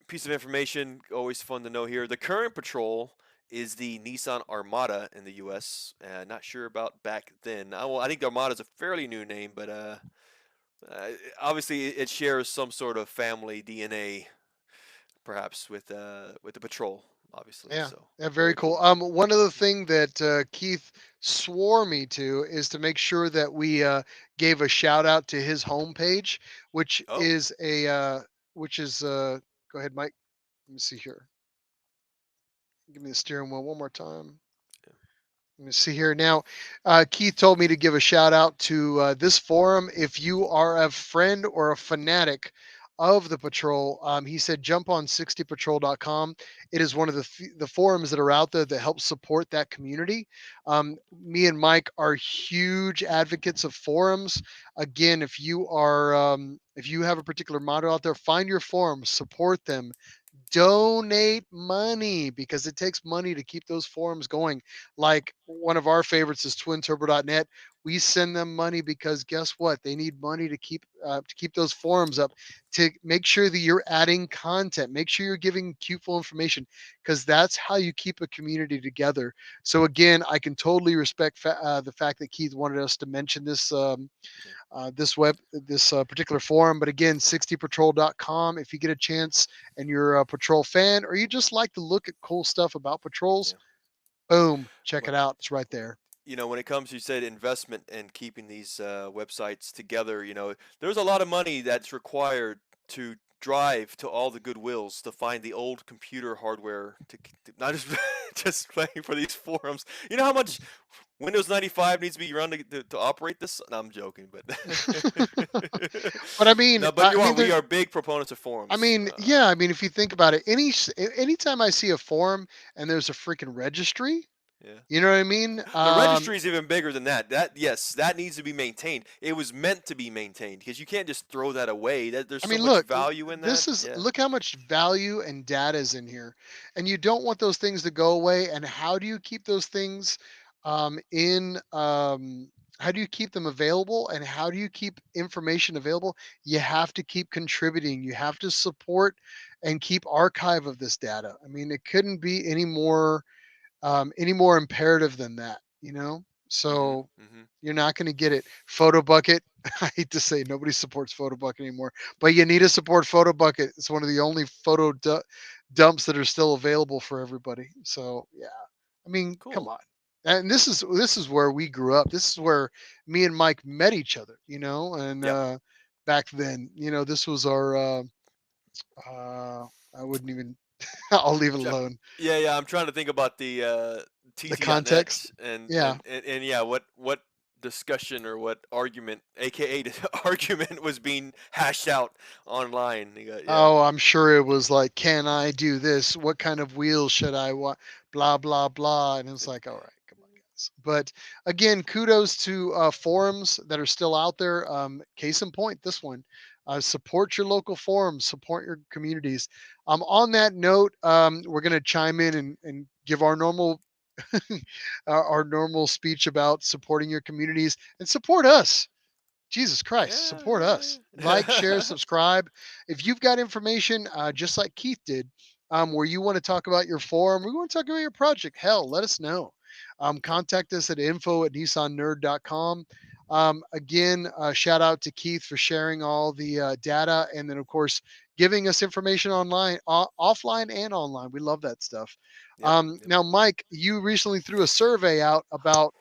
piece of information. Always fun to know here. The current patrol is the Nissan Armada in the U.S. Not sure about back then. Well, I think the Armada is a fairly new name, but uh, obviously it shares some sort of family DNA, perhaps with the patrol. Obviously, yeah, so yeah, very very cool. cool. One other thing that Keith swore me to is to make sure that we gave a shout out to his homepage, which Oh, is which is go ahead, Mike. Let me see here. Give me the steering wheel one more time. Let me see here. Now, Keith told me to give a shout out to this forum. If you are a friend or a fanatic of the patrol, he said jump on 60patrol.com. It is one of the forums that are out there that help support that community. Me and Mike are huge advocates of forums. Again, if you have a particular model out there, find your forum, support them, donate money because it takes money to keep those forums going. Like one of our favorites is twinturbo.net. We send them money because guess what? They need money to keep those forums up, to make sure that you're adding content, make sure you're giving useful information, because that's how you keep a community together. So again, I can totally respect the fact that Keith wanted us to mention yeah, this particular forum. But again, 60patrol.com. If you get a chance and you're a patrol fan, or you just like to look at cool stuff about patrols, yeah. boom, check When it out. It's right there. when it comes, you said investment and keeping these websites together. There's a lot of money that's required to drive to all the Goodwills to find the old computer hardware to not just just playing for these forums. You know how much Windows 95 needs to be run to operate this? No, I'm joking, but But I mean, no, but you are. there. We are big proponents of I forums. mean, yeah. I mean, if you think about it, anytime I see a forum and there's a freaking registry, Yeah. you know what I mean? The registry is even bigger than that. That yes, that needs to be maintained. It was meant to be maintained because you can't just throw that away. That there's I so mean, much look, value in that. this is Yeah, look how much value and data is in here, and you don't want those things to go away. And how do you keep those things in? How do you keep them available, and how do you keep information available? You have to keep contributing. You have to support and keep archive of this data. I mean, it couldn't be any more any more imperative than that, Mhm. So Mhm. you're not going to get it. Photo bucket. I hate to say nobody supports photo bucket anymore, but you need to support photo bucket. It's one of the only dumps that are still available for everybody. So yeah, I mean, come Cool. on. And this is where we grew up. This is where me and Mike met each other, and Yep. back then, this was our I wouldn't even I'll leave it Try- alone. Yeah, yeah. I'm trying to think about the The TT.net context. and Yeah. yeah, what discussion or what argument, aka argument, was being hashed out online. You got, yeah. Oh, I'm sure it was like, can I do this? What kind of wheels should I want? Blah, blah, blah. And it's like, all right, come on, guys. But again, kudos to forums that are still out there. Case in point, this one. Support your local forums, support your communities. On that note, we're going to chime in and give our normal our normal speech about supporting your communities and support us. Jesus Christ, Yeah, support us. Like, share, yeah, subscribe. If you've got information, just like Keith did, where you want to talk about your forum, we want to talk about your project, hell, let us know. yep, Contact us at info@nissannerd.com. Again, shout out to Keith for sharing all the data and then, of course, giving us information online, offline and online. We love that stuff. yep, yep. Now, Mike, you recently threw a survey out about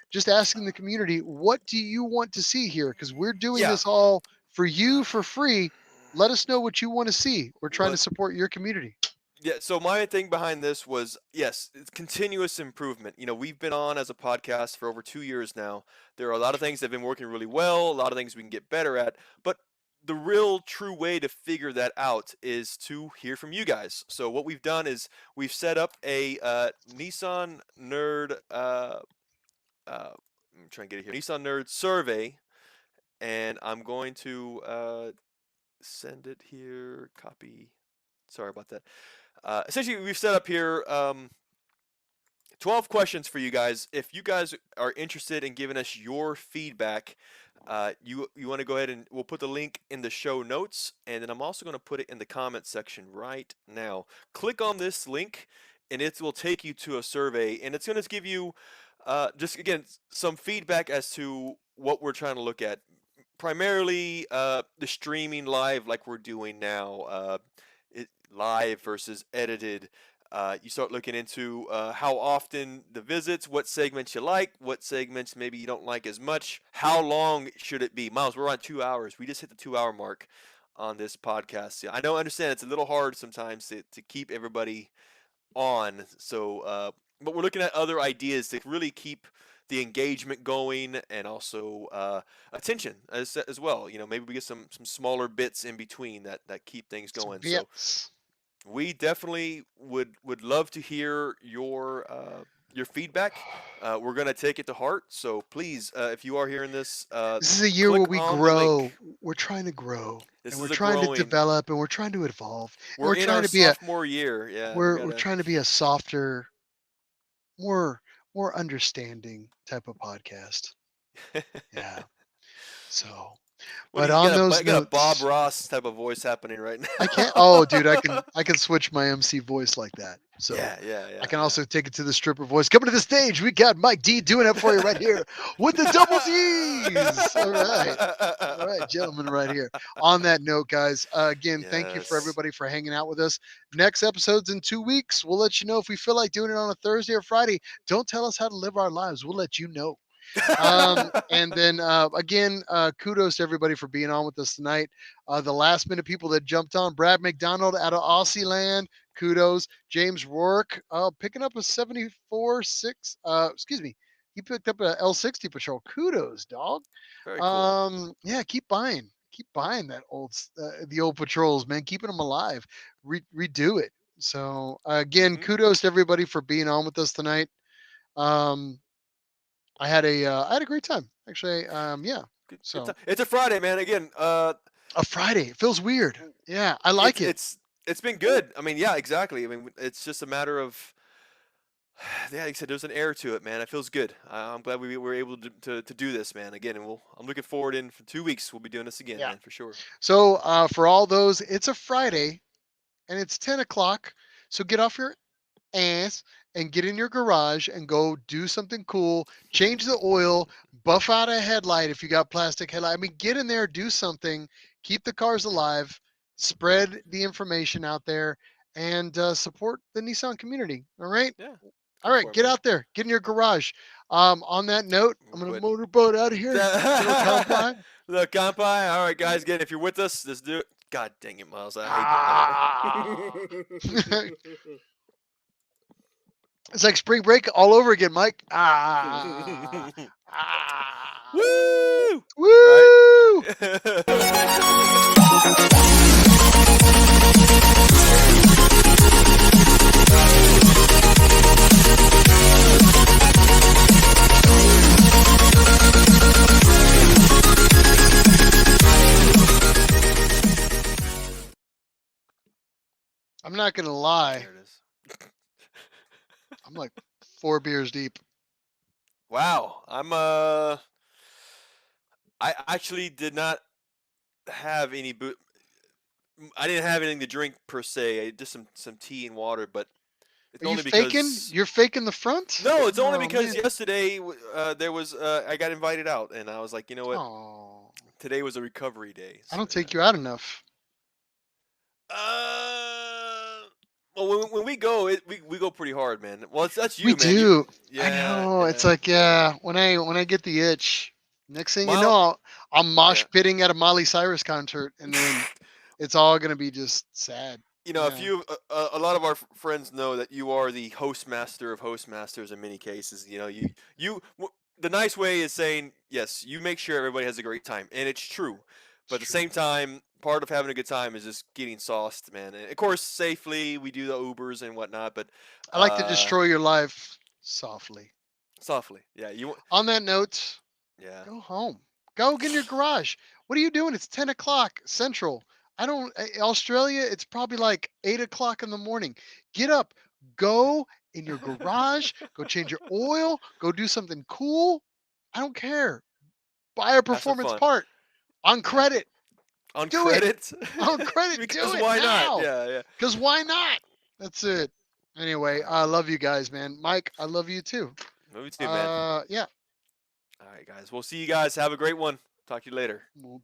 just asking the community, what do you want to see here? Because we're doing Yeah. this all for you for free. Let us know what you want to see. We're trying to What? support your community. Yeah, so my thing behind this was, yes, it's continuous improvement. We've been on as a podcast for over 2 years now. There are a lot of things that have been working really well, a lot of things we can get better at, but the real true way to figure that out is to hear from you guys. So what we've done is we've set up a Nissan Nerd. I'm trying to get it here. Nissan Nerd survey, and I'm going to send it here. Copy. Sorry about that. Essentially, we've set up here 12 questions for you guys. If you guys are interested in giving us your feedback, you want to go ahead and we'll put the link in the show notes, and then I'm also going to put it in the comment section right now. Click on this link, and it will take you to a survey, and it's going to give you just again some feedback as to what we're trying to look at. Primarily, the streaming live like we're doing now, live versus edited. You start looking into how often the visits, what segments you like, what segments maybe you don't like as much, how long should it be. Miles, we're on 2 hours. We just hit the 2 hour mark on this podcast. Yeah, I know, I understand it's a little hard sometimes to keep everybody on. So, but we're looking at other ideas to really keep the engagement going and also attention as well. Maybe we get some smaller bits in between that keep things Some going. So bits. we definitely would love to hear your feedback. We're gonna take it to heart. So please, if you are hearing this, This is a year where click we on the grow. link. We're trying to grow and This we're is a trying to growing. develop and we're trying to evolve and We're in our sophomore year. Yeah, we we're gotta. trying to be a softer, more more understanding type of podcast. Yeah. So, What do but you on got? those Got a Bob notes, Ross type of voice happening right I can't. now. Oh, dude, I can switch my MC voice like that. So Yeah, yeah, I yeah, can yeah. also take it to the stripper voice. Coming to the stage, we got Mike D doing it for you right here with the double D's. All right, gentlemen, right here. On that note, guys, again, thank you for Yes. everybody for hanging out with us. Next episode's in 2 weeks. We'll let you know if we feel like doing it on a Thursday or Friday. Don't tell us how to live our lives. We'll let you know. And then again, kudos to everybody for being on with us tonight. The last minute people that jumped on: Brad McDonald out of Aussie land, kudos. James Rourke picking up a 74.6. Excuse me, he picked up a L60 Patrol. Kudos, dog. Very cool. Yeah, keep buying that the old patrols, man. Keeping them alive. Redo it. So again, Hmm. kudos to everybody for being on with us tonight. Um, I had a great time actually. Yeah. Good So time. It's a Friday, man. Again, a Friday, it feels weird. Yeah, I it's like it. it's it's been good. I mean, yeah, exactly. I mean, it's just a matter of yeah, like I said, there's an air to it, man. It feels good. I'm glad we were able to do this, man. Again, and I'm looking forward in for 2 weeks. We'll be doing this again, Yeah. man, for sure. So for all those, it's a Friday and it's 10 o'clock. So get off your ass and get in your garage and go do something cool. Change the oil, buff out a headlight if you got plastic headlight. I mean, get in there, do something, keep the cars alive, spread the information out there, and support the Nissan community. All right. Yeah, All go right, for it, get man. out there, get in your garage. On that note, I'm gonna But motorboat out of here. Little compi. look, compi. All right, guys. Again, if you're with us, let's do it. God dang it, Miles. I hate Ah. that. It's like spring break all over again, Mike. Ah. Ah. Woo! Right? Woo! I'm not gonna lie. There it is. I'm like 4 beers deep. Wow. I actually did not have any I didn't have anything to drink per se. I just some tea and water, but it's Are you only faking? because You're faking the front? no, it's only Oh because man. yesterday there was I got invited out, and I was like, you know what, Oh. today was a recovery day. I So don't take you out enough. well, when we go, we go pretty hard, man. Well, that's We you, man. do. I Yeah, know. It's yeah, like, yeah, when I get the itch, next thing you know, Mile, I'll mosh yeah. pitting at a Miley Cyrus concert, and then it's all gonna be just sad. You know, Yeah. a lot of our friends know that you are the hostmaster of hostmasters in many cases. You know, the nice way is saying yes. You make sure everybody has a great time, and it's true. It's But at the true. same time, part of having a good time is just getting sauced, man. And of course, safely. We do the Ubers and whatnot, but I like to uh, destroy your life softly. softly. Yeah, you. On that note, Yeah. go home. Go get in your garage. What are you doing? It's 10 o'clock Central. I don't, Australia, it's probably like 8 o'clock in the morning. Get up. Go in your garage. Go change your oil. Go do something cool. I don't care. Buy a Have some performance fun. part on Yeah. credit. On Do it. credit. On credit. Do Because it why not? now. Yeah, yeah. Because why not? That's it. Anyway, All right, I man. love you guys, man. Mike, I love you too. Love you too, man. Yeah. All right, guys. We'll see you guys. Have a great one. Talk to you later. Yeah.